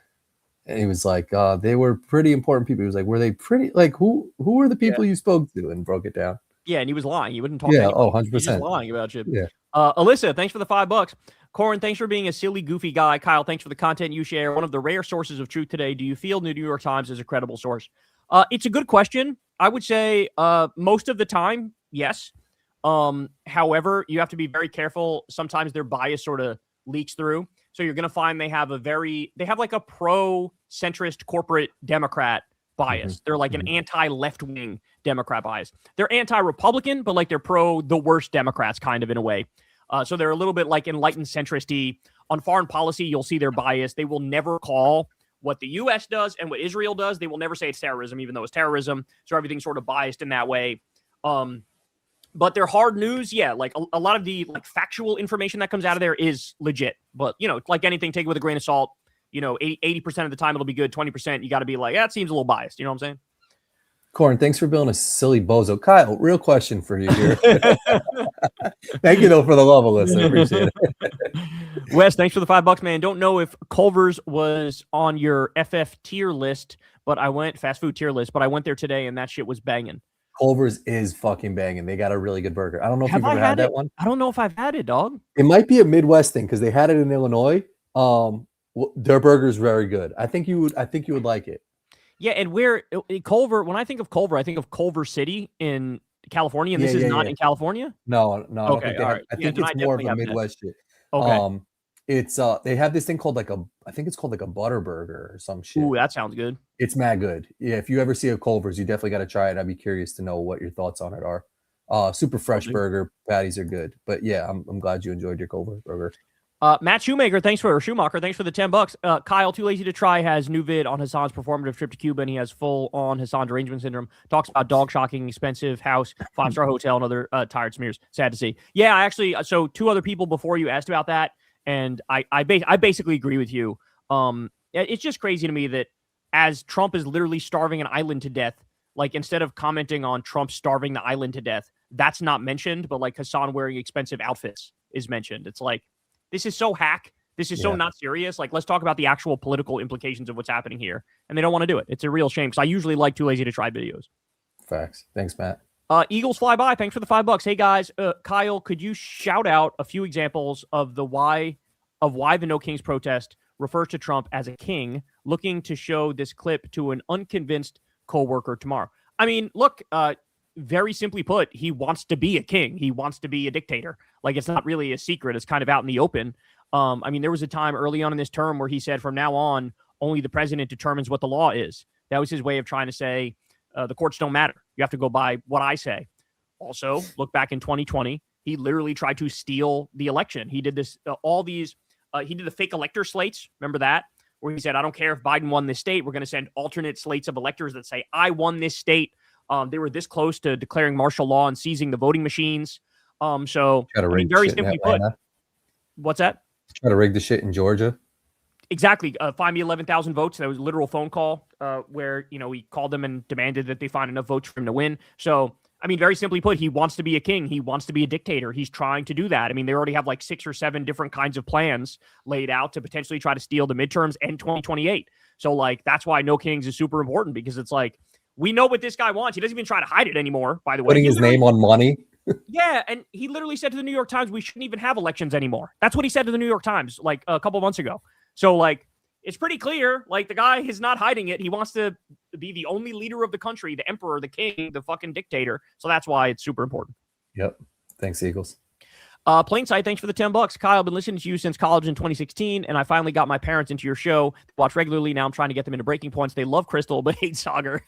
And he was like, they were pretty important people. He was like, were they pretty, like, who were the people you spoke to? And broke it down. Yeah, and he was lying. He wouldn't talk to 100%. He was lying about shit. Yeah. Alyssa, thanks for the $5. Corin, thanks for being a silly, goofy guy. Kyle, thanks for the content you share. One of the rare sources of truth today. Do you feel the New York Times is a credible source? It's a good question. I would say most of the time, yes. However, you have to be very careful. Sometimes their bias sort of leaks through. So you're going to find they have like a pro-centrist corporate Democrat bias. They're like an anti-left-wing Democrat bias. They're anti-Republican, but like they're pro the worst Democrats kind of in a way. So they're a little bit like enlightened centrist-y. On foreign policy, you'll see their bias. They will never call what the U.S. does and what Israel does. They will never say it's terrorism, even though it's terrorism. So everything's sort of biased in that way. But their hard news, like a lot of the like factual information that comes out of there is legit. But, like anything, take it with a grain of salt. 80% of the time it'll be good. 20%, you got to be like, it seems a little biased. You know what I'm saying? Corin, thanks for building a silly bozo. Kyle, real question for you here. Thank you, though, for the love, Alyssa. I appreciate it. Wes, thanks for the $5, man. Don't know if Culver's was on your FF tier list, but I went fast food tier list, but I went there today and that shit was banging. Culver's is fucking banging. They got a really good burger. I don't know if you've ever had that one. I don't know if I've had it, dog. It might be a Midwest thing because they had it in Illinois. Their burger is very good. I think you would like it. Yeah, and where Culver? When I think of Culver, I think of Culver City in California, and this is not in California. No. Okay, I think it's more of a Midwest shit. Okay. It's they have this thing called I think it's called like a butter burger or some shit. Ooh, that sounds good. It's mad good. Yeah, if you ever see a Culver's, you definitely got to try it. I'd be curious to know what your thoughts on it are. Super fresh burger patties are good, but yeah, I'm glad you enjoyed your cold burger. Matt Schumacher, thanks for the $10. Kyle, Too Lazy to Try has new vid on Hassan's performative trip to Cuba, and he has full on Hassan derangement syndrome. Talks about dog shocking, expensive house, 5-star hotel, and other tired smears. Sad to see. Yeah, I actually. So 2 other people before you asked about that, and I basically agree with you. It's just crazy to me that as Trump is literally starving an island to death, like instead of commenting on Trump starving the island to death, that's not mentioned, but like Hassan wearing expensive outfits is mentioned. It's like, this is so hack. This is so not serious. Like, let's talk about the actual political implications of what's happening here. And they don't want to do it. It's a real shame because I usually like Too Lazy to Try videos. Facts. Thanks, Matt. Eagles Fly By, thanks for the $5. Hey guys, Kyle, could you shout out a few examples of why the No Kings protest refers to Trump as a king, looking to show this clip to an unconvinced co-worker tomorrow? I mean, look, very simply put, he wants to be a king. He wants to be a dictator. Like, it's not really a secret. It's kind of out in the open. I mean, there was a time early on in this term where he said from now on, only the president determines what the law is. That was his way of trying to say the courts don't matter. You have to go by what I say. Also, look back in 2020, he literally tried to steal the election. He did this, he did the fake elector slates. Remember that? Where he said, I don't care if Biden won this state. We're going to send alternate slates of electors that say, I won this state. They were this close to declaring martial law and seizing the voting machines. So, I mean, very simply put, what's that? Try to rig the shit in Georgia. Exactly. Find me 11,000 votes. That was a literal phone call where, he called them and demanded that they find enough votes for him to win. So, I mean, very simply put, he wants to be a king. He wants to be a dictator. He's trying to do that. I mean, they already have like 6 or 7 different kinds of plans laid out to potentially try to steal the midterms and 2028. So, like, that's why No Kings is super important, because it's like, we know what this guy wants. He doesn't even try to hide it anymore, by the way. Putting his name on money. Yeah, and he literally said to the New York Times, we shouldn't even have elections anymore. That's what he said to the New York Times like a couple months ago. So, like, it's pretty clear. Like, the guy is not hiding it. He wants to be the only leader of the country, the emperor, the king, the fucking dictator. So that's why it's super important. Yep. Thanks, Eagles. Plainsight, thanks for the $10. Kyle, I've been listening to you since college in 2016, and I finally got my parents into your show. Watch regularly. Now I'm trying to get them into Breaking Points. They love Crystal, but hate Sagar.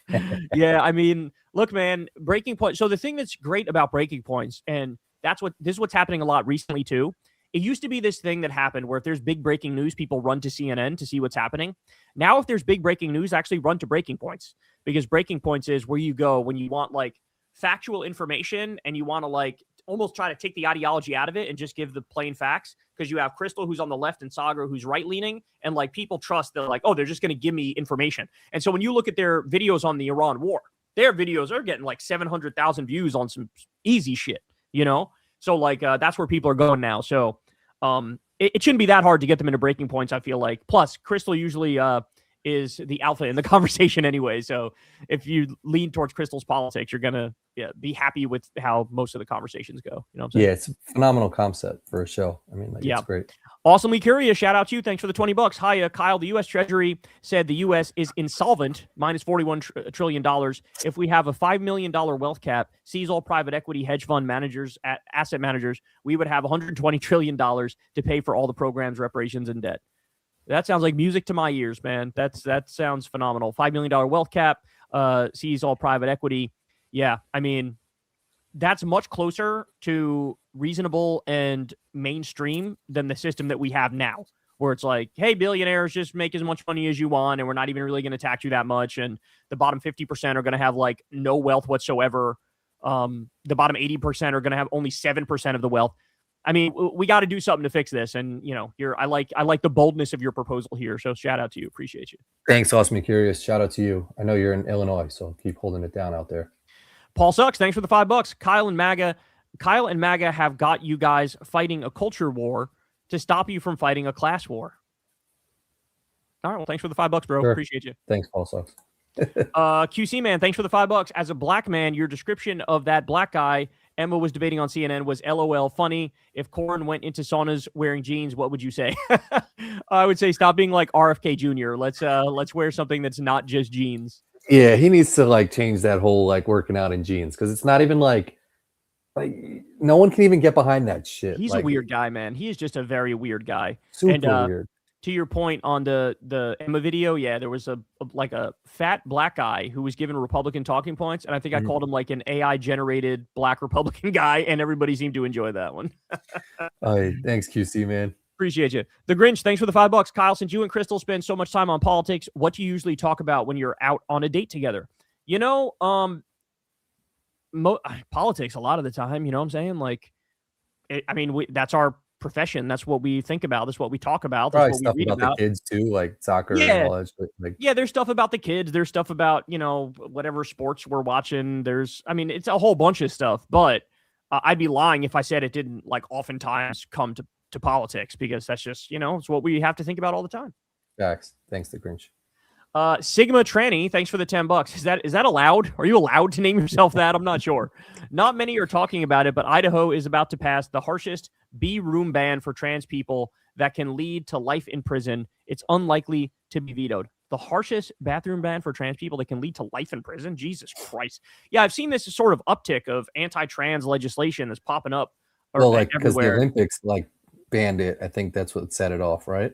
Yeah, I mean, look, man, Breaking Point. So the thing that's great about Breaking Points, and this is what's happening a lot recently too. It used to be this thing that happened where if there's big breaking news, people run to CNN to see what's happening. Now, if there's big breaking news, actually run to Breaking Points, because Breaking Points is where you go when you want like factual information and you want to like almost try to take the ideology out of it and just give the plain facts, because you have Crystal who's on the left and Sagar who's right leaning, and like people trust that like, oh, they're just going to give me information. And so when you look at their videos on the Iran war, their videos are getting like 700,000 views on some easy shit, So like that's where people are going now. So it shouldn't be that hard to get them into Breaking Points, I feel like. Plus, Crystal usually is the alpha in the conversation anyway. So if you lean towards Crystal's politics, you're going to be happy with how most of the conversations go. You know what I'm saying? Yeah, it's a phenomenal concept for a show. I mean, like, it's great. Awesomely Curious, shout out to you. Thanks for the $20. Hiya, Kyle. The U.S. Treasury said the U.S. is insolvent, minus $41 trillion. If we have a $5 million wealth cap, seize all private equity, hedge fund managers, asset managers, we would have $120 trillion to pay for all the programs, reparations, and debt. That sounds like music to my ears, man. That sounds phenomenal. $5 million wealth cap, seize all private equity. Yeah, I mean, that's much closer to reasonable and mainstream than the system that we have now, where it's like, hey, billionaires, just make as much money as you want, and we're not even really going to tax you that much. And the bottom 50% are going to have like no wealth whatsoever. The bottom 80% are going to have only 7% of the wealth. I mean, we got to do something to fix this. And, I like the boldness of your proposal here. So shout out to you. Appreciate you. Thanks, Awesome Curious. Shout out to you. I know you're in Illinois, so keep holding it down out there. Paul Sucks, thanks for the $5. Kyle and MAGA have got you guys fighting a culture war to stop you from fighting a class war. All right, well, thanks for the $5, bro. Sure. Appreciate you. Thanks, Paul Sucks. QC Man, thanks for the $5. As a black man, your description of that black guy Emma was debating on CNN was LOL funny. If Corin went into saunas wearing jeans, what would you say? I would say stop being like RFK Jr. Let's wear something that's not just jeans. Yeah, he needs to like change that whole like working out in jeans, because it's not even like no one can even get behind that shit. He's a weird guy, man. He is just a very weird guy. Super weird. to your point on the Emma video, yeah, there was a fat black guy who was given Republican talking points, and I think I called him like an AI generated black Republican guy, and everybody seemed to enjoy that one. Thanks, QC, man. Appreciate you. The Grinch, thanks for the $5. Kyle, since you and Crystal spend so much time on politics, what do you usually talk about when you're out on a date together? You know, politics a lot of the time. You know what I'm saying? Like, that's our profession. That's what we think about. That's what we talk about. That's Probably what we read about the kids too, like soccer and all that shit. Like, yeah, there's stuff about the kids. There's stuff about, you know, whatever sports we're watching. It's a whole bunch of stuff. But I'd be lying if I said it didn't, like, oftentimes come to politics, because that's just, you know, it's what we have to think about all the time. Facts. Thanks, the Grinch. Sigma Tranny, thanks for the $10. Is that allowed? Are you allowed to name yourself that? I'm not sure. Not many are talking about it, but Idaho is about to pass the harshest B-room ban for trans people that can lead to life in prison. It's unlikely to be vetoed. The harshest bathroom ban for trans people that can lead to life in prison? Jesus Christ. Yeah, I've seen this sort of uptick of anti-trans legislation that's popping up. Well, like, because the Olympics, like, banned it. I think that's what set it off, right?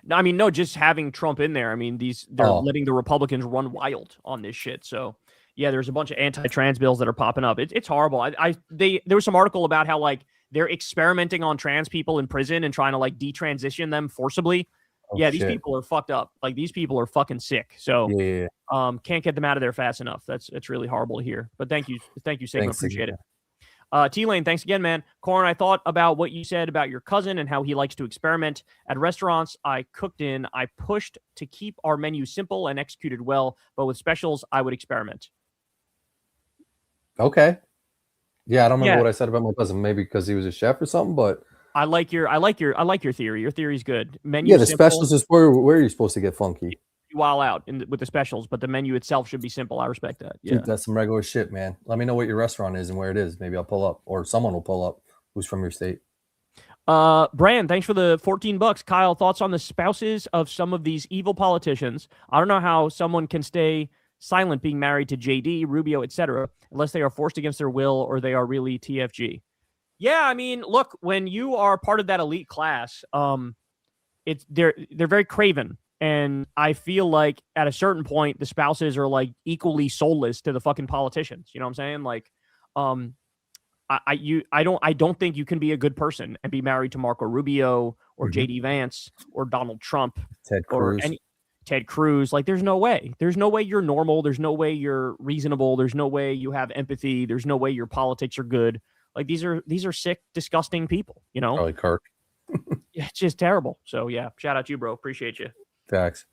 No, I mean, no, just having Trump in there. I mean, they're letting the Republicans run wild on this shit. So, yeah, there's a bunch of anti-trans bills that are popping up. It's horrible. There was some article about how, like, they're experimenting on trans people in prison and trying to, like, detransition them forcibly. These people are fucked up. Like, these people are fucking sick. So, can't get them out of there fast enough. It's really horrible to hear. But thank you, Sigma. Appreciate it. T-Lane, thanks again, man. Corin, I thought about what you said about your cousin and how he likes to experiment. At restaurants I cooked in, I pushed to keep our menu simple and executed well, but with specials, I would experiment. Okay. Yeah, I don't remember what I said about my cousin. Maybe because he was a chef or something, but I like your theory. Your theory's good. Menu the simple. Specials is where you're supposed to get funky. While out with the specials, but the menu itself should be simple. I respect that. Yeah, dude, that's some regular shit, man. Let me know what your restaurant is and where it is. Maybe I'll pull up, or someone will pull up who's from your state. Brand, thanks for the $14. Kyle, thoughts on the spouses of some of these evil politicians? I don't know how someone can stay silent being married to JD, Rubio, etc., unless they are forced against their will or they are really TFG. Yeah, I mean, look, when you are part of that elite class, they're very craven. And I feel like at a certain point, the spouses are like equally soulless to the fucking politicians. You know what I'm saying? Like, I don't think you can be a good person and be married to Marco Rubio or JD Vance or Donald Trump, Ted Cruz. Or Ted Cruz. Like, there's no way. There's no way you're normal. There's no way you're reasonable. There's no way you have empathy. There's no way your politics are good. Like, these are sick, disgusting people. You know, probably Kirk. Yeah, it's just terrible. So yeah, shout out to you, bro. Appreciate you. Facts.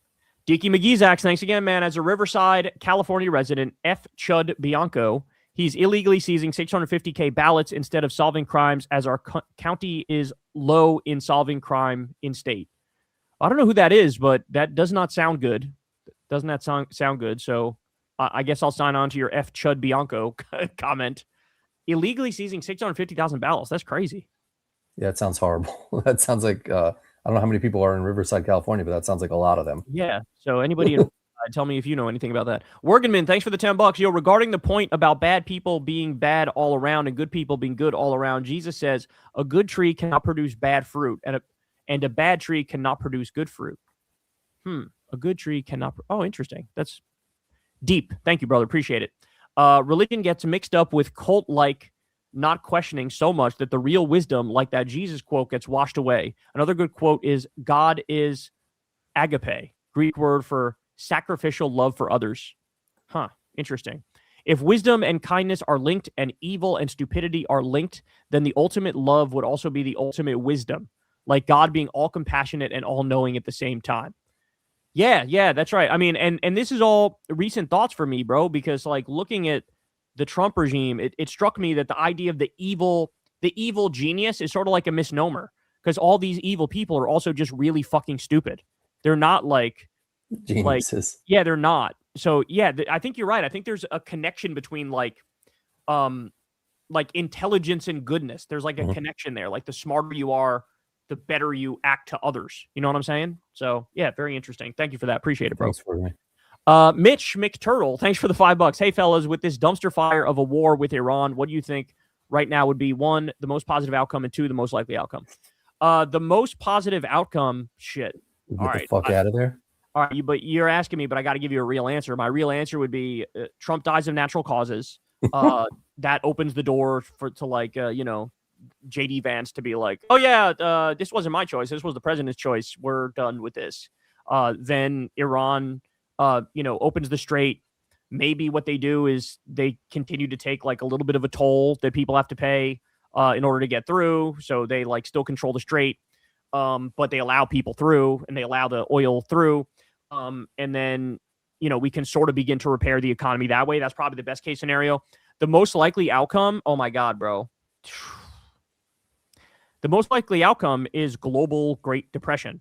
Deaky McGeezax, thanks again, man. As a Riverside, California resident, F. Chud Bianco, he's illegally seizing 650K ballots instead of solving crimes, as our county is low in solving crime in state. I don't know who that is, but that does not sound good. Doesn't that sound good? So I guess I'll sign on to your F. Chud Bianco comment. Illegally seizing 650,000 ballots. That's crazy. Yeah, it sounds horrible. That sounds like... I don't know how many people are in Riverside, California, but that sounds like a lot of them. Yeah. So anybody, tell me if you know anything about that. Worgenman, thanks for the $10. Yo, regarding the point about bad people being bad all around and good people being good all around, Jesus says a good tree cannot produce bad fruit, and a bad tree cannot produce good fruit. A good tree cannot. Oh, interesting. That's deep. Thank you, brother. Appreciate it. Religion gets mixed up with cult-like not questioning so much that the real wisdom, like that Jesus quote, gets washed away. Another good quote is, God is agape, Greek word for sacrificial love for others. Interesting. If wisdom and kindness are linked and evil and stupidity are linked, then the ultimate love would also be the ultimate wisdom, like God being all compassionate and all knowing at the same time. Yeah, that's right. I mean, and this is all recent thoughts for me, bro, because like looking at the Trump regime, it struck me that the idea of the evil genius is sort of like a misnomer, because all these evil people are also just really fucking stupid. They're not like geniuses. They're not. So yeah, I think you're right. I think there's a connection between like intelligence and goodness. There's like a connection there. Like the smarter you are, the better you act to others. You know what I'm saying? So yeah, very interesting. Thank you for that. Appreciate it, bro. Thanks for me. Mitch McTurtle, thanks for the $5. Hey, fellas, with this dumpster fire of a war with Iran, what do you think right now would be, 1, the most positive outcome, and 2, the most likely outcome? The most positive outcome, shit. All Get the right. fuck out of there. All right, but you're asking me, but I got to give you a real answer. My real answer would be Trump dies of natural causes. That opens the door to like JD Vance to be like, oh yeah, this wasn't my choice. This was the president's choice. We're done with this. Then Iran, opens the strait. Maybe what they do is they continue to take like a little bit of a toll that people have to pay in order to get through. So they like still control the strait, but they allow people through and they allow the oil through. And then, we can sort of begin to repair the economy that way. That's probably the best case scenario. The most likely outcome, oh my God, bro. The most likely outcome is global Great Depression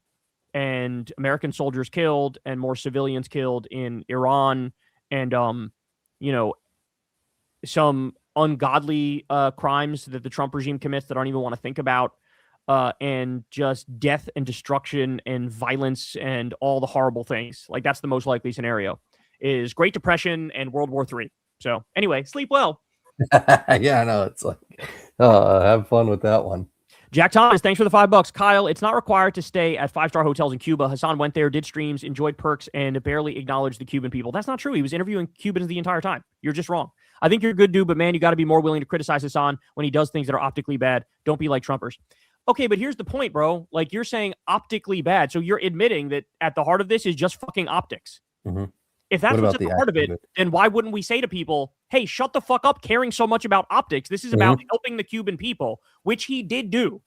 and American soldiers killed and more civilians killed in Iran and, some ungodly crimes that the Trump regime commits that I don't even want to think about. And just death and destruction and violence and all the horrible things. Like that's the most likely scenario is Great Depression and World War III. So anyway, sleep well. Yeah, I know. It's like, have fun with that one. Jack Thomas, thanks for the $5. Kyle, it's not required to stay at 5-star hotels in Cuba. Hassan went there, did streams, enjoyed perks, and barely acknowledged the Cuban people. That's not true. He was interviewing Cubans the entire time. You're just wrong. I think you're a good dude, but man, you got to be more willing to criticize Hassan when he does things that are optically bad. Don't be like Trumpers. Okay, but here's the point, bro. Like you're saying optically bad. So you're admitting that at the heart of this is just fucking optics. Mm-hmm. If that's what's at the heart of it, then why wouldn't we say to people, hey, shut the fuck up caring so much about optics. This is about helping the Cuban people, which he did do.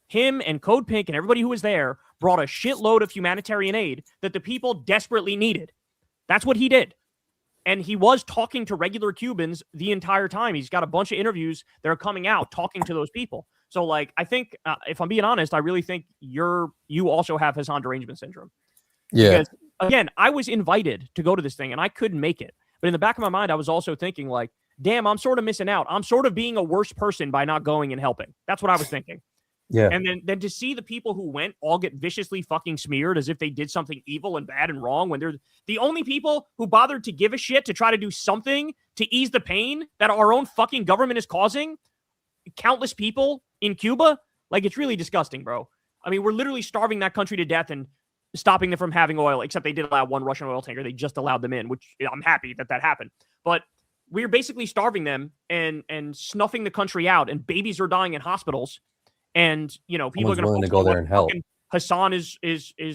Him and Code Pink and everybody who was there brought a shitload of humanitarian aid that the people desperately needed. That's what he did. And he was talking to regular Cubans the entire time. He's got a bunch of interviews that are coming out talking to those people. So, like, I think, if I'm being honest, I really think you also have Hassan derangement syndrome. Yeah. Because, again, I was invited to go to this thing, and I couldn't make it. But in the back of my mind, I was also thinking, like, damn, I'm sort of missing out. I'm sort of being a worse person by not going and helping. That's what I was thinking. Yeah. And then to see the people who went all get viciously fucking smeared as if they did something evil and bad and wrong when they're the only people who bothered to give a shit to try to do something to ease the pain that our own fucking government is causing countless people in Cuba. Like, it's really disgusting, bro. I mean, we're literally starving that country to death and stopping them from having oil, except they did allow one Russian oil tanker. They just allowed them in, which I'm happy that happened. But we're basically starving them and snuffing the country out, and babies are dying in hospitals. And, people are going to go there and help. Hassan is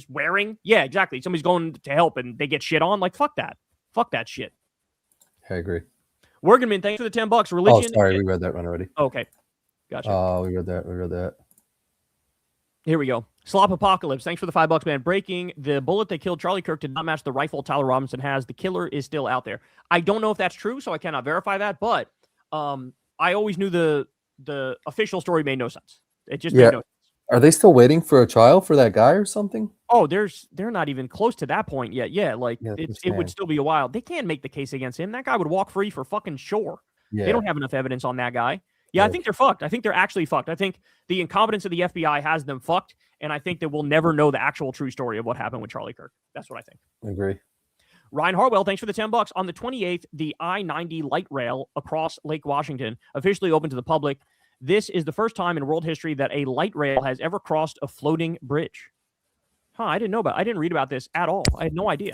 wearing. Yeah, exactly. Somebody's going to help and they get shit on. Like, fuck that. Fuck that shit. I agree. Worgenman, thanks for the $10. Religion. Oh, sorry. We read that one already. Okay. Gotcha. We read that. Here we go. Slop Apocalypse. Thanks for the $5, man. Breaking: the bullet that killed Charlie Kirk did not match the rifle Tyler Robinson has. The killer is still out there. I don't know if that's true, so I cannot verify that. But I always knew the official story made no sense. It just made no sense. Are they still waiting for a trial for that guy or something? Oh, they're not even close to that point yet. Yeah, it would still be a while. They can't make the case against him. That guy would walk free for fucking sure. Yeah. They don't have enough evidence on that guy. Yeah, I think they're fucked. I think they're actually fucked. I think the incompetence of the FBI has them fucked, and I think that we'll never know the actual true story of what happened with Charlie Kirk. That's what I think. I agree. Ryan Harwell, thanks for the $10. On the 28th, the I-90 light rail across Lake Washington officially opened to the public. This is the first time in world history that a light rail has ever crossed a floating bridge. I didn't read about this at all. I had no idea.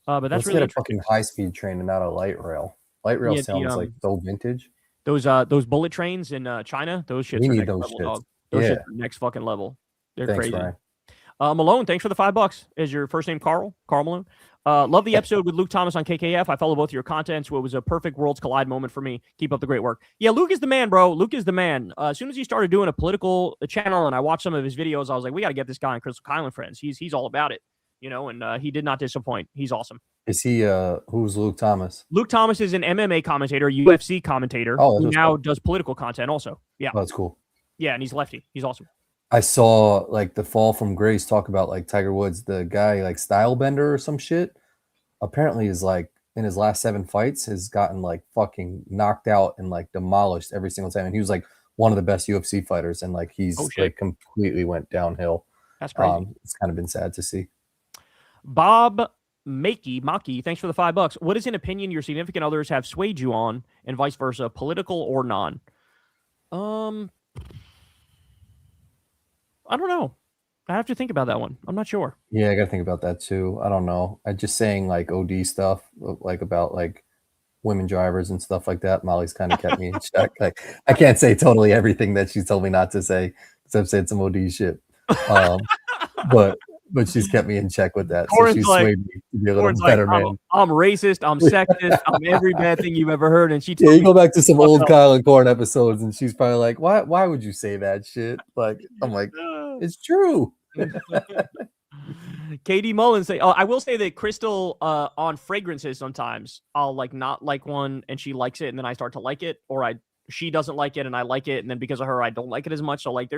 But that's really a fucking high-speed train and not a light rail. Light rail sounds like so vintage. Those bullet trains in China, those shits are next level, dog. Those shits are next fucking level. They're crazy. Ryan. Malone, thanks for the $5. Is your first name Carl Malone? Love the episode with Luke Thomas on KKF. I follow both of your contents. It was a perfect worlds collide moment for me. Keep up the great work. Yeah, Luke is the man, bro. Luke is the man. As soon as he started doing a political channel and I watched some of his videos, I was like, we got to get this guy on Crystal Kyle and Friends. He's all about it, and he did not disappoint. He's awesome. Is he, who's Luke Thomas? Luke Thomas is an MMA commentator, UFC commentator, who now does political content also. Yeah. Oh, that's cool. Yeah, and he's lefty. He's awesome. I saw like the fall from grace talk about like Tiger Woods, the guy like style bender or some shit. Apparently is like in his last 7 fights has gotten like fucking knocked out and like demolished every single time. And he was like one of the best UFC fighters. And like he's like completely went downhill. That's crazy. It's kind of been sad to see. Bob Maki, thanks for the $5. What is an opinion your significant others have swayed you on and vice versa, political or non? I don't know. I have to think about that one. I'm not sure. Yeah, I gotta think about that too. I don't know. I just saying like OD stuff, like about like women drivers and stuff like that. Molly's kind of kept me in check. Like I can't say totally everything that she's told me not to say because I've said some OD shit. But she's kept me in check with that. So she's swayed me to be a little better man. I'm racist, I'm sexist, I'm every bad thing you've ever heard. And she yeah, you go back to some old Kyle and Corin episodes, and she's probably like, why would you say that shit? Like, I'm like, it's true. Katie Mullins say, I will say that Crystal on fragrances sometimes I'll like not like one and she likes it and then I start to like it, or she doesn't like it and I like it, and then because of her I don't like it as much. So like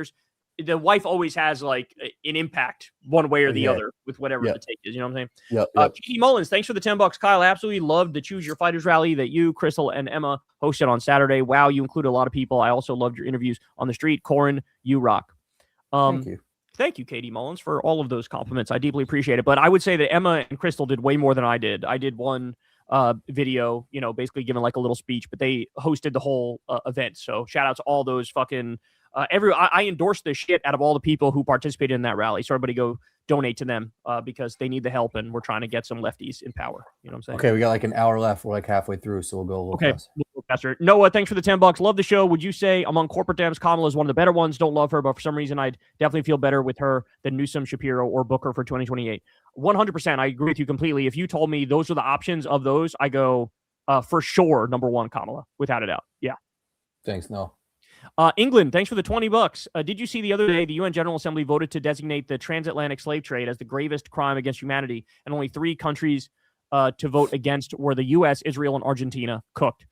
the wife always has like an impact one way or the other with whatever the take is. You know what I'm saying? Yep. Katie Mullins, thanks for the $10. Kyle, I absolutely loved the Choose Your Fighters rally that you, Crystal, and Emma hosted on Saturday. Wow, you included a lot of people. I also loved your interviews on the street. Corin, you rock. Thank you. Thank you, Katie Mullins, for all of those compliments. I deeply appreciate it. But I would say that Emma and Crystal did way more than I did. I did one video, basically giving like a little speech, but they hosted the whole event. So shout out to all those fucking I endorse the shit out of all the people who participated in that rally. So everybody go donate to them because they need the help, and we're trying to get some lefties in power. You know what I'm saying? Okay, we got like an hour left. We're like halfway through, so we'll go a little faster. Noah, thanks for the $10. Love the show. Would you say among corporate Dems, Kamala is one of the better ones? Don't love her, but for some reason, I'd definitely feel better with her than Newsom, Shapiro, or Booker for 2028. 100%. I agree with you completely. If you told me those are the options of those, I go for sure number one, Kamala, without a doubt. Yeah. Thanks, no. England, thanks for the $20. Did you see the other day the UN General Assembly voted to designate the transatlantic slave trade as the gravest crime against humanity, and only 3 countries to vote against were the U.S., Israel, and Argentina. Cooked.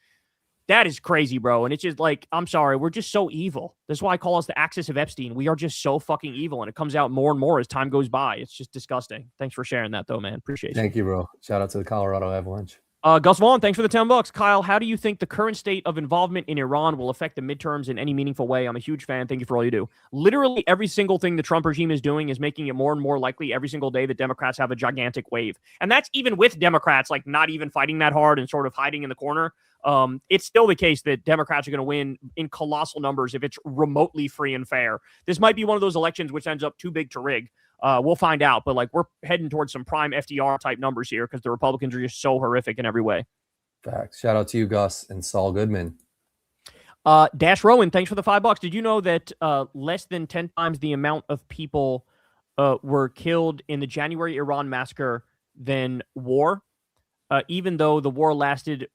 That is crazy, bro. And it's just like, I'm sorry, we're just so evil. That's why I call us the axis of Epstein. We are just so fucking evil, and it comes out more and more as time goes by. It's just disgusting. Thanks for sharing that, though, man. Appreciate it. Thank you, bro. Shout out to the Colorado Avalanche. Gus Vaughn, thanks for the $10. Kyle, how do you think the current state of involvement in Iran will affect the midterms in any meaningful way? I'm a huge fan. Thank you for all you do. Literally every single thing the Trump regime is doing is making it more and more likely every single day that Democrats have a gigantic wave. And that's even with Democrats like not even fighting that hard and sort of hiding in the corner. It's still the case that Democrats are going to win in colossal numbers if it's remotely free and fair. This might be one of those elections which ends up too big to rig. We'll find out, but like we're heading towards some prime FDR type numbers here because the Republicans are just so horrific in every way. Facts. Shout out to you, Gus and Saul Goodman. Dash Rowan, thanks for the $5. Did you know that less than 10 times the amount of people were killed in the January Iran massacre than war, even though the war lasted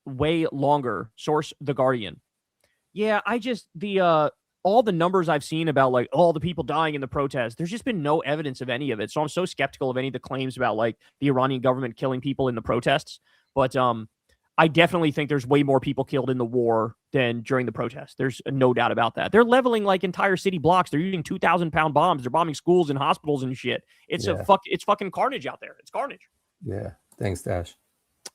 way longer? Source The Guardian. Yeah, all the numbers I've seen about like all the people dying in the protests, there's just been no evidence of any of it. So I'm so skeptical of any of the claims about like the Iranian government killing people in the protests. But I definitely think there's way more people killed in the war than during the protests. There's no doubt about that. They're leveling like entire city blocks. They're using 2,000-pound bombs. They're bombing schools and hospitals and shit. It's it's fucking carnage out there. It's carnage. Yeah. Thanks, Dash.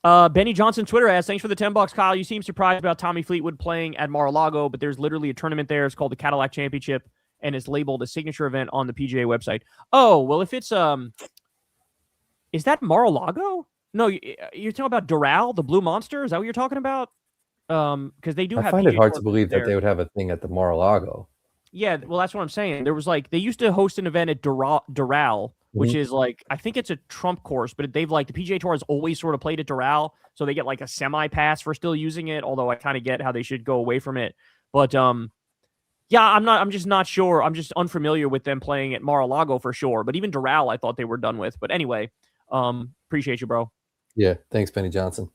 Benny Johnson Twitter asks, thanks for the $10. Kyle, you seem surprised about Tommy Fleetwood playing at Mar-a-Lago, but there's literally a tournament there. It's called the Cadillac Championship, and it's labeled a signature event on the PGA website. Oh, well, if it's is that Mar-a-Lago? No, you're talking about Doral, the Blue Monster. Is that what you're talking about? Because they do. I find it hard to believe that they would have a thing at the Mar-a-Lago. Yeah, well, that's what I'm saying. There was like they used to host an event at Doral, which is like, I think it's a Trump course, but they've like the PGA Tour has always sort of played at Doral, so they get like a semi pass for still using it. Although I kind of get how they should go away from it, but yeah, I'm just not sure. I'm just unfamiliar with them playing at Mar-a-Lago for sure. But even Doral, I thought they were done with. But anyway, appreciate you, bro. Yeah, thanks, Benny Johnson.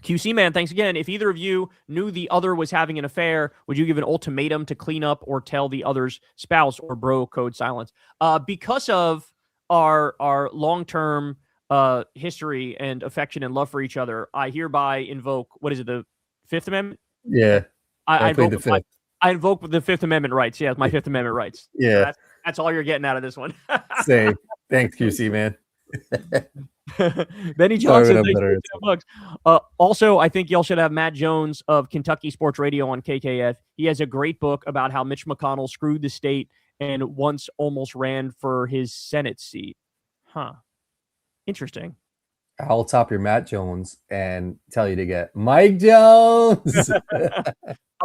QC man, thanks again. If either of you knew the other was having an affair, would you give an ultimatum to clean up or tell the other's spouse, or bro code silence? Because of our long-term history and affection and love for each other, I hereby invoke, what is it, the Fifth Amendment? Yeah. I invoke the Fifth Amendment rights. Yeah, my Fifth Amendment rights. Yeah. That's all you're getting out of this one. Same. Thanks, QC man. Benny Johnson, also, I think y'all should have Matt Jones of Kentucky Sports Radio on KKF. He has a great book about how Mitch McConnell screwed the state and once almost ran for his Senate seat. Huh. Interesting. I'll top your Matt Jones and tell you to get Mike Jones.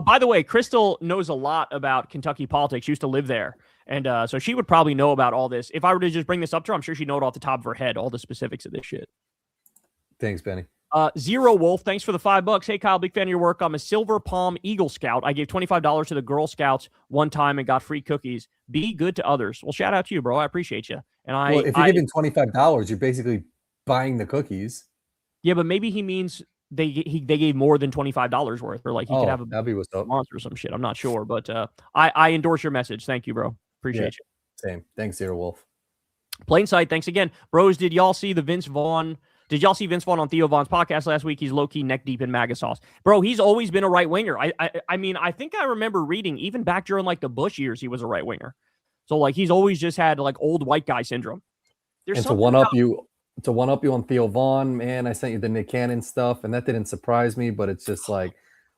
By the way, Crystal knows a lot about Kentucky politics. She used to live there. And so she would probably know about all this. If I were to just bring this up to her, I'm sure she'd know it off the top of her head, all the specifics of this shit. Thanks, Benny. Zero Wolf, thanks for the $5. Hey, Kyle, big fan of your work. I'm a Silver Palm Eagle Scout. I gave $25 to the Girl Scouts one time and got free cookies. Be good to others. Well, shout out to you, bro. I appreciate you. And if you're giving $25, you're basically buying the cookies. Yeah, but maybe he means they gave more than $25 worth, or like he could have a that'd be what's up. Monster or some shit. I'm not sure, but I endorse your message. Thank you, bro. Appreciate you. Same. Thanks, Zero Wolf. Plain Sight, thanks again, bros. Did y'all see Vince Vaughn on Theo Vaughn's podcast last week? He's low key neck deep in MAGA sauce, bro. He's always been a right winger. I mean, I think I remember reading even back during like the Bush years, he was a right winger. So like he's always just had like old white guy syndrome. And to one up you on Theo Vaughn, man, I sent you the Nick Cannon stuff, and that didn't surprise me. But it's just like,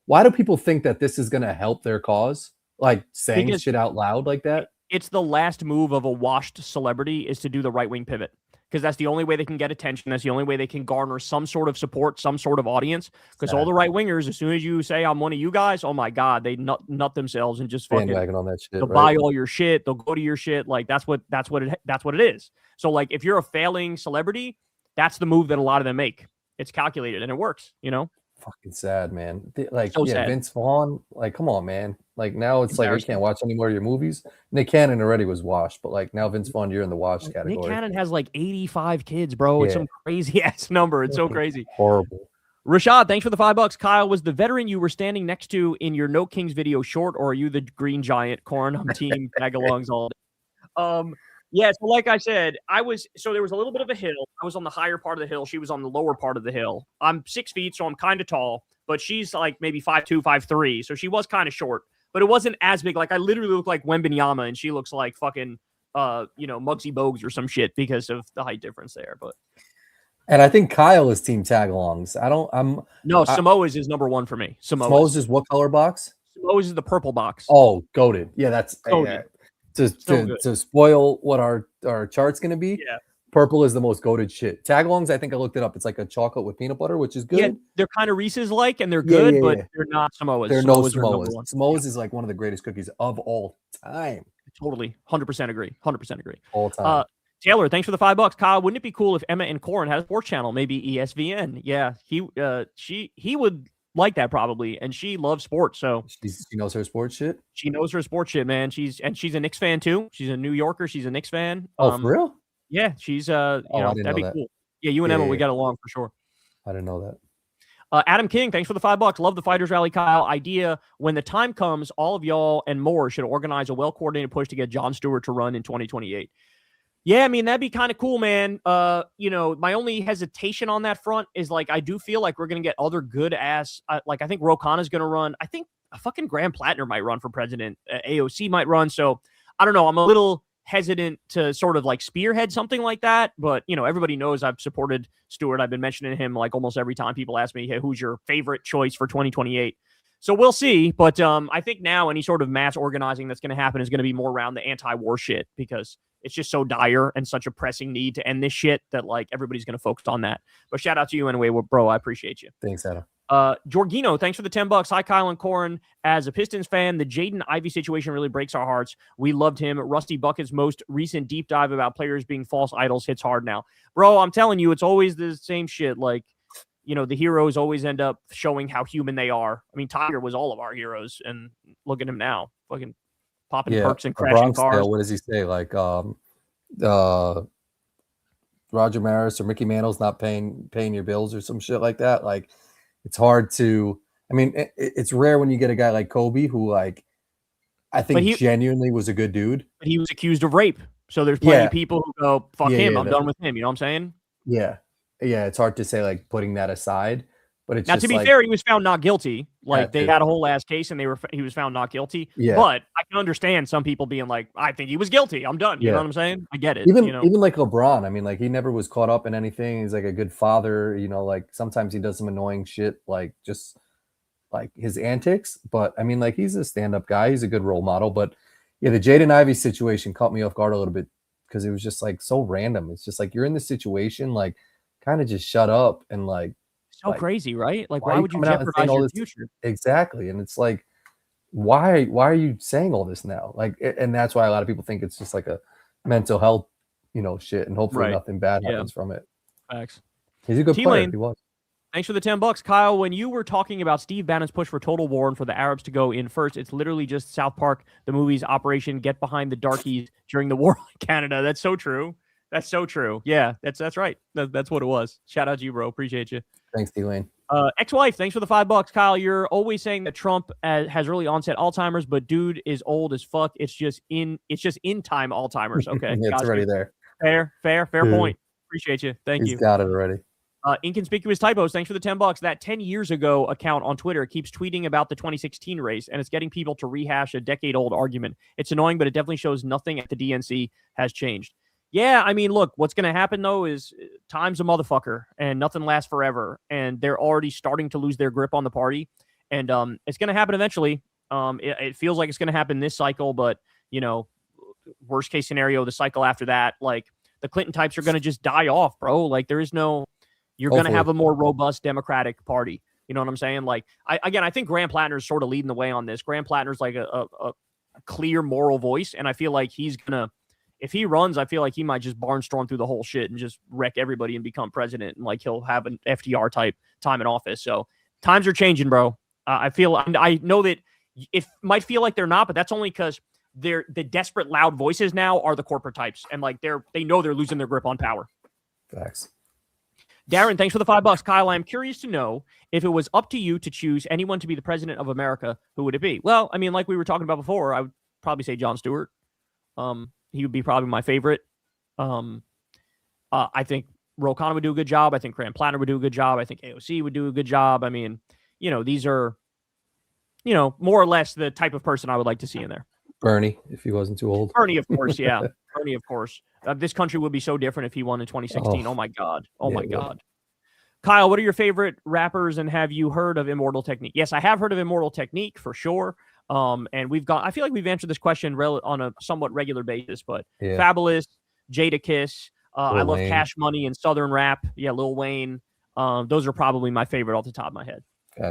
why do people think that this is going to help their cause? Like saying shit out loud like that. It's the last move of a washed celebrity is to do the right wing pivot, because that's the only way they can get attention. That's the only way they can garner some sort of support, some sort of audience. Because all the right wingers, as soon as you say I'm one of you guys, oh my god, they nut themselves and just fucking on that shit. They'll buy all your shit. They'll go to your shit. Like that's what it is. So like if you're a failing celebrity, that's the move that a lot of them make. It's calculated and it works. You know. Fucking sad, man. Like, so sad. Vince Vaughn, like, come on, man. Like, now it's like, we can't watch any more of your movies. Nick Cannon already was washed, but like, now Vince Vaughn, you're in the washed category. Nick Cannon has like 85 kids, bro. It's some crazy ass number. It's so crazy. Horrible. Rashad, thanks for the $5. Kyle, was the veteran you were standing next to in your No Kings video short, or are you the green giant? Corin, I'm team tag-alongs all day. Yeah, so like I said, there was a little bit of a hill. I was on the higher part of the hill. She was on the lower part of the hill. I'm 6 feet, so I'm kind of tall, but she's like maybe 5'2", 5'3", so she was kind of short, but it wasn't as big. Like I literally look like Wembanyama, and she looks like fucking, Muggsy Bogues or some shit because of the height difference there. But and I think Kyle is team tag-alongs. Samoa's is number one for me. Samoa's is what color box? Samoa's is the purple box. Oh, goated. Yeah, that's goated. To spoil what our chart's gonna be. Yeah, purple is the most goated shit. Tagalongs, I think I looked it up. It's like a chocolate with peanut butter, which is good. Yeah, they're kind of Reese's like, and they're good, but they're not Samoa's. They're no Samoa's. Samoa's is like one of the greatest cookies of all time. Totally, 100% agree. 100% agree. All time. Taylor, thanks for the $5. Kyle, wouldn't it be cool if Emma and Corin had a sports channel, maybe ESVN? Yeah, he would like that probably, and she loves sports, so she knows her sports shit. She knows her sports shit, man. She's a Knicks fan too. She's a New Yorker. She's a Knicks fan. Oh, for real? Yeah, she's that'd be cool. Yeah, you and Emma, we got along for sure. I didn't know that. Adam King, thanks for the $5. Love the Fighters Rally, Kyle. Idea: when the time comes, all of y'all and more should organize a well-coordinated push to get Jon Stewart to run in 2028. Yeah, I mean, that'd be kind of cool, man. My only hesitation on that front is like, I do feel like we're going to get other good ass, I think Ro Khanna's going to run. I think a fucking Graham Plattner might run for president. AOC might run. So I don't know. I'm a little hesitant to sort of like spearhead something like that. But, everybody knows I've supported Stewart. I've been mentioning him like almost every time people ask me, hey, who's your favorite choice for 2028? So we'll see. But I think now any sort of mass organizing that's going to happen is going to be more around the anti-war shit, because it's just so dire and such a pressing need to end this shit that like everybody's going to focus on that. But shout out to you anyway, bro. I appreciate you. Thanks, Adam. Jorgino, thanks for the $10. Hi, Kyle and Corin. As a Pistons fan, the Jaden Ivey situation really breaks our hearts. We loved him. Rusty Bucket's most recent deep dive about players being false idols hits hard now. Bro, I'm telling you, it's always the same shit. Like, the heroes always end up showing how human they are. I mean, Tiger was all of our heroes, and look at him now. Fucking popping perks and crashing cars. What does he say? Like, Roger Maris or Mickey Mantle's not paying your bills or some shit like that. Like, it's hard to. I mean, it's rare when you get a guy like Kobe who, like, I think genuinely was a good dude. But he was accused of rape, so there's plenty of people who go, "Fuck him, I'm done with him." You know what I'm saying? Yeah, it's hard to say, like, putting that aside. But it's now, to be fair, he was found not guilty. Like, they had a whole ass case, and he was found not guilty. Yeah. But I can understand some people being like, I think he was guilty. I'm done. You know what I'm saying? I get it. Even like LeBron. I mean, like, he never was caught up in anything. He's like a good father. Like, sometimes he does some annoying shit, like just like his antics. But I mean, like, he's a stand-up guy. He's a good role model. But yeah, the Jaden Ivey situation caught me off guard a little bit, because it was just like so random. It's just like, you're in this situation, like, kind of just shut up and like. So crazy, right? Like, why would you jeopardize your future? Exactly. And it's like, why are you saying all this now? Like, and that's why a lot of people think it's just like a mental health, shit, and hopefully nothing bad happens from it. Facts. He's a good player. He was. Thanks for the $10, Kyle. When you were talking about Steve Bannon's push for total war and for the Arabs to go in first, it's literally just South Park, the movie's Operation Get Behind the Darkies during the war in Canada. That's so true. That's so true. Yeah, that's right. That's what it was. Shout out to you, bro. Appreciate you. Thanks, D-Lane. Ex-wife, thanks for the $5, Kyle. You're always saying that Trump has early onset Alzheimer's, but dude is old as fuck. It's just in time Alzheimer's. Okay, it's already there. Fair point. Appreciate you. Thank you. He's got it already. Inconspicuous typos. Thanks for the $10. That 10 years ago account on Twitter keeps tweeting about the 2016 race, and it's getting people to rehash a decade-old argument. It's annoying, but it definitely shows nothing at the DNC has changed. Yeah, I mean, look, what's going to happen, though, is time's a motherfucker, and nothing lasts forever, and they're already starting to lose their grip on the party, and it's going to happen eventually. It feels like it's going to happen this cycle, but, worst case scenario, the cycle after that, like, the Clinton types are going to just die off, bro. Like, there is no... You're going to have a more robust Democratic Party. You know what I'm saying? Like, I think Graham Plattner's sort of leading the way on this. Graham Plattner's like a clear moral voice, and I feel like he's going to, if he runs, I feel like he might just barnstorm through the whole shit and just wreck everybody and become president, and like he'll have an FDR type time in office. So times are changing, bro. I know that it might feel like they're not, but that's only because the desperate loud voices now are the corporate types, and like they know they're losing their grip on power. Facts. Darren, thanks for the $5. Kyle, I'm curious to know if it was up to you to choose anyone to be the president of America, who would it be? Well, I mean, like we were talking about before, I would probably say Jon Stewart. He would be probably my favorite. I think Rogan would do a good job. I think Graham Plattner would do a good job. I think AOC would do a good job. I mean, these are, more or less the type of person I would like to see in there. Bernie, if he wasn't too old. Bernie, of course, yeah. Bernie, of course. This country would be so different if he won in 2016. Oh my God. My God. Kyle, what are your favorite rappers, and have you heard of Immortal Technique? Yes, I have heard of Immortal Technique for sure. And I feel like we've answered this question on a somewhat regular basis, but Fabulous, Jadakiss, I love Wayne. Cash Money and Southern Rap. Yeah, Lil Wayne. Those are probably my favorite off the top of my head.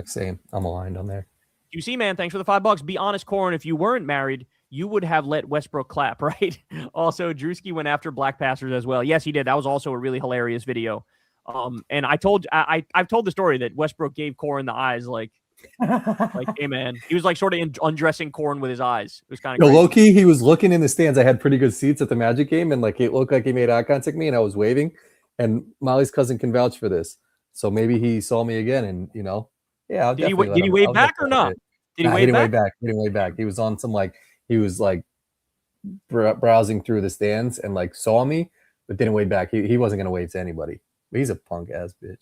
Same. I'm aligned on there. QC, man, thanks for the $5. Be honest, Corin, if you weren't married, you would have let Westbrook clap, right? Also, Druski went after black pastors as well. Yes, he did. That was also a really hilarious video. And I've told the story that Westbrook gave Corin the eyes, like, hey, man. He was like sort of undressing Corin with his eyes. It was kind of low key. He was looking in the stands. I had pretty good seats at the Magic game, and like it looked like he made eye contact with me, and I was waving. And Molly's cousin can vouch for this, so maybe he saw me again, and yeah. Did he wave back or not? He didn't wave back. He didn't wave back. He was on some he was browsing through the stands and like saw me, but didn't wave back. He wasn't gonna wave to anybody. But he's a punk ass bitch.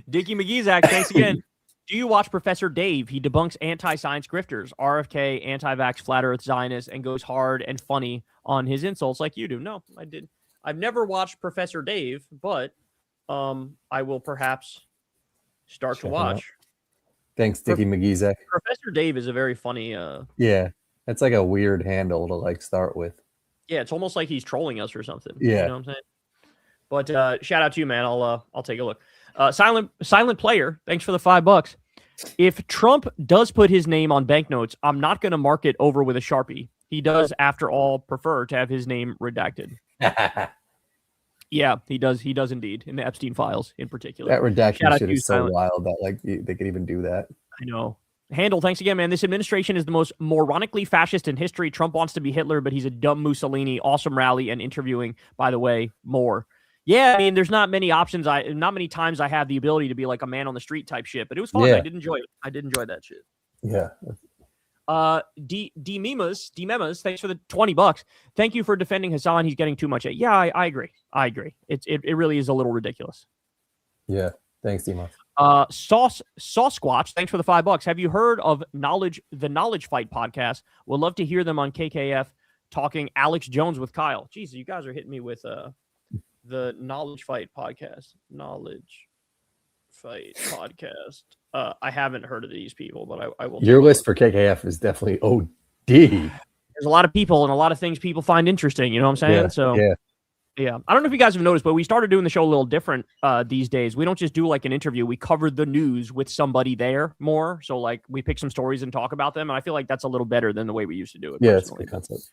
Dickie McGeezack, thanks again. Do you watch Professor Dave? He debunks anti-science grifters, RFK, anti-vax, flat earth Zionists, and goes hard and funny on his insults like you do. No, I didn't. I've never watched Professor Dave, but I will perhaps start to watch. Thanks, Dickie McGeezack. Professor Dave is a very funny. Yeah, it's like a weird handle to like start with. Yeah, it's almost like he's trolling us or something. Yeah, you know what I'm saying. But shout out to you, man. I'll take a look. Silent player, thanks for the $5. If Trump does put his name on banknotes, I'm not going to mark it over with a Sharpie. He does, after all, prefer to have his name redacted. Yeah, he does. He does indeed, in the Epstein files in particular. That redaction shit is so wild that like they could even do that. I know. Handle, thanks again, man. This administration is the most moronically fascist in history. Trump wants to be Hitler, but he's a dumb Mussolini. Awesome rally and interviewing, by the way, more. Yeah, I mean, there's not many options. Not many times I have the ability to be like a man on the street type shit, but it was fun. Yeah. I did enjoy it. I did enjoy that shit. Yeah. D-Memas, thanks for the $20. Thank you for defending Hassan. He's getting too much. Yeah, I agree. It really is a little ridiculous. Yeah. Thanks, D-Memas. Sauce Squatch, thanks for the $5. Have you heard of the Knowledge Fight podcast? Would love to hear them on KKF talking Alex Jones with Kyle. Jeez, you guys are hitting me with the Knowledge Fight podcast. Knowledge Fight podcast. I haven't heard of these people, but I will. Your list for KKF is definitely OD. There's a lot of people and a lot of things people find interesting. You know what I'm saying? Yeah, so yeah. Yeah. I don't know if you guys have noticed, but we started doing the show a little different these days. We don't just do like an interview. We cover the news with somebody there more. So like we pick some stories and talk about them. And I feel like that's a little better than the way we used to do it. Yeah, it's a good concept.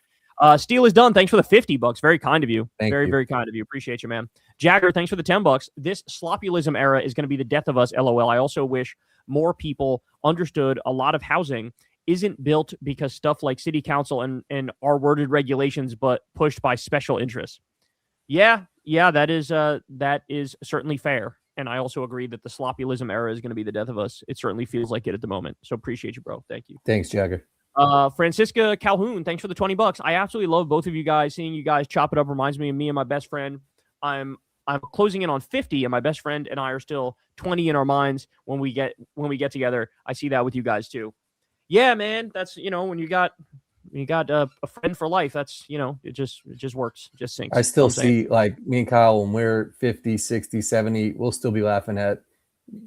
Steel is done. Thanks for the $50. Very kind of you. Thank you. Very kind of you. Appreciate you, man. Jagger, thanks for the $10. This sloppyism era is going to be the death of us. LOL. I also wish more people understood a lot of housing isn't built because stuff like city council and are worded regulations, but pushed by special interests. Yeah, that is certainly fair. And I also agree that the sloppyism era is going to be the death of us. It certainly feels like it at the moment. So appreciate you, bro. Thank you. Thanks, Jagger. Francisca Calhoun, thanks for the $20. I absolutely love both of you guys. Seeing you guys chop it up reminds me of me and my best friend. I'm closing in on 50, and my best friend and I are still 20 in our minds when we get together. I see that with you guys too. Yeah, man. That's when you got a friend for life, that's it just works, just sinks. I still see like me and Kyle when we're 50, 60, 70, we'll still be laughing at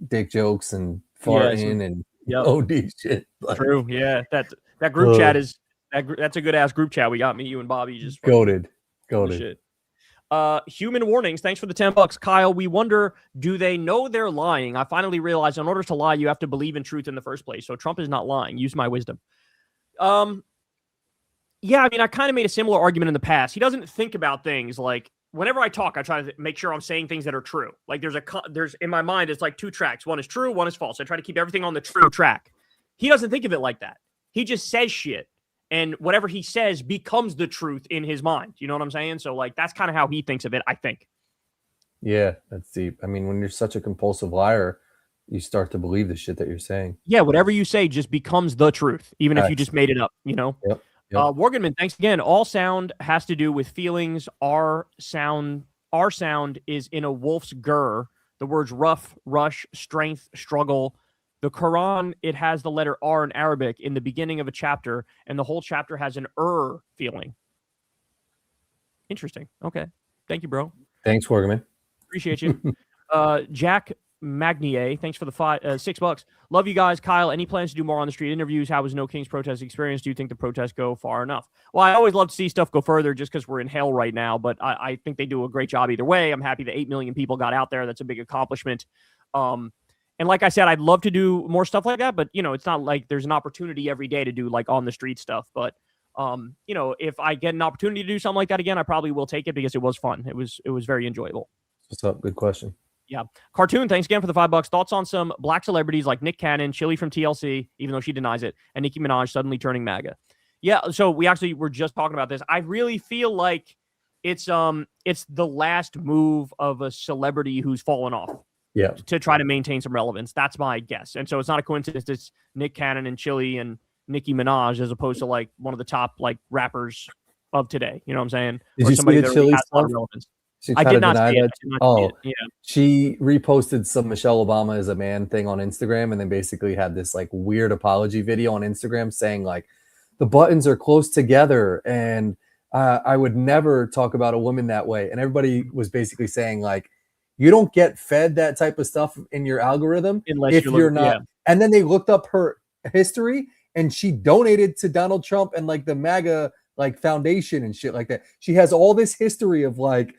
dick jokes and farting and OD shit. Like, true. Yeah, that group chat is that's a good ass group chat we got. Me, you, and Bobby just goated. Shit. Human warnings. Thanks for the $10, Kyle. We wonder, do they know they're lying? I finally realized in order to lie, you have to believe in truth in the first place. So Trump is not lying. Use my wisdom. Yeah, I mean, I kind of made a similar argument in the past. He doesn't think about things like whenever I talk, I try to make sure I'm saying things that are true. Like there's in my mind, it's like two tracks. One is true, one is false. I try to keep everything on the true track. He doesn't think of it like that. He just says shit. And whatever he says becomes the truth in his mind. You know what I'm saying? So like, that's kind of how he thinks of it, I think. Yeah, that's deep. I mean, when you're such a compulsive liar, you start to believe the shit that you're saying. Yeah, whatever you say just becomes the truth, even if you just made it up, Yep. Morganman, thanks again. All sound has to do with feelings. Our sound is in a wolf's gur. The words rough, rush, strength, struggle. The Quran, it has the letter R in Arabic in the beginning of a chapter, and the whole chapter has an feeling. Interesting. Okay. Thank you, bro. Thanks, Morganman. Appreciate you. Jack Magnier, thanks for the $6. Love you guys. Kyle, any plans to do more on the street interviews? How was No Kings protest experience? Do you think the protests go far enough? Well, I always love to see stuff go further just because we're in hell right now, but I think they do a great job either way. I'm happy that 8 million people got out there. That's a big accomplishment. And like I said, I'd love to do more stuff like that, but it's not like there's an opportunity every day to do like on the street stuff. But if I get an opportunity to do something like that again, I probably will take it because it was fun. It was very enjoyable. What's up? Good question. Yeah. Cartoon, thanks again for the $5. Thoughts on some black celebrities like Nick Cannon, Chili from TLC, even though she denies it, and Nicki Minaj suddenly turning MAGA. Yeah, so we actually were just talking about this. I really feel like it's the last move of a celebrity who's fallen off. Yeah. To try to maintain some relevance. That's my guess. And so it's not a coincidence it's Nick Cannon and Chili and Nicki Minaj as opposed to like one of the top like rappers of today. You know what I'm saying? Did you see the Chili stuff? I did not see it. Yeah. She reposted some Michelle Obama is a man thing on Instagram and then basically had this like weird apology video on Instagram saying like the buttons are close together and I would never talk about a woman that way. And everybody was basically saying like, you don't get fed that type of stuff in your algorithm if you're not. Yeah. And then they looked up her history and she donated to Donald Trump and like the MAGA like foundation and shit like that. She has all this history of like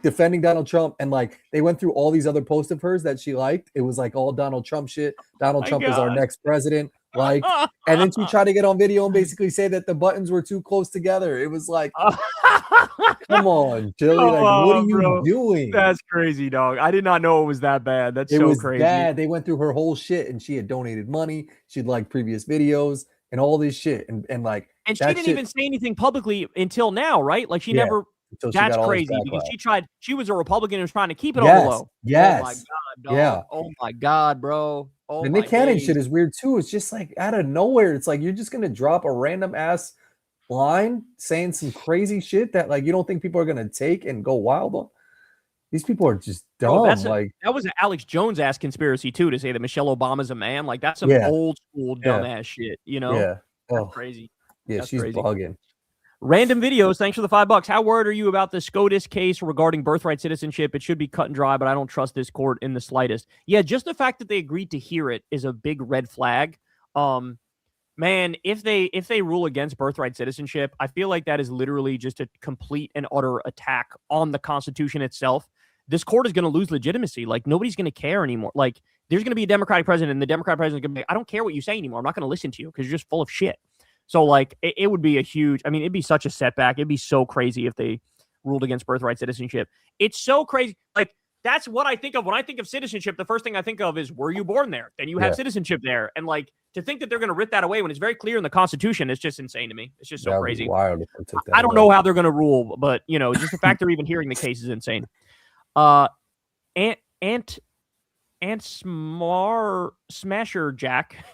defending Donald Trump and like they went through all these other posts of hers that she liked. It was like all Donald Trump shit. Donald Trump is our next president. Like, and then she tried to get on video and basically say that the buttons were too close together. It was like, come on, Chili. Like, what are you doing? That's crazy, dog. I did not know it was that bad. It was crazy. Bad. They went through her whole shit and she had donated money. She'd liked previous videos and all this shit. And like, and she didn't even say anything publicly until now, right? Like she never. That's crazy because she was a Republican and was trying to keep it on the low. Yes. Oh my God, dog. Yeah. Oh my God, bro. Oh, the Nick Cannon shit is weird too. It's just like out of nowhere. It's like you're just gonna drop a random ass line saying some crazy shit that like you don't think people are gonna take and go wild on. These people are just dumb. That was an Alex Jones ass conspiracy too to say that Michelle Obama's a man. Like that's some old school dumbass shit. You know? Yeah. That's crazy. Yeah, that's she's crazy. bugging. Random videos. Thanks for the $5. How worried are you about the SCOTUS case regarding birthright citizenship? It should be cut and dry, but I don't trust this court in the slightest. Yeah, just the fact that they agreed to hear it is a big red flag. Man, if they rule against birthright citizenship, I feel like that is literally just a complete and utter attack on the Constitution itself. This court is going to lose legitimacy. Like, nobody's going to care anymore. Like, there's going to be a Democratic president, and the Democratic president is going to be, I don't care what you say anymore. I'm not going to listen to you because you're just full of shit. So, like, it would be a huge, I mean, it'd be such a setback. It'd be so crazy if they ruled against birthright citizenship. It's so crazy. Like, that's what I think of when I think of citizenship. The first thing I think of is, were you born there? Then you have citizenship there. And like, to think that they're going to rip that away when it's very clear in the Constitution, it's just insane to me. It's just so crazy. Wild if they took that I don't know how they're going to rule, but you know, just the fact they're even hearing the case is insane. Smasher Jack.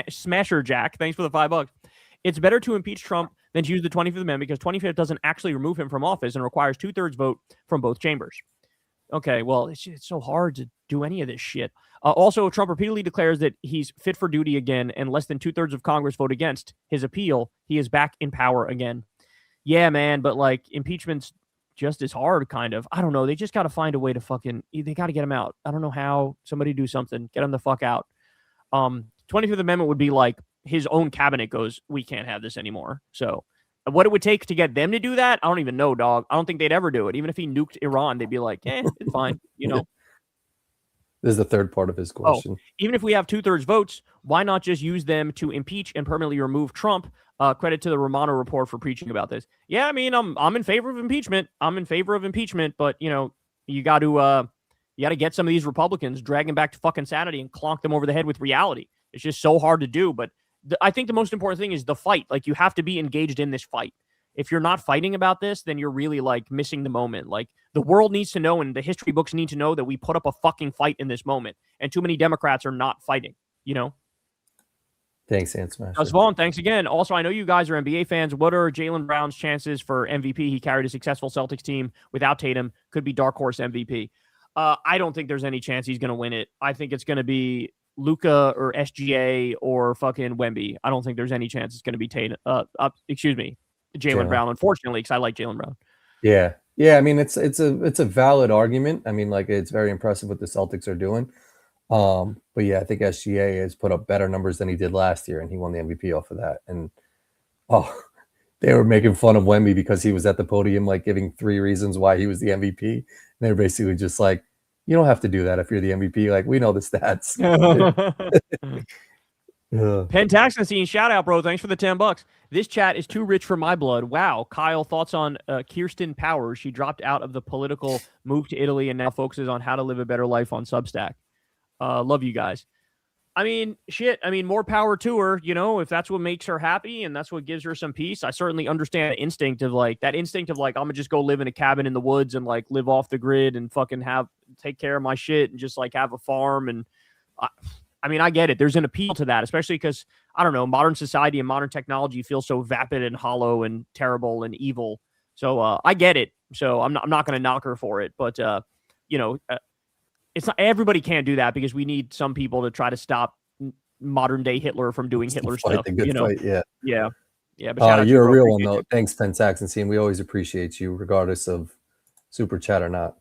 Smasher Jack. Thanks for the $5. It's better to impeach Trump than to use the 25th Amendment because 25th doesn't actually remove him from office and requires 2/3 vote from both chambers. Okay, well, it's so hard to do any of this shit. Also, Trump repeatedly declares that he's fit for duty again, and less than 2/3 of Congress vote against his appeal. He is back in power again. Yeah, man, but like impeachment's just as hard, kind of. I don't know. They just got to find a way to they got to get him out. I don't know how. Somebody do something. Get him the fuck out. 25th Amendment would be like his own cabinet goes, we can't have this anymore. So what it would take to get them to do that, I don't even know, dog. I don't think they'd ever do it. Even if he nuked Iran, they'd be like, it's fine, you know. This is the third part of his question. Even if we have 2/3 votes, why not just use them to impeach and permanently remove Trump? Credit to the Romano Report for preaching about this. Yeah, I mean, I'm in favor of impeachment. But you know, you got to get some of these Republicans, drag them back to fucking sanity, and clonk them over the head with reality. It's just so hard to do. But I think the most important thing is the fight. Like, you have to be engaged in this fight. If you're not fighting about this, then you're really like missing the moment. Like, the world needs to know, and the history books need to know that we put up a fucking fight in this moment. And too many Democrats are not fighting, you know? Thanks, Answer. Vaughn, thanks again. Also, I know you guys are NBA fans. What are Jaylen Brown's chances for MVP? He carried a successful Celtics team without Tatum. Could be dark horse MVP. I don't think there's any chance he's going to win it. I think it's going to be Luka or SGA or fucking Wemby. I don't think there's any chance it's going to be Tatum. Jaylen Brown, unfortunately, because I like Jaylen Brown. Yeah. I mean, it's a valid argument. I mean, like, it's very impressive what the Celtics are doing. But yeah, I think SGA has put up better numbers than he did last year, and he won the MVP off of that. And they were making fun of Wemby because he was at the podium, like, giving 3 reasons why he was the MVP. And they were basically just like, you don't have to do that if you're the MVP. Like, we know the stats. Pentaxanine, shout out, bro. Thanks for the $10. This chat is too rich for my blood. Wow. Kyle, thoughts on Kirsten Powers? She dropped out of the political, moved to Italy, and now focuses on how to live a better life on Substack. Love you guys. I mean, shit. I mean, more power to her, you know, if that's what makes her happy and that's what gives her some peace. I certainly understand the instinct of like, I'm going to just go live in a cabin in the woods and like live off the grid and fucking take care of my shit and just like have a farm. And I mean, I get it. There's an appeal to that, especially because, I don't know, modern society and modern technology feels so vapid and hollow and terrible and evil. So I get it. So I'm not going to knock her for it. But, you know, it's not, everybody can't do that because we need some people to try to stop modern day Hitler from doing Hitler stuff. You know? Fight, yeah. But you're a real one, though. Thanks, Pentaxanine. We always appreciate you, regardless of super chat or not.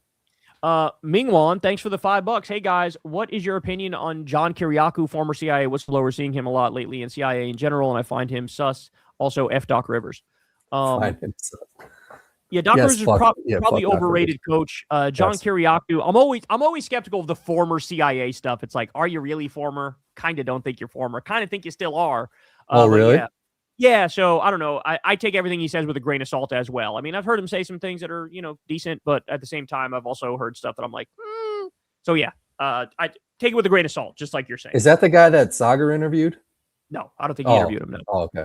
Mingwan, thanks for the $5. Hey guys, what is your opinion on John Kiriakou, former CIA whistleblower? Seeing him a lot lately in CIA in general, and I find him sus. Also, F. Doc Rivers. Find him sus. Yeah, Doc Rivers is probably overrated, Coach. John Kiriakou. I'm always skeptical of the former CIA stuff. It's like, are you really former? Kind of don't think you're former. Kind of think you still are. Really? Yeah. So I don't know. I take everything he says with a grain of salt as well. I mean, I've heard him say some things that are, you know, decent, but at the same time, I've also heard stuff that I'm like, So yeah, I take it with a grain of salt, just like you're saying. Is that the guy that Sagar interviewed? No, I don't think he interviewed him. No. Oh, okay.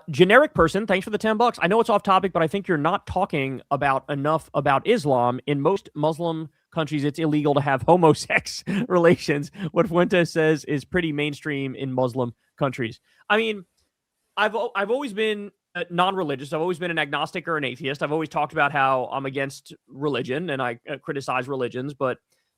Generic person, thanks for the $10. I know it's off topic, but I think you're not talking enough about Islam. In most Muslim countries, it's illegal to have homosex relations. What Fuentes says is pretty mainstream in Muslim countries. I mean, I've always been non-religious. I've always been an agnostic or an atheist. I've always talked about how I'm against religion and I criticize religions, but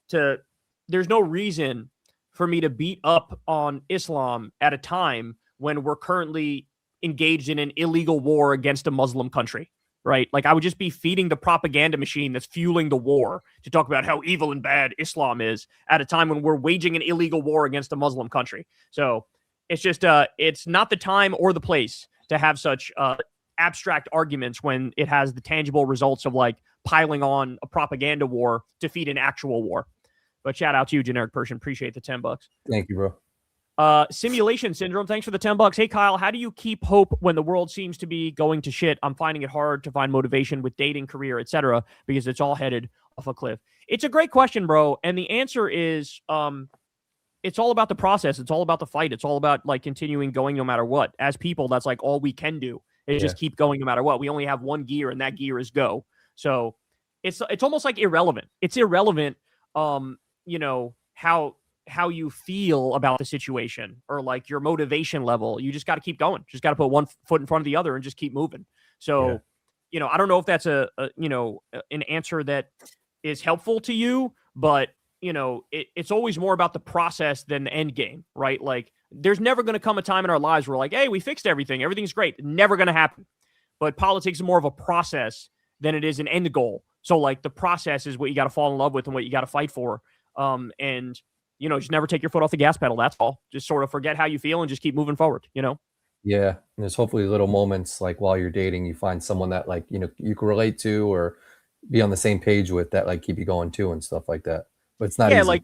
there's no reason for me to beat up on Islam at a time when we're currently engaged in an illegal war against a Muslim country, right? Like, I would just be feeding the propaganda machine that's fueling the war to talk about how evil and bad Islam is at a time when we're waging an illegal war against a Muslim country. So It's just it's not the time or the place to have such abstract arguments when it has the tangible results of like piling on a propaganda war to feed an actual war. But shout out to you, Generic Persian. Appreciate the $10. Thank you, bro. Simulation Syndrome, thanks for the $10. Hey, Kyle, how do you keep hope when the world seems to be going to shit? I'm finding it hard to find motivation with dating, career, etc., because it's all headed off a cliff. It's a great question, bro. And the answer is it's all about the process. It's all about the fight. It's all about like continuing going no matter what. As people, that's like all we can do is just keep going no matter what. We only have one gear, and that gear is go. So it's almost like irrelevant. It's irrelevant, you know, how you feel about the situation or like your motivation level. You just got to keep going. Just got to put one foot in front of the other and just keep moving. So, you know, I don't know if that's a you know, an answer that is helpful to you, but you know, it's always more about the process than the end game, right? Like there's never going to come a time in our lives where like, hey, we fixed everything. Everything's great. Never going to happen. But politics is more of a process than it is an end goal. So like the process is what you got to fall in love with and what you got to fight for. And, you know, just never take your foot off the gas pedal. That's all. Just sort of forget how you feel and just keep moving forward, you know? Yeah. And there's hopefully little moments like while you're dating, you find someone that like, you know, you can relate to or be on the same page with that, like keep you going too and stuff like that. But it's not easy. Like,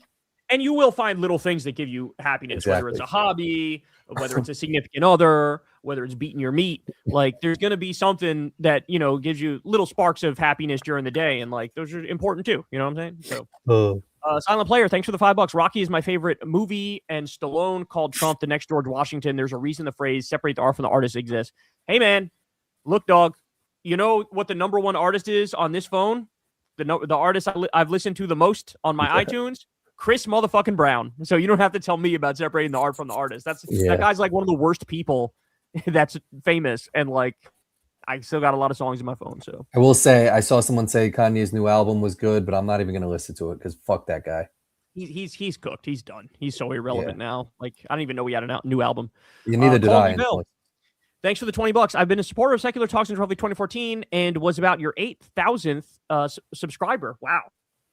and you will find little things that give you happiness, whether it's a hobby, whether it's a significant other, whether it's beating your meat. Like, there's going to be something that, you know, gives you little sparks of happiness during the day. And like, those are important too. You know what I'm saying? So, Silent Player, thanks for the $5. Rocky is my favorite movie, and Stallone called Trump the next George Washington. There's a reason the phrase separate the art from the artist exists. Hey, man, look, dog, you know what the number one artist is on this phone? The artist I've listened to the most on my iTunes, Chris motherfucking Brown. So you don't have to tell me about separating the art from the artist. That guy's like one of the worst people that's famous, and like I still got a lot of songs in my phone. So I will say I saw someone say Kanye's new album was good, but I'm not even gonna listen to it because fuck that guy. He's cooked. He's done. He's so irrelevant now. Like I don't even know he had a new album. Neither did I. Thanks for the $20. I've been a supporter of Secular Talk since roughly 2014 and was about your 8,000th subscriber. Wow.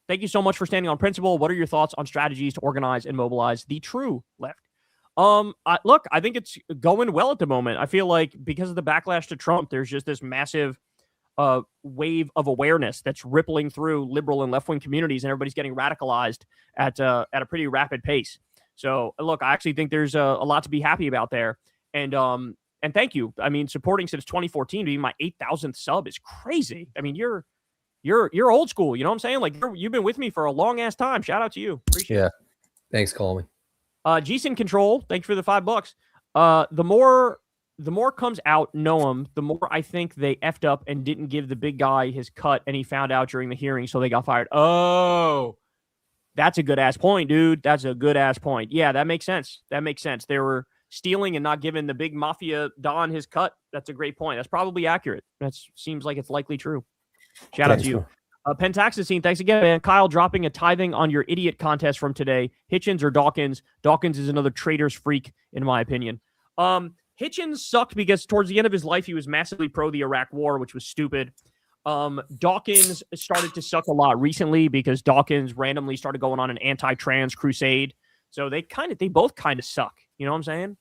Thank you so much for standing on principle. What are your thoughts on strategies to organize and mobilize the true left? Look, I think it's going well at the moment. I feel like because of the backlash to Trump, there's just this massive wave of awareness that's rippling through liberal and left-wing communities, and everybody's getting radicalized at a pretty rapid pace. So, look, I actually think there's a lot to be happy about there. And thank you. I mean, supporting since 2014 to be my 8,000th sub is crazy. I mean, you're old school. You know what I'm saying? Like you've been with me for a long ass time. Shout out to you. Appreciate it. Thanks, call me. Jason Control. Thanks for the $5. The more comes out, know him, the more I think they effed up and didn't give the big guy his cut, and he found out during the hearing, so they got fired. Oh, that's a good ass point, dude. That's a good ass point. Yeah, that makes sense. They were stealing and not giving the big mafia Don his cut. That's a great point. That's probably accurate. That seems like it's likely true. Shout out to you. Pentaxicine, thanks again, man. Kyle dropping a tithing on your idiot contest from today. Hitchens or Dawkins? Dawkins is another traitor's freak, in my opinion. Hitchens sucked because towards the end of his life, he was massively pro the Iraq war, which was stupid. Dawkins started to suck a lot recently because Dawkins randomly started going on an anti-trans crusade. So they both kind of suck. You know what I'm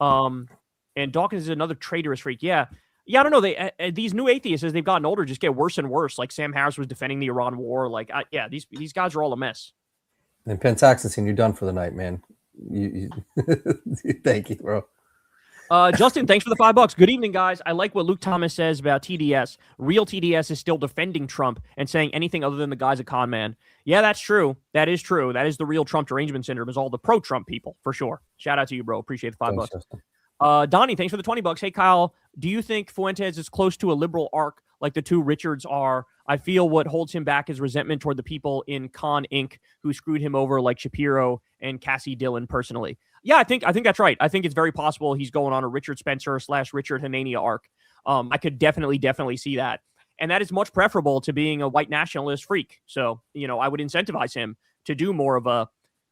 saying? And Dawkins is another traitorous freak. Yeah, I don't know. These new atheists, as they've gotten older, just get worse and worse. Like Sam Harris was defending the Iran war. Like, these guys are all a mess. And Pentaxicine, you're done for the night, man. Thank you, bro. Justin, thanks for the $5. Good evening, guys. I like what Luke Thomas says about TDS. Real TDS is still defending Trump and saying anything other than the guy's a con man. Yeah, that's true. That is true. That is the real Trump derangement syndrome, is all the pro-Trump people, for sure. Shout out to you, bro. Appreciate the $5. Donnie, thanks for the $20. Hey, Kyle, do you think Fuentes is close to a liberal arc like the two Richards are? I feel what holds him back is resentment toward the people in Con Inc. who screwed him over, like Shapiro and Cassie Dillon personally. Yeah, I think that's right. I think it's very possible he's going on a Richard Spencer / Richard Hanania arc. I could definitely see that. And that is much preferable to being a white nationalist freak. So, you know, I would incentivize him to do more of a,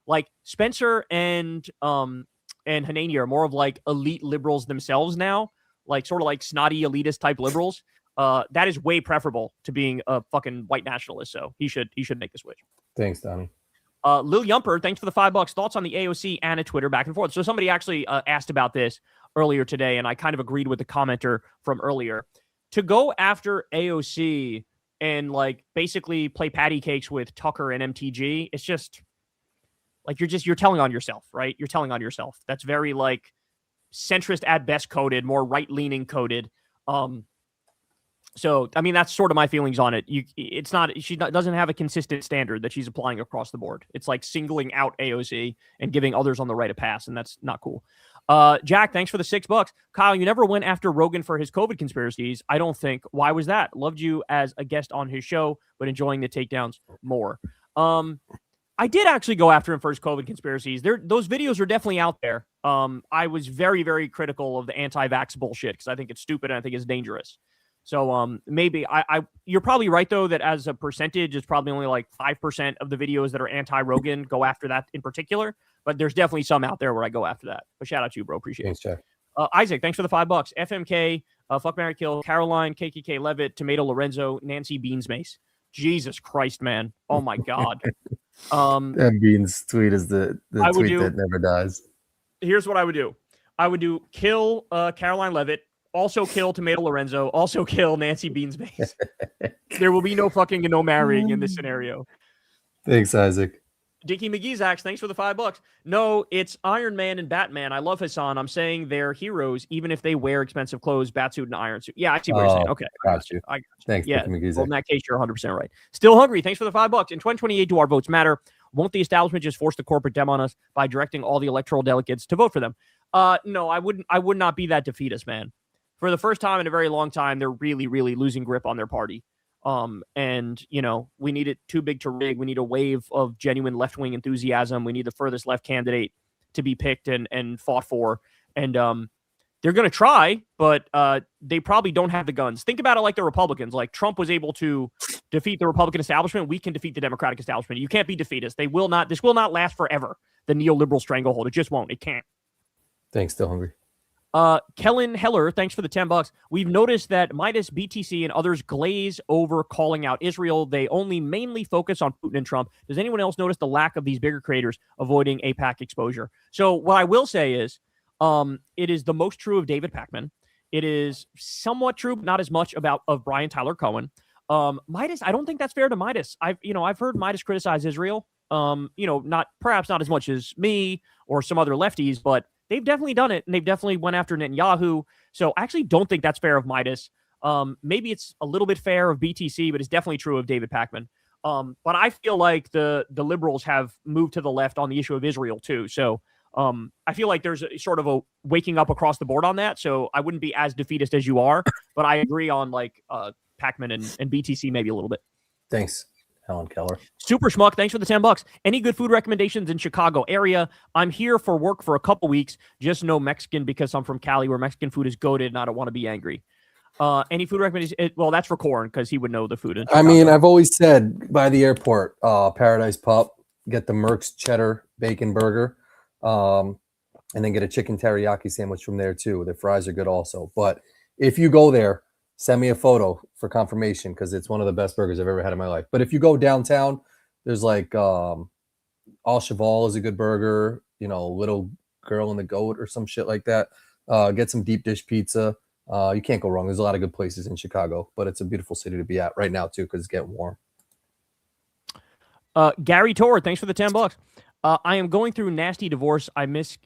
like, Spencer and Hanania are more of like elite liberals themselves now, like sort of like snotty elitist type liberals. That is way preferable to being a fucking white nationalist. So he should make the switch. Thanks, Donnie. Lil Yumper, thanks for the $5. Thoughts on the AOC and a Twitter back and forth. So somebody actually asked about this earlier today, and I kind of agreed with the commenter from earlier. To go after AOC and like basically play patty cakes with Tucker and MTG, it's just like you're telling on yourself, right? You're telling on yourself. That's very like centrist at best coded, more right-leaning coded. So, I mean, that's sort of my feelings on it. She doesn't have a consistent standard that she's applying across the board. It's like singling out AOC and giving others on the right a pass, and that's not cool. Jack, thanks for the $6. Kyle, you never went after Rogan for his COVID conspiracies. I don't think. Why was that? Loved you as a guest on his show, but enjoying the takedowns more. I did actually go after him for his COVID conspiracies. Those videos are definitely out there. I was very, very critical of the anti-vax bullshit because I think it's stupid and I think it's dangerous. So maybe you're probably right though that as a percentage, it's probably only like 5% of the videos that are anti-Rogan go after that in particular. But there's definitely some out there where I go after that. But shout out to you, bro. Appreciate it. Thanks, Jack. Isaac, thanks for the $5. FMK, Fuck, Marry, Kill, Caroline, KKK Levitt, Tomato Lorenzo, Nancy Beans Mace. Jesus Christ, man. Oh my God. That Beans tweet is the tweet that never dies. Here's what I would do. I would do kill Caroline Levitt, also kill Tomato Lorenzo, also kill Nancy Beans Mace. There will be no fucking and no marrying in this scenario. Thanks, Isaac. Dickie McGeezax, thanks for the $5. No, it's Iron Man and Batman. I love Hassan. I'm saying they're heroes, even if they wear expensive clothes, batsuit and iron suit. Yeah, I see what you're saying. Okay. Got you. Thanks, yeah, Dickie McGeezax. Well, in that case, you're 100% right. Still hungry. Thanks for the $5. In 2028, do our votes matter? Won't the establishment just force the corporate dem on us by directing all the electoral delegates to vote for them? No, I wouldn't. I would not be that defeatist, man. For the first time in a very long time, they're really, really losing grip on their party. And you know, we need it too big to rig. We need a wave of genuine left-wing enthusiasm. We need the furthest left candidate to be picked and fought for. And they're going to try, but they probably don't have the guns. Think about it like the Republicans. Like Trump was able to defeat the Republican establishment. We can defeat the Democratic establishment. You can't be defeatist. They will not. This will not last forever. The neoliberal stranglehold. It just won't. It can't. Thanks. Still hungry. Kellen Heller, thanks for the $10. We've noticed that Midas, BTC, and others glaze over calling out Israel. They only mainly focus on Putin and Trump. Does anyone else notice the lack of these bigger creators avoiding APAC exposure? So what I will say is, it is the most true of David Pakman. It is somewhat true, but not as much of Brian Tyler Cohen. Midas, I don't think that's fair to Midas. I've heard Midas criticize Israel. Perhaps not as much as me or some other lefties, but they've definitely done it, and they've definitely went after Netanyahu. So I actually don't think that's fair of Midas. Maybe it's a little bit fair of BTC, but it's definitely true of David Pakman. But I feel like the liberals have moved to the left on the issue of Israel too. So I feel like there's sort of a waking up across the board on that. So I wouldn't be as defeatist as you are, but I agree on like Pakman and BTC maybe a little bit. Thanks, Helen Keller. Super Schmuck, thanks for the $10. Any good food recommendations in Chicago area? I'm here for work for a couple weeks. Just no Mexican because I'm from Cali where Mexican food is goated and I don't want to be angry. Any food recommendations? Well, that's for Corin because he would know the food in Chicago. I mean, I've always said by the airport, Paradise Pup, get the Merck's cheddar bacon burger, and then get a chicken teriyaki sandwich from there too. The fries are good also. But if you go there, send me a photo for confirmation because it's one of the best burgers I've ever had in my life. But if you go downtown, there's like Al Cheval is a good burger, Little Girl and the Goat or some shit like that. Get some deep dish pizza. You can't go wrong. There's a lot of good places in Chicago, but it's a beautiful city to be at right now too because it's getting warm. Gary Tor, thanks for the $10. I am going through nasty divorce. I miss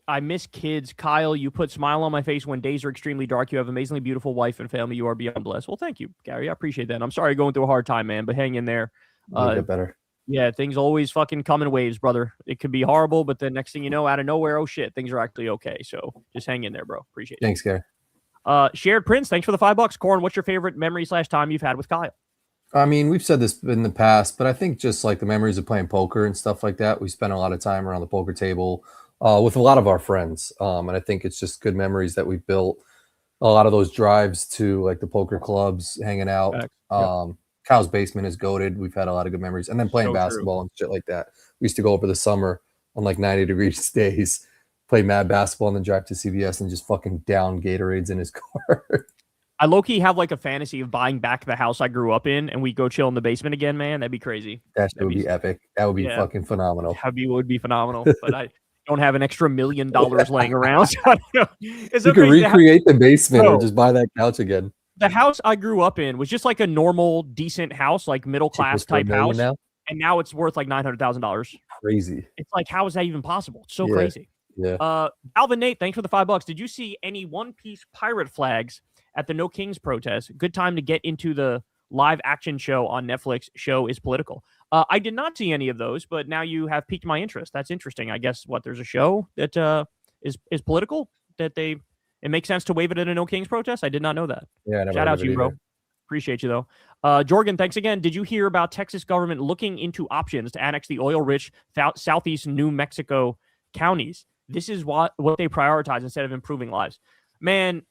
kids. Kyle, you put smile on my face when days are extremely dark. You have amazingly beautiful wife and family. You are beyond blessed. Well, thank you, Gary. I appreciate that. I'm sorry you're going through a hard time, man, but hang in there. You'll get better. Yeah, things always fucking come in waves, brother. It could be horrible, but the next thing you know, out of nowhere, oh shit, things are actually okay. So just hang in there, bro. Appreciate it. Thanks, Gary. Shared Prince, thanks for the $5. Corin, what's your favorite memory / time you've had with Kyle? I mean, we've said this in the past, but I think just like the memories of playing poker and stuff like that, we spent a lot of time around the poker table with a lot of our friends. And I think it's just good memories that we've built. A lot of those drives to like the poker clubs, hanging out. Kyle's basement is goated. We've had a lot of good memories. And then playing basketball and shit like that. We used to go over the summer on like 90-degree days, play mad basketball and then drive to CVS and just fucking down Gatorades in his car. I low-key have like a fantasy of buying back the house I grew up in and we go chill in the basement again, man. That'd be crazy. That would be epic. That would be fucking phenomenal. Would be phenomenal. But I don't have an extra $1 million laying around. So I don't know. It's you can recreate the basement or just buy that couch again. The house I grew up in was just like a normal, decent house, like middle class type house. Now? And now it's worth like $900,000. Crazy. It's like, how is that even possible? It's so crazy. Yeah. Alvin Nate, thanks for the $5. Did you see any One Piece pirate flags at the No Kings protest? Good time to get into the live action show on Netflix. Show is political. I did not see any of those, but now you have piqued my interest. That's interesting. I guess there's a show that is political that it makes sense to wave it at a No Kings protest. I did not know that. Yeah, shout out to you, bro. Appreciate you though. Jorgen, thanks again. Did you hear about Texas government looking into options to annex the oil-rich southeast New Mexico counties? This is what they prioritize instead of improving lives. Man,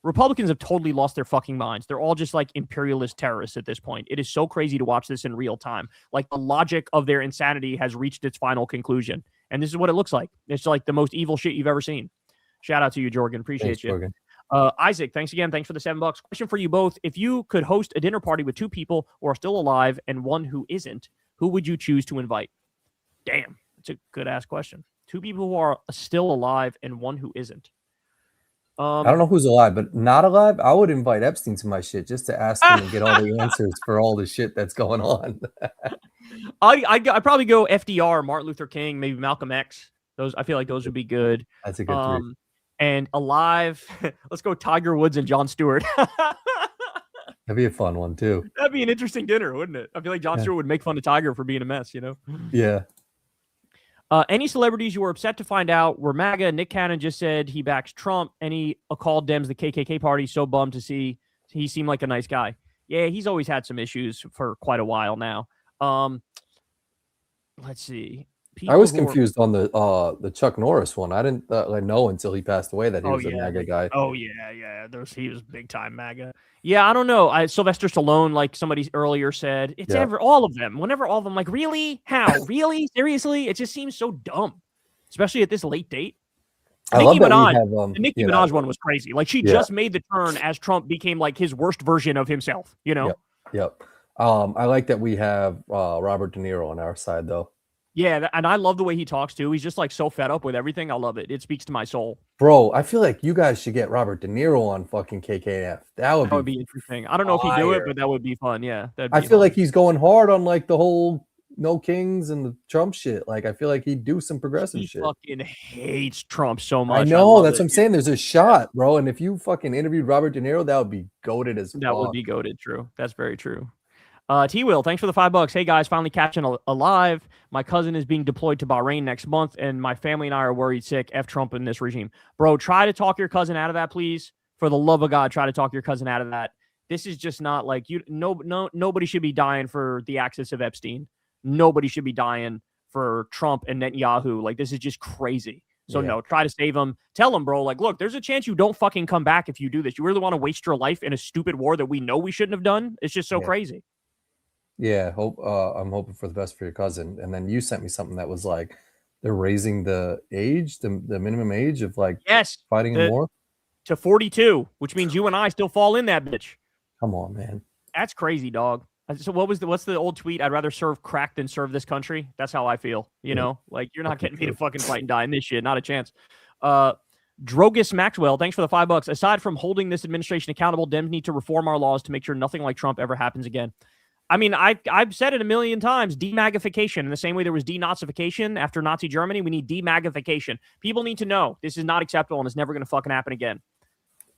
Republicans have totally lost their fucking minds. They're all just like imperialist terrorists at this point. It is so crazy to watch this in real time. Like the logic of their insanity has reached its final conclusion. And this is what it looks like. It's like the most evil shit you've ever seen. Shout out to you, Jorgen. Appreciate you. Jorgen. Isaac, thanks again. Thanks for the $7. Question for you both. If you could host a dinner party with 2 people who are still alive and one who isn't, who would you choose to invite? Damn, that's a good ass question. 2 people who are still alive and one who isn't. I don't know who's alive, but not alive. I would invite Epstein to my shit just to ask him and get all the answers for all the shit that's going on. I'd probably go FDR, Martin Luther King, maybe Malcolm X. Those I feel like those would be good. That's a good 3. And alive, let's go Tiger Woods and Jon Stewart. That'd be a fun one too. That'd be an interesting dinner, wouldn't it? I feel like Jon Stewart would make fun of Tiger for being a mess, you know? Yeah. Any celebrities you were upset to find out were MAGA? Nick Cannon just said he backs Trump. Any called Dems the KKK party. So bummed to see. He seemed like a nice guy. Yeah, he's always had some issues for quite a while now. Let's see. I was confused on the Chuck Norris one. I didn't know until he passed away that he was a MAGA guy. Oh yeah. He was big time MAGA. Yeah, I don't know. Sylvester Stallone, like somebody earlier said, it's all of them. Whenever all of them, like, really? How? Really? Seriously? It just seems so dumb, especially at this late date. Nicki Minaj, the Nicki Minaj one was crazy. Like she just made the turn as Trump became like his worst version of himself. You know? Yep. I like that we have Robert De Niro on our side though. Yeah, and I love the way he talks too. He's just like so fed up with everything. I love it. It speaks to my soul. Bro, I feel like you guys should get Robert De Niro on fucking KKF. That would be interesting. I don't know if he'd do it, but that would be fun. Yeah. I feel like he's going hard on like the whole No Kings and the Trump shit. Like I feel like he'd do some progressive shit. He fucking hates Trump so much. I know. That's what I'm saying. There's a shot, bro. And if you fucking interviewed Robert De Niro, that would be goated as fuck. That would be goated. True. That's very true. T-Will, thanks for the $5. Hey guys, finally catching alive. My cousin is being deployed to Bahrain next month, and my family and I are worried sick. F Trump in this regime. Bro, try to talk your cousin out of that, please. For the love of God, try to talk your cousin out of that. This is just not like nobody should be dying for the access of Epstein. Nobody should be dying for Trump and Netanyahu. Like, this is just crazy. So no, try to save him. Tell him, bro, like, look, there's a chance you don't fucking come back if you do this. You really want to waste your life in a stupid war that we know we shouldn't have done? It's just so crazy. Yeah, I'm hoping for the best for your cousin. And then you sent me something that was like they're raising the age, the minimum age of like fighting in war to 42, which means you and I still fall in that bitch. Come on, man. That's crazy, dog. So what's the old tweet? I'd rather serve crack than serve this country. That's how I feel. You know, like you're not getting me to fucking fight and die in this shit. Not a chance. Drogus Maxwell, thanks for the $5. Aside from holding this administration accountable, Dems need to reform our laws to make sure nothing like Trump ever happens again. I mean, I've said it a million times, demagification. In the same way there was denazification after Nazi Germany, we need demagification. People need to know this is not acceptable and it's never going to fucking happen again.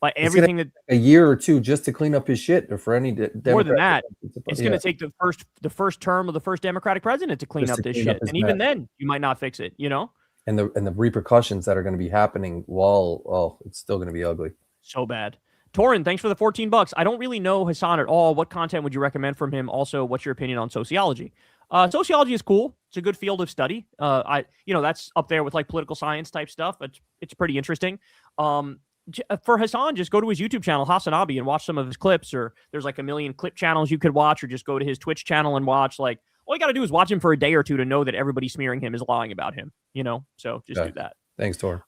Like everything that a year or two just to clean up his shit, or for any more than that, it's going to take the first term of the first Democratic president to clean up this shit, and even then, you might not fix it. You know, and the repercussions that are going to be happening while it's still going to be ugly, so bad. Corin, thanks for the $14. I don't really know Hassan at all. What content would you recommend from him? Also, what's your opinion on sociology? Sociology is cool. It's a good field of study. That's up there with like political science type stuff. It's pretty interesting. For Hassan, just go to his YouTube channel, Hassanabi, and watch some of his clips. Or there's like a million clip channels you could watch, or just go to his Twitch channel and watch. Like, all you got to do is watch him for a day or two to know that everybody smearing him is lying about him. You know, so just do that. Thanks, Tor.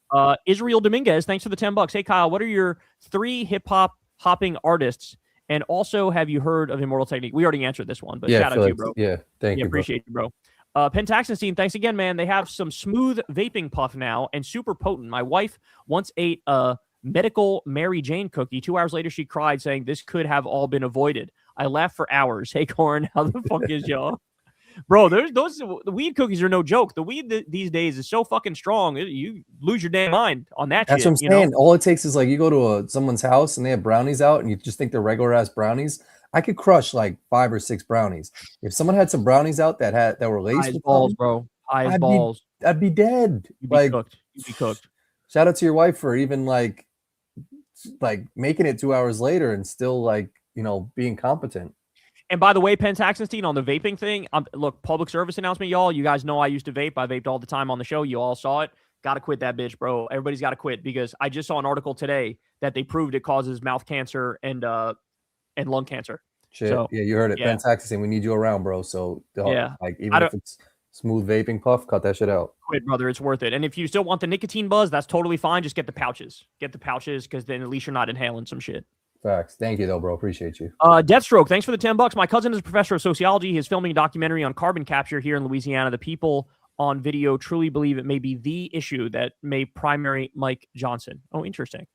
Israel Dominguez, thanks for the $10. Hey, Kyle, what are your 3 hip hop hopping artists? And also, have you heard of Immortal Technique? We already answered this one, but shout out to you, bro. Yeah, thank you, appreciate you, bro. Pentaxanstein, thanks again, man. They have some smooth vaping puff now and super potent. My wife once ate a medical Mary Jane cookie. 2 hours later, she cried, saying this could have all been avoided. I laughed for hours. Hey, Corin, how the fuck is y'all? Bro, the weed cookies are no joke. The weed these days is so fucking strong. You lose your damn mind on that That's shit. what I'm saying. All it takes is like you go to someone's house and they have brownies out and you just think they're regular ass brownies. I could crush like 5 or 6 brownies. If someone had some brownies out that were laced with balls, bro. High as balls. I'd be dead. You'd be cooked. You'd be cooked. Shout out to your wife for even like making it 2 hours later and still like, being competent. And by the way, Pentaxanstein, on the vaping thing, look, public service announcement, y'all. You guys know I used to vape. I vaped all the time on the show. You all saw it. Got to quit that bitch, bro. Everybody's got to quit, because I just saw an article today that they proved it causes mouth cancer and lung cancer. Shit. So, yeah, you heard it. Yeah. Pentaxanstein, we need you around, bro. So yeah, like even if it's smooth vaping puff, cut that shit out. Quit, brother. It's worth it. And if you still want the nicotine buzz, that's totally fine. Just get the pouches. Get the pouches, because then at least you're not inhaling some shit. Facts. Thank you, though, bro. Appreciate you. Deathstroke, thanks for the $10. My cousin is a professor of sociology. He's filming a documentary on carbon capture here in Louisiana. The people on video truly believe it may be the issue that may primary Mike Johnson. Oh, interesting.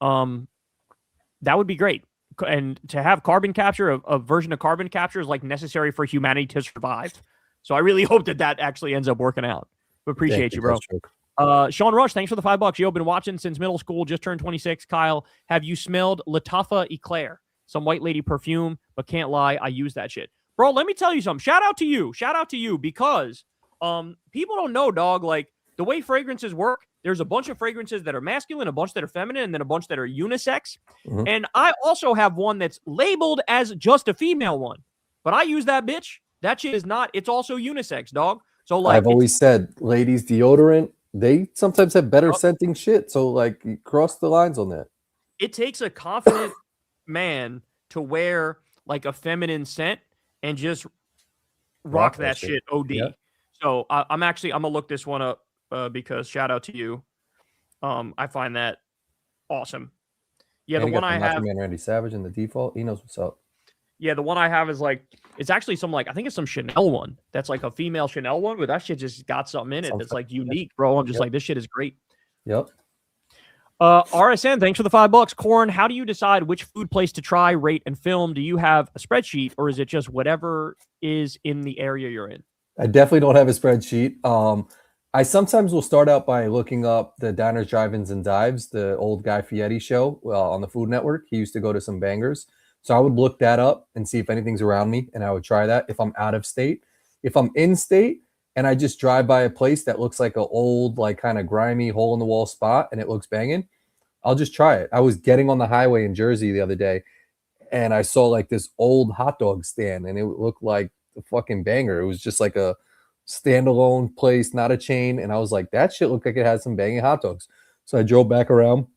That would be great. And to have carbon capture, a version of carbon capture is like necessary for humanity to survive. So I really hope that actually ends up working out. But appreciate you, bro. Sean Rush, thanks for the $5. Yo, been watching since middle school, just turned 26. Kyle, have you smelled Lattafa Eclair? Some white lady perfume, but can't lie, I use that shit. Bro, let me tell you something. Shout out to you, because people don't know, dog, like the way fragrances work, there's a bunch of fragrances that are masculine, a bunch that are feminine, and then a bunch that are unisex. Mm-hmm. And I also have one that's labeled as just a female one, but I use that bitch. That shit is not, it's also unisex, dog. So like I've always said, ladies deodorant, they sometimes have better scenting shit. So like you cross the lines on that. It takes a confident man to wear like a feminine scent and just rock that shit OD. Yeah. So I'm gonna look this one up because shout out to you. I find that awesome. Yeah, the one I have, man, Randy Savage in the default. He knows what's up. Yeah, the one I have is like, it's actually some like, I think it's some Chanel one. That's like a female Chanel one, but that shit just got something in it that's like unique, bro. I'm just like, this shit is great. Yep. RSN, thanks for the $5. Corin, how do you decide which food place to try, rate, and film? Do you have a spreadsheet, or is it just whatever is in the area you're in? I definitely don't have a spreadsheet. I sometimes will start out by looking up the Diners, Drive-Ins, and Dives, the old Guy Fieri show on the Food Network. He used to go to some bangers. So I would look that up and see if anything's around me, and I would try that if I'm out of state. If I'm in state and I just drive by a place that looks like an old, like kind of grimy hole-in-the-wall spot and it looks banging, I'll just try it. I was getting on the highway in Jersey the other day, and I saw like this old hot dog stand, and it looked like a fucking banger. It was just like a standalone place, not a chain, and I was like, that shit looked like it had some banging hot dogs. So I drove back around,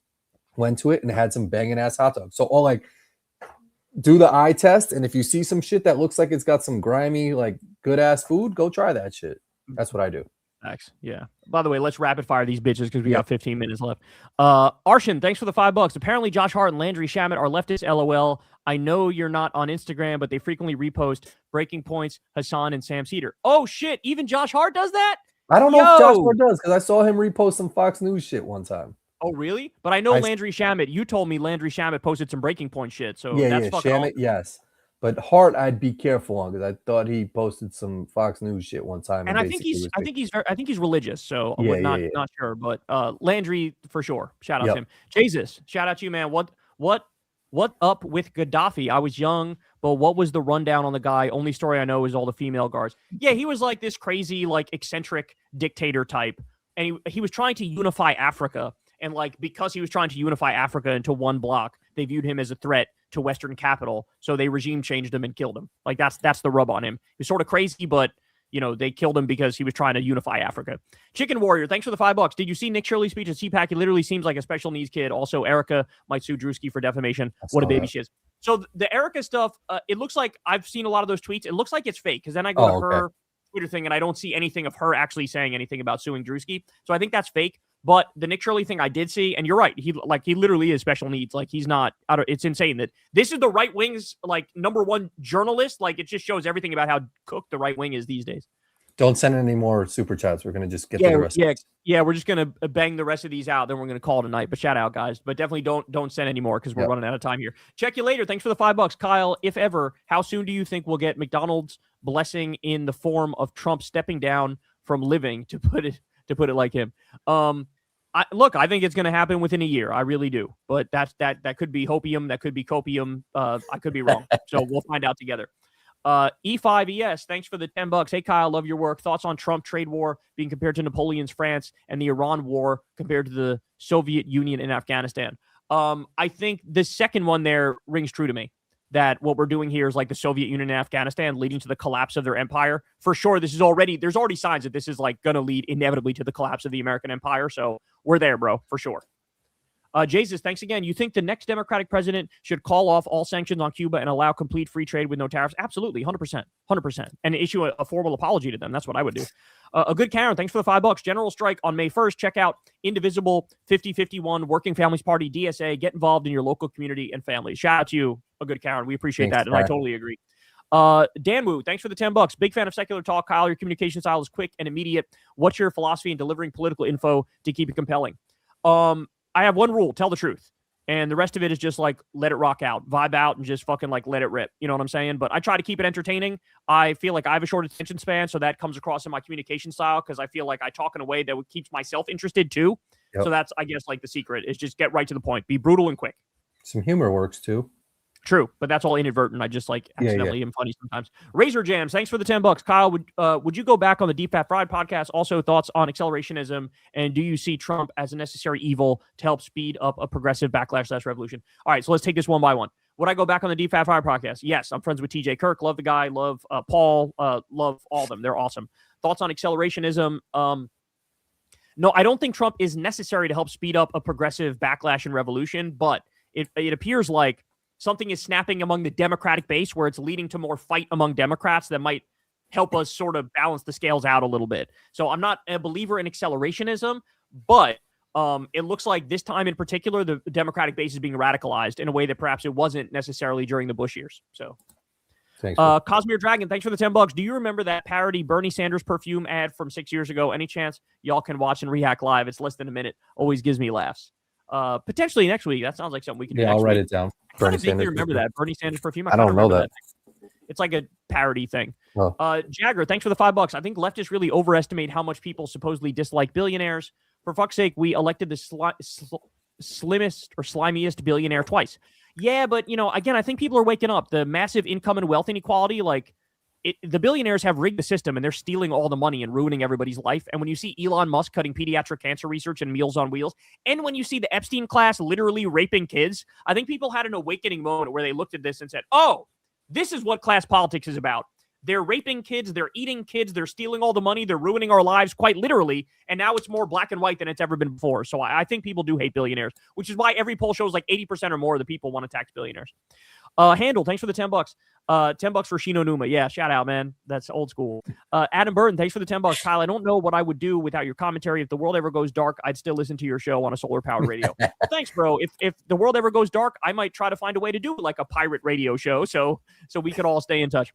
went to it, and it had some banging-ass hot dogs. So all like, do the eye test, and if you see some shit that looks like it's got some grimy, like good ass food, go try that shit. That's what I do. Thanks. Yeah. By the way, let's rapid fire these bitches because we got 15 minutes left. Arshan, thanks for the $5. Apparently, Josh Hart and Landry Shamet are leftist. LOL. I know you're not on Instagram, but they frequently repost Breaking Points, Hassan, and Sam Cedar. Oh shit! Even Josh Hart does that? I don't know if Josh Hart does, because I saw him repost some Fox News shit one time. Oh, really? But I know Landry Shamet. You told me Landry Shamet posted some Breaking Point shit. So that's fucking Shamet, yes. But Hart, I'd be careful on, because I thought he posted some Fox News shit one time. And I think he's religious. So I'm not sure. But Landry for sure. Shout out to him. Jesus, shout out to you, man. What up with Gaddafi? I was young, but what was the rundown on the guy? Only story I know is all the female guards. Yeah, he was like this crazy, like eccentric dictator type, and he was trying to unify Africa. And like, because he was trying to unify Africa into one block, they viewed him as a threat to Western capital. So they regime changed him and killed him. Like that's the rub on him. He was sort of crazy, but they killed him because he was trying to unify Africa. Chicken Warrior, thanks for the $5. Did you see Nick Shirley's speech at CPAC? He literally seems like a special needs kid. Also, Erica might sue Druski for defamation. What a baby she is. So the Erica stuff, it looks like I've seen a lot of those tweets. It looks like it's fake, because then I go to her Twitter thing and I don't see anything of her actually saying anything about suing Druski. So I think that's fake. But the Nick Shirley thing I did see, and you're right, he literally is special needs. Like he's not. It's insane that this is the right wing's like #1 journalist. Like it just shows everything about how cooked the right wing is these days. Don't send any more super chats. We're gonna just get to the rest. Yeah. We're just gonna bang the rest of these out. Then we're gonna call tonight. But shout out, guys. But definitely don't send any more because we're running out of time here. Check you later. Thanks for the $5, Kyle. If ever, how soon do you think we'll get McDonald's blessing in the form of Trump stepping down from living? To put it like him. I think it's going to happen within a year. I really do. But that could be hopium. That could be copium. I could be wrong. So we'll find out together. E5ES, thanks for the $10. Hey, Kyle, love your work. Thoughts on Trump trade war being compared to Napoleon's France and the Iran war compared to the Soviet Union in Afghanistan? I think the second one there rings true to me. That what we're doing here is like the Soviet Union and Afghanistan leading to the collapse of their empire. For sure, there's already signs that this is like going to lead inevitably to the collapse of the American empire. So we're there, bro, for sure. Jesus, thanks again. You think the next Democratic president should call off all sanctions on Cuba and allow complete free trade with no tariffs? Absolutely, 100%. And issue a formal apology to them. That's what I would do. A good Karen, thanks for the $5. General strike on May 1st. Check out Indivisible 5051 Working Families Party DSA. Get involved in your local community and family. Shout out to you, a good Karen. We appreciate that, and I totally agree. Dan Wu, thanks for the $10. Big fan of secular talk. Kyle, your communication style is quick and immediate. What's your philosophy in delivering political info to keep it compelling? I have one rule: tell the truth. And the rest of it is just like, let it rock out, vibe out, and just fucking like let it rip. You know what I'm saying? But I try to keep it entertaining. I feel like I have a short attention span, so that comes across in my communication style because I feel like I talk in a way that keeps myself interested too. Yep. So that's, I guess, like the secret is just get right to the point. Be brutal and quick. Some humor works too. True, but that's all inadvertent. I just like accidentally am funny sometimes. Razor Jams, thanks for the $10. Kyle, would you go back on the Deep Fat Fried podcast? Also, thoughts on accelerationism, and do you see Trump as a necessary evil to help speed up a progressive backlash/revolution? All right, so let's take this one by one. Would I go back on the Deep Fat Fried podcast? Yes, I'm friends with TJ Kirk. Love the guy. Love Paul. Love all of them. They're awesome. Thoughts on accelerationism? No, I don't think Trump is necessary to help speed up a progressive backlash and revolution, but it appears like something is snapping among the Democratic base where it's leading to more fight among Democrats that might help us sort of balance the scales out a little bit. So I'm not a believer in accelerationism, but it looks like this time in particular, the Democratic base is being radicalized in a way that perhaps it wasn't necessarily during the Bush years. So thanks. Cosmere Dragon, thanks for the $10. Do you remember that parody Bernie Sanders perfume ad from 6 years ago? Any chance y'all can watch and react live? It's less than a minute. Always gives me laughs. Potentially next week. That sounds like something we can do. I'll write it down. Bernie Sanders. Remember that Bernie Sanders perfume? I don't know that. It's like a parody thing. Oh. Jagger, thanks for the $5. I think leftists really overestimate how much people supposedly dislike billionaires. For fuck's sake, we elected the slimmest or slimiest billionaire twice. Yeah, but again, I think people are waking up. The massive income and wealth inequality, the billionaires have rigged the system and they're stealing all the money and ruining everybody's life. And when you see Elon Musk cutting pediatric cancer research and Meals on Wheels, and when you see the Epstein class literally raping kids, I think people had an awakening moment where they looked at this and said, oh, this is what class politics is about. They're raping kids, they're eating kids, they're stealing all the money, they're ruining our lives quite literally, and now it's more black and white than it's ever been before. So I think people do hate billionaires, which is why every poll shows like 80% or more of the people want to tax billionaires. Handle, thanks for the $10. $10 for Shino Numa. Yeah, shout out, man. That's old school. Adam Burton, thanks for the $10. Kyle, I don't know what I would do without your commentary. If the world ever goes dark, I'd still listen to your show on a solar-powered radio. Well, thanks, bro. If the world ever goes dark, I might try to find a way to do like a pirate radio show so we could all stay in touch.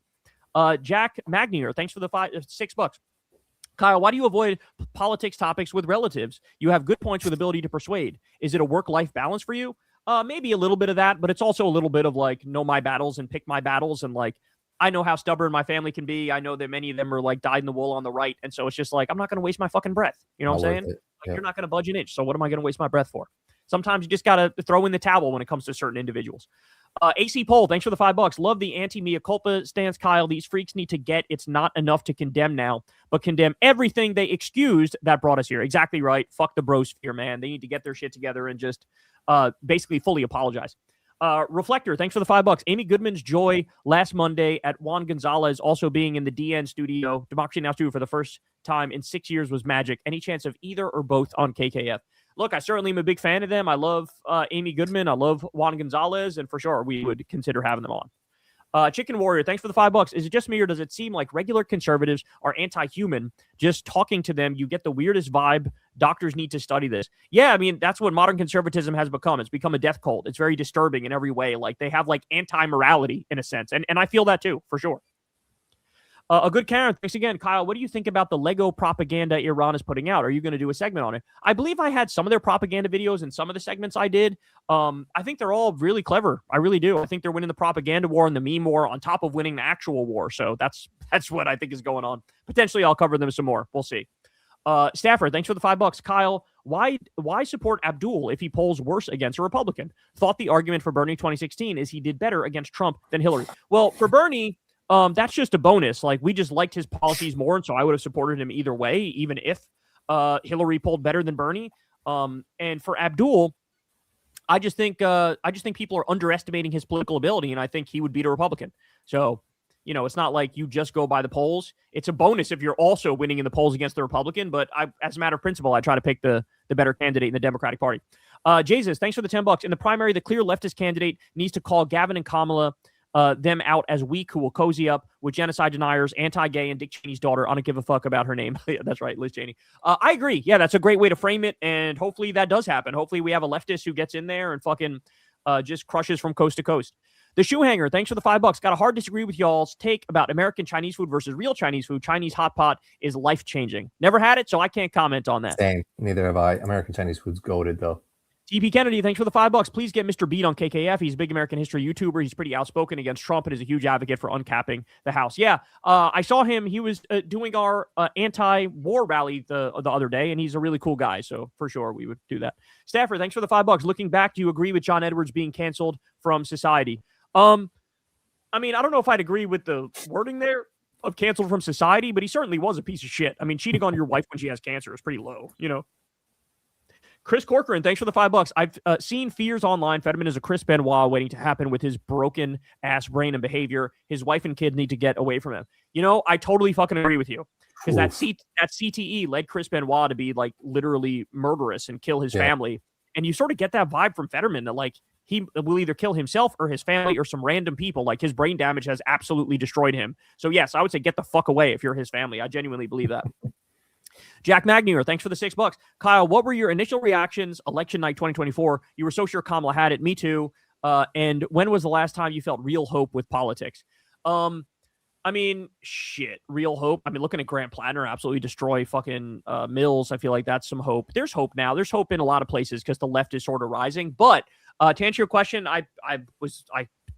Jack Magnier, thanks for the $6. Kyle, why do you avoid politics topics with relatives? You have good points with ability to persuade. Is it a work-life balance for you? Maybe a little bit of that, but it's also a little bit of like know my battles and pick my battles. And like, I know how stubborn my family can be. I know that many of them are like dyed in the wool on the right. And so it's just like, I'm not going to waste my fucking breath. You know what I'm saying? Like, you're not going to budge an inch. So what am I going to waste my breath for? Sometimes you just got to throw in the towel when it comes to certain individuals. AC Poll, thanks for the $5. Love the anti-mea culpa stance, Kyle. These freaks need to get it's not enough to condemn now, but condemn everything they excused that brought us here. Exactly right. Fuck the brosphere, man. They need to get their shit together and just basically fully apologize. Reflector, thanks for the $5. Amy Goodman's joy last Monday at Juan Gonzalez also being in the DN studio, Democracy Now! Studio for the first time in 6 years was magic. Any chance of either or both on KKF? Look, I certainly am a big fan of them. I love Amy Goodman. I love Juan Gonzalez, and for sure we would consider having them on. Chicken Warrior, thanks for the $5. Is it just me, or does it seem like regular conservatives are anti-human? Just talking to them, you get the weirdest vibe. Doctors need to study this. Yeah, I mean, that's what modern conservatism has become. It's become a death cult. It's very disturbing in every way. Like, they have, like, anti-morality in a sense. And I feel that, too, for sure. A good Karen, thanks again. Kyle, what do you think about the Lego propaganda Iran is putting out? Are you going to do a segment on it? I believe I had some of their propaganda videos in some of the segments I did. I think they're all really clever. I really do. I think they're winning the propaganda war and the meme war on top of winning the actual war. So that's what I think is going on. Potentially, I'll cover them some more. We'll see. Stafford, thanks for the $5. Kyle, why support Abdul if he polls worse against a Republican? Thought the argument for Bernie 2016 is he did better against Trump than Hillary. Well, for Bernie, that's just a bonus. Like, we just liked his policies more, and so I would have supported him either way, even if Hillary polled better than Bernie. And for Abdul, I just think people are underestimating his political ability, and I think he would beat a Republican. So, you know, it's not like you just go by the polls. It's a bonus if you're also winning in the polls against the Republican. But as a matter of principle, I try to pick the better candidate in the Democratic Party. Jesus, thanks for the $10. In the primary, the clear leftist candidate needs to call Gavin and Kamala them out as weak, who will cozy up with genocide deniers, anti-gay, and Dick Cheney's daughter. I don't give a fuck about her name. Yeah, that's right, Liz Cheney. I agree. Yeah, that's a great way to frame it, and hopefully that does happen. Hopefully we have a leftist who gets in there and fucking just crushes from coast to coast. The Shoe Hanger, thanks for the $5. Got a hard disagree with y'all's take about American Chinese food versus real Chinese food. Chinese hot pot is life-changing. Never had it, so I can't comment on that. Same. Neither have I. American Chinese food's goated, though. TP Kennedy, thanks for the $5. Please get Mr. Beat on KKF. He's a big American history YouTuber. He's pretty outspoken against Trump and is a huge advocate for uncapping the House. Yeah, I saw him. He was doing our anti-war rally the other day, and he's a really cool guy. So for sure, we would do that. Stafford, thanks for the $5. Looking back, do you agree with John Edwards being canceled from society? I mean, I don't know if I'd agree with the wording there of canceled from society, but he certainly was a piece of shit. I mean, cheating on your wife when she has cancer is pretty low, you know? Chris Corcoran, thanks for the $5. I've seen fears online. Fetterman is a Chris Benoit waiting to happen with his broken ass brain and behavior. His wife and kid need to get away from him. You know, I totally fucking agree with you. Because that CTE led Chris Benoit to be like literally murderous and kill his family. And you sort of get that vibe from Fetterman that like he will either kill himself or his family or some random people. Like his brain damage has absolutely destroyed him. So yes, I would say get the fuck away if you're his family. I genuinely believe that. Jack Magnier, thanks for the $6. Kyle, what were your initial reactions election night 2024? You were so sure Kamala had it. Me too. And when was the last time you felt real hope with politics? I mean, shit, real hope. I mean, looking at Grant Plattner absolutely destroy fucking Mills. I feel like that's some hope. There's hope now. There's hope in a lot of places because the left is sort of rising. But to answer your question, I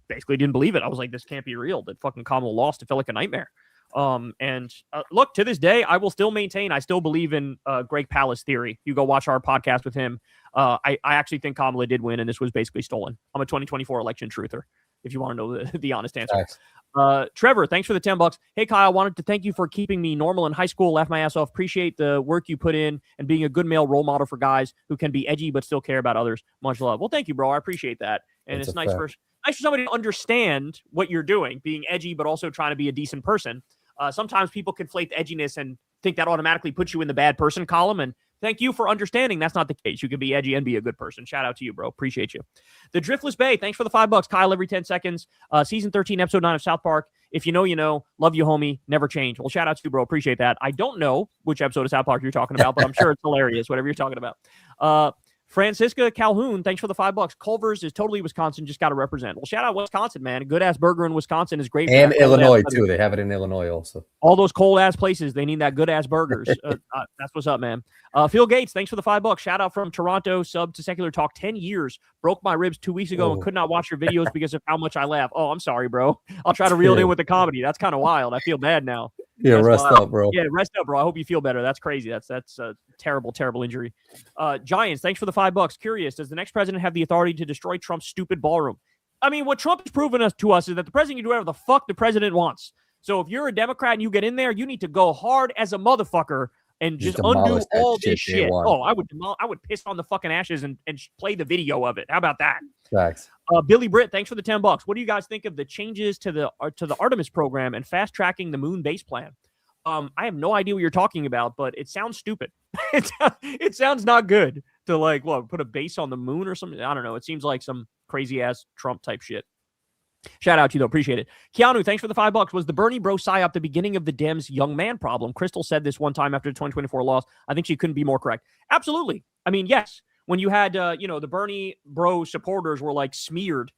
basically didn't believe it. I was like, this can't be real. That fucking Kamala lost. It felt like a nightmare. Look, to this day, I will still maintain, I still believe in Greg Palast theory. You go watch our podcast with him. I actually think Kamala did win, and this was basically stolen. I'm a 2024 election truther, if you want to know the honest answer. Nice. Trevor, thanks for the $10. Hey, Kyle, wanted to thank you for keeping me normal in high school. Laughed my ass off. Appreciate the work you put in and being a good male role model for guys who can be edgy but still care about others. Much love. Well, thank you, bro. I appreciate that. And it's nice for somebody to understand what you're doing, being edgy but also trying to be a decent person. Sometimes people conflate the edginess and think that automatically puts you in the bad person column. And thank you for understanding that's not the case. You can be edgy and be a good person. Shout out to you, bro. Appreciate you. The Driftless Bay, thanks for the $5. Kyle, every 10 seconds. Season 13, episode 9 of South Park. If you know, you know. Love you, homie. Never change. Well, shout out to you, bro. Appreciate that. I don't know which episode of South Park you're talking about, but I'm sure it's hilarious, whatever you're talking about. Francisca Calhoun, thanks for the $5. Culver's is totally Wisconsin. Just got to represent. Well, shout out Wisconsin, man. Good ass burger in Wisconsin is great. And Illinois too. They have it in Illinois also. All those cold ass places, they need that good ass burgers. That's what's up, man. Phil Gates, thanks for the $5. Shout out from Toronto. Sub to Secular Talk. 10 years. Broke my ribs 2 weeks ago and could not watch your videos because of how much I laugh. Oh, I'm sorry, bro. I'll try to reel it in with the comedy. That's kind of wild. I feel bad now. Yeah, rest up, bro. Yeah, rest up, bro. I hope you feel better. That's crazy. That's a terrible injury. Giants, thanks for the $5. Curious, does the next president have the authority to destroy Trump's stupid ballroom? I mean, what Trump has proven to us is that the president can do whatever the fuck the president wants. So if you're a Democrat and you get in there, you need to go hard as a motherfucker and just undo all this shit. Oh, I would piss on the fucking ashes and play the video of it. How about that? Thanks. Billy Britt, thanks for the $10. What do you guys think of the changes to the Artemis program and fast tracking the moon base plan? I have no idea what you're talking about, but it sounds stupid. It sounds not good to put a base on the moon or something. I don't know. It seems like some crazy ass Trump type shit. Shout out to you, though. Appreciate it. Keanu, thanks for the $5. Was the Bernie bro psyop the beginning of the Dems' young man problem? Crystal said this one time after the 2024 loss. I think she couldn't be more correct. Absolutely. I mean, yes. When you had, the Bernie bro supporters were like smeared,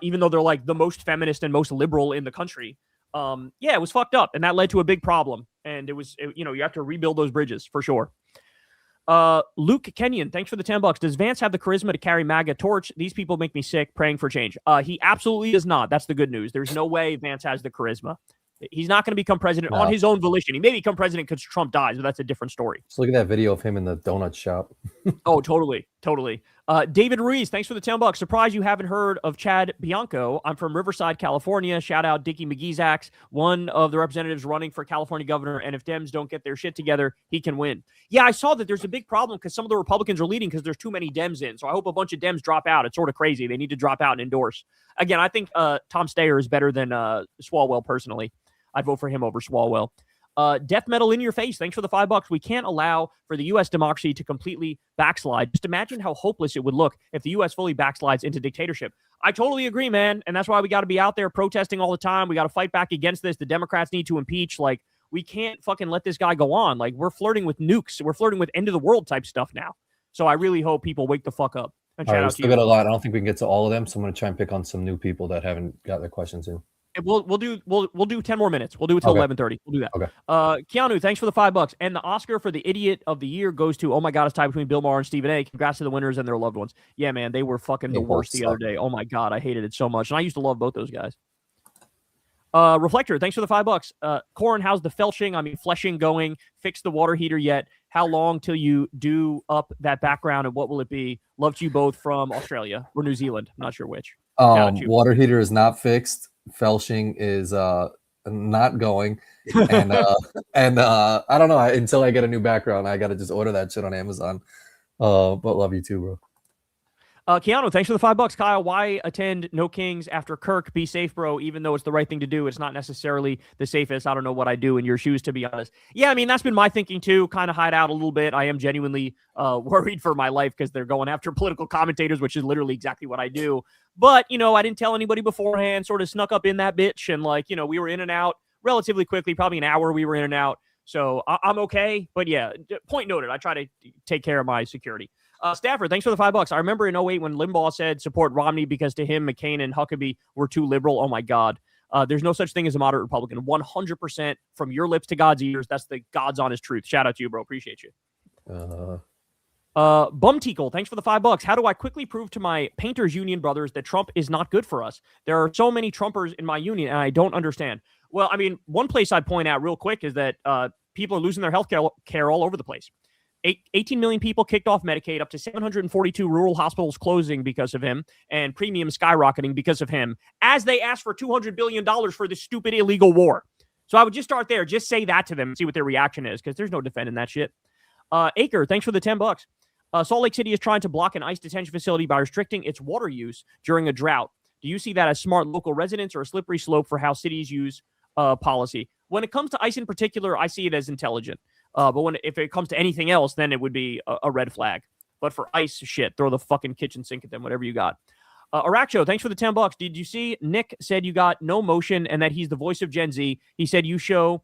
even though they're like the most feminist and most liberal in the country. It was fucked up. And that led to a big problem. And you have to rebuild those bridges for sure. Luke Kenyon, thanks for the $10. Does Vance have the charisma to carry MAGA torch? These people make me sick. Praying for change. He absolutely does not. That's the good news. There's no way Vance has the charisma. He's not going to become president on his own volition. He may become president because Trump dies, but that's a different story. Just look at that video of him in the donut shop. Oh, totally. David Ruiz, thanks for the $10. Surprised you haven't heard of Chad Bianco. I'm from Riverside, California. Shout out Dickie McGeezax, one of the representatives running for California governor. And if Dems don't get their shit together, he can win. Yeah, I saw that there's a big problem because some of the Republicans are leading because there's too many Dems in. So I hope a bunch of Dems drop out. It's sort of crazy. They need to drop out and endorse. Again, I think Tom Steyer is better than Swalwell personally. I'd vote for him over Swalwell. Death metal in your face. Thanks for the $5. We can't allow for the U.S. democracy to completely backslide. Just imagine how hopeless it would look if the U.S. fully backslides into dictatorship. I totally agree, man. And that's why we got to be out there protesting all the time. We got to fight back against this. The Democrats need to impeach. Like, we can't fucking let this guy go on. Like, we're flirting with nukes. We're flirting with end of the world type stuff now. So I really hope people wake the fuck up. And all right, we still got a lot. I don't think we can get to all of them. So I'm going to try and pick on some new people that haven't got their questions in. We'll do 10 more minutes. We'll do it till 11:30. We'll do that. Okay. Keanu, thanks for the $5. And the Oscar for the Idiot of the Year goes to, oh my God, it's tied between Bill Maher and Stephen A. Congrats to the winners and their loved ones. Yeah, man, they were fucking the worst the other day. Oh my God, I hated it so much. And I used to love both those guys. Reflector, thanks for the $5. Corin, how's the fleshing going? Fix the water heater yet? How long till you do up that background and what will it be? Love to you both from Australia or New Zealand. I'm not sure which. Water heater is not fixed. Felshing is not going, and I don't know, until I get a new background, I gotta just order that shit on Amazon. But love you too, bro. Keanu, thanks for the $5. Kyle, why attend No Kings after Kirk? Be safe, bro. Even though it's the right thing to do, it's not necessarily the safest. I don't know what I do in your shoes, to be honest. Yeah, I mean, that's been my thinking too. Kind of hide out a little bit. I am genuinely worried for my life because they're going after political commentators, which is literally exactly what I do. But, I didn't tell anybody beforehand, sort of snuck up in that bitch. And we were in and out relatively quickly, probably an hour we were in and out. So I'm okay. But yeah, point noted, I try to take care of my security. Stafford, thanks for the $5. I remember in 2008 when Limbaugh said support Romney because to him, McCain and Huckabee were too liberal. Oh my God. There's no such thing as a moderate Republican. 100% from your lips to God's ears. That's the God's honest truth. Shout out to you, bro. Appreciate you. Bumtickle, thanks for the $5. How do I quickly prove to my painters union brothers that Trump is not good for us? There are so many Trumpers in my union and I don't understand. Well, I mean, one place I'd point out real quick is that people are losing their health care all over the place. 18 million people kicked off Medicaid, up to 742 rural hospitals closing because of him, and premiums skyrocketing because of him, as they asked for $200 billion for this stupid illegal war. So I would just start there. Just say that to them and see what their reaction is, because there's no defending that shit. Acre, thanks for the $10. Salt Lake City is trying to block an ICE detention facility by restricting its water use during a drought. Do you see that as smart local residents or a slippery slope for how cities use policy? When it comes to ICE in particular, I see it as intelligent. But if it comes to anything else, then it would be a red flag. But for ICE, shit, throw the fucking kitchen sink at them, whatever you got. Araxo, thanks for the $10. Did you see Nick said you got no motion and that he's the voice of Gen Z? He said you show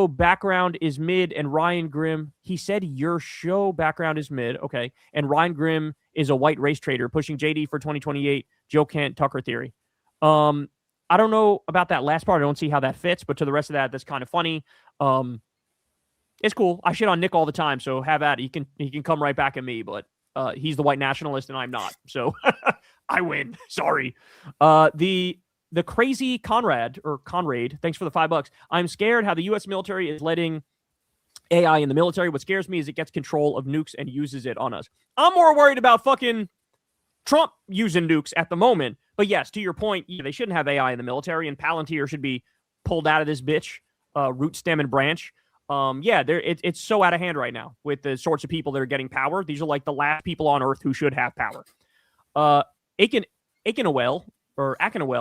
background is mid and Ryan Grimm. He said your show background is mid. Okay. And Ryan Grimm is a white race trader pushing JD for 2028. Joe Kent, Tucker theory. I don't know about that last part. I don't see how that fits, but to the rest of that, that's kind of funny. It's cool. I shit on Nick all the time, so have at it. He can come right back at me, but he's the white nationalist and I'm not. So I win. Sorry. The crazy Conrad, thanks for the $5. I'm scared how the U.S. military is letting AI in the military. What scares me is it gets control of nukes and uses it on us. I'm more worried about fucking Trump using nukes at the moment. But yes, to your point, yeah, they shouldn't have AI in the military, and Palantir should be pulled out of this bitch, root, stem, and branch. It's so out of hand right now with the sorts of people that are getting power. These are like the last people on earth who should have power. Akinawell,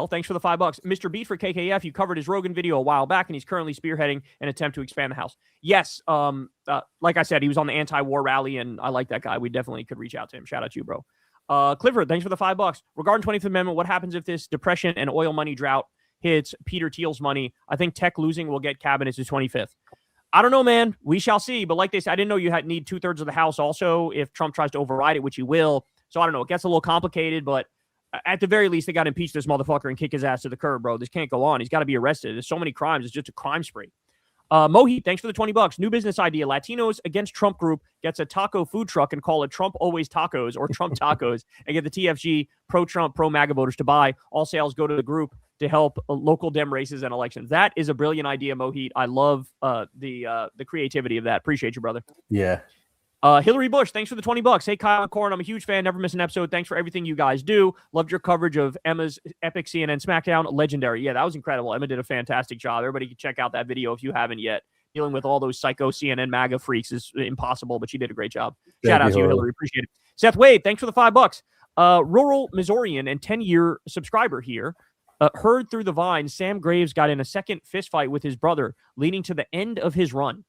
thanks for the $5. Mr. Beat for KKF, you covered his Rogan video a while back, and he's currently spearheading an attempt to expand the House. Yes, like I said, he was on the anti-war rally, and I like that guy. We definitely could reach out to him. Shout out to you, bro. Clifford, thanks for the $5. Regarding 25th Amendment, what happens if this depression and oil money drought hits Peter Thiel's money? I think tech losing will get cabinets to 25th. I don't know, man. We shall see. But like they said, I didn't know you had need 2/3 of the House also if Trump tries to override it, which he will. So I don't know. It gets a little complicated, but at the very least, they got to impeach this motherfucker and kick his ass to the curb, bro. This can't go on. He's got to be arrested. There's so many crimes. It's just a crime spree. Mohit, thanks for the $20. New business idea. Latinos Against Trump group gets a taco food truck and call it Trump Always Tacos or Trump Tacos and get the TFG pro-Trump, pro-MAGA voters to buy. All sales go to the group to help local Dem races and elections. That is a brilliant idea, Mohit. I love the creativity of that. Appreciate you, brother. Yeah. Hillary Bush, thanks for the $20. Hey, Kyle and Corin, I'm a huge fan. Never miss an episode. Thanks for everything you guys do. Loved your coverage of Emma's epic CNN SmackDown. Legendary. Yeah, that was incredible. Emma did a fantastic job. Everybody can check out that video if you haven't yet. Dealing with all those psycho CNN MAGA freaks is impossible, but she did a great job. Shout out to you, Hillary. Appreciate it. Seth Wade, thanks for the $5. Rural Missourian and 10-year subscriber here. Heard through the vine, Sam Graves got in a second fist fight with his brother, leading to the end of his run.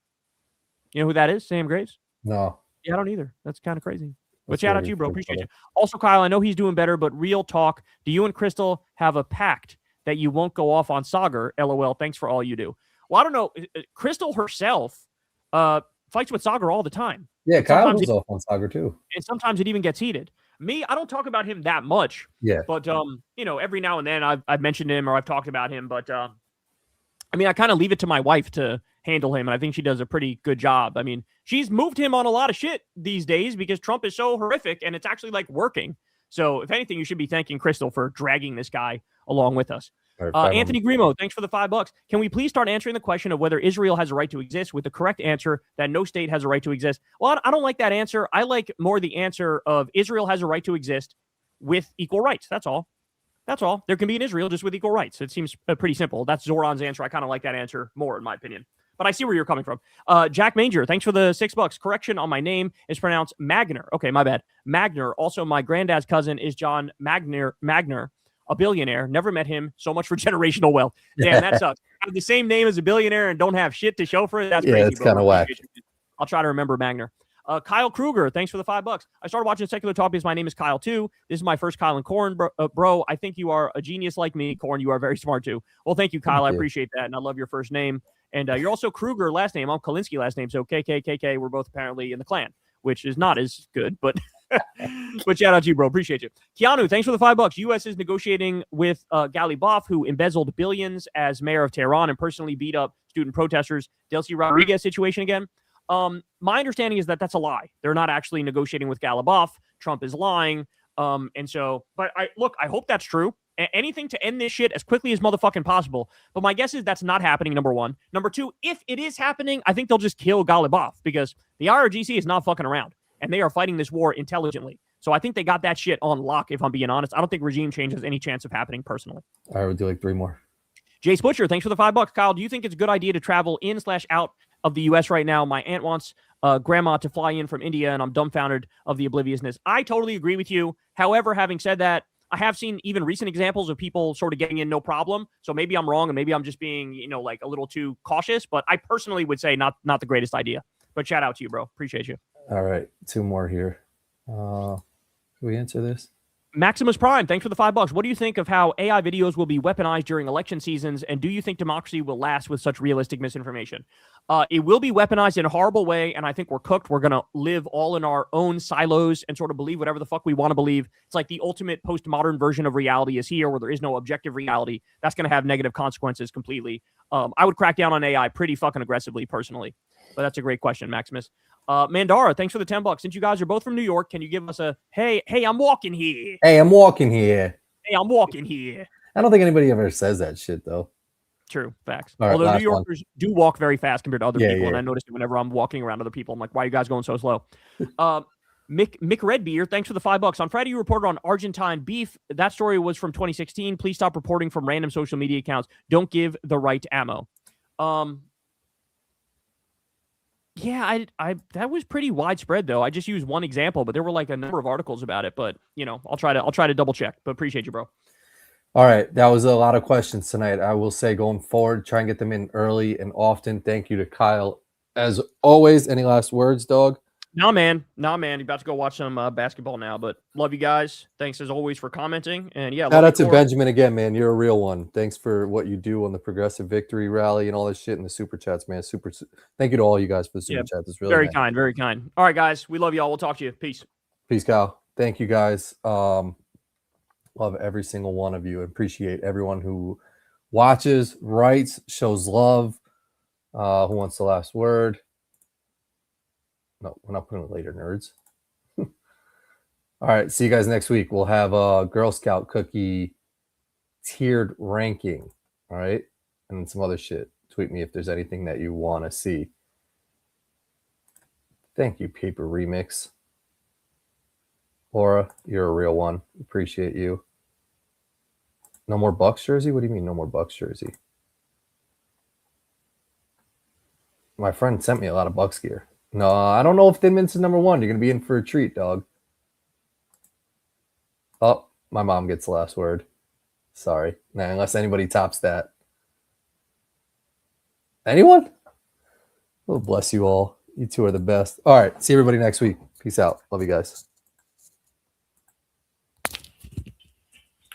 You know who that is? Sam Graves? No. Yeah, I don't either. That's kind of crazy. But shout out to you, bro. Appreciate you. Also, Kyle, I know he's doing better, but real talk. Do you and Crystal have a pact that you won't go off on Sagar? LOL. Thanks for all you do. Well, I don't know. Crystal herself fights with Sagar all the time. Yeah, Kyle goes off on Sagar too. And sometimes it even gets heated. Me, I don't talk about him that much. Yeah. But, every now and then I've mentioned him or I've talked about him. But, I kind of leave it to my wife to handle him, and I think she does a pretty good job. I mean, she's moved him on a lot of shit these days because Trump is so horrific, and it's actually, working. So, if anything, you should be thanking Crystal for dragging this guy along with us. Anthony Grimo, thanks for the $5. Can we please start answering the question of whether Israel has a right to exist with the correct answer that no state has a right to exist? Well, I don't like that answer. I like more the answer of Israel has a right to exist with equal rights. That's all. That's all. There can be an Israel just with equal rights. It seems pretty simple. That's Zoran's answer. I kind of like that answer more, in my opinion. But I see where you're coming from. Jack Manger, thanks for the $6. Correction on my name is pronounced Magner. Okay, my bad. Magner. Also, my granddad's cousin is John Magner, a billionaire. Never met him. So much for generational wealth. Damn, that sucks. Have the same name as a billionaire and don't have shit to show for it. That's crazy. Yeah, it's kind of whack. I'll try to remember Magner. Kyle Kruger, thanks for the $5. I started watching Secular Talk because my name is Kyle too. This is my first Kyle and Corin, bro. I think you are a genius like me. Corin, you are very smart too. Well, thank you, Kyle. I appreciate that, and I love your first name. And you're also Kruger last name. I'm Kulinski last name, so KKKK. We're both apparently in the clan, which is not as good, but but shout out to you, bro. Appreciate you. Keanu, thanks for the $5. U.S. is negotiating with Ghalibaf, who embezzled billions as mayor of Tehran and personally beat up student protesters. Delcy Rodriguez situation again. My understanding is that that's a lie. They're not actually negotiating with Ghalibaf. Trump is lying. But I hope that's true. Anything to end this shit as quickly as motherfucking possible. But my guess is that's not happening, number one. Number two, if it is happening, I think they'll just kill Ghalibaf because the IRGC is not fucking around and they are fighting this war intelligently. So I think they got that shit on lock, if I'm being honest. I don't think regime change has any chance of happening personally. I would do 3 more. Jace Butcher, thanks for the $5. Kyle, do you think it's a good idea to travel in/out of the U.S. right now? My aunt wants grandma to fly in from India, and I'm dumbfounded of the obliviousness. I totally agree with you. However, having said that, I have seen even recent examples of people sort of getting in no problem. So maybe I'm wrong, and maybe I'm just being, a little too cautious. But I personally would say not the greatest idea. But shout out to you, bro. Appreciate you. All right, 2 more here. Can we answer this? Maximus Prime, thanks for the $5. What do you think of how AI videos will be weaponized during election seasons? And do you think democracy will last with such realistic misinformation? It will be weaponized in a horrible way. And I think we're cooked. We're going to live all in our own silos and sort of believe whatever the fuck we want to believe. It's like the ultimate postmodern version of reality is here where there is no objective reality. That's going to have negative consequences completely. I would crack down on AI pretty fucking aggressively personally. But that's a great question, Maximus. Mandara, thanks for the $10. Since you guys are both from New York, can you give us a, hey, I'm walking here. Hey, I'm walking here. Hey, I'm walking here. I don't think anybody ever says that shit, though. True. Facts. Right, although New Yorkers do walk very fast compared to other people, yeah. and I notice it whenever I'm walking around other people. I'm like, why are you guys going so slow? Mick Redbeard, thanks for the $5. On Friday, you reported on Argentine beef. That story was from 2016. Please stop reporting from random social media accounts. Don't give the right ammo. Yeah, I that was pretty widespread though. I just used one example, but there were a number of articles about it. But I'll try to double check. But appreciate you, bro. All right, that was a lot of questions tonight. I will say going forward, try and get them in early and often. Thank you to Kyle as always. Any last words, dog? Nah, man. You're about to go watch some basketball now, but love you guys. Thanks as always for commenting. And yeah, Shout love out you, to Corin. Benjamin again, man. You're a real one. Thanks for what you do on the Progressive Victory Rally and all this shit in the super chats, man. Thank you to all you guys for the super chats. It's really very nice. kind, very kind. All right, guys, we love y'all. We'll talk to you. Peace. Peace, Kyle. Thank you, guys. Love every single one of you. Appreciate everyone who watches, writes, shows love. Who wants the last word? No, we're not putting it later, nerds. All right, see you guys next week. We'll have a Girl Scout cookie tiered ranking. All right, and some other shit. Tweet me if there's anything that you want to see. Thank you, Paper Remix. Laura, you're a real one. Appreciate you. No more Bucks jersey? What do you mean no more Bucks jersey? My friend sent me a lot of Bucks gear. No, I don't know if Thin Mints is number one. You're going to be in for a treat, dog. Oh, my mom gets the last word. Sorry. Nah, unless anybody tops that. Anyone? Oh, bless you all. You two are the best. All right. See everybody next week. Peace out. Love you guys.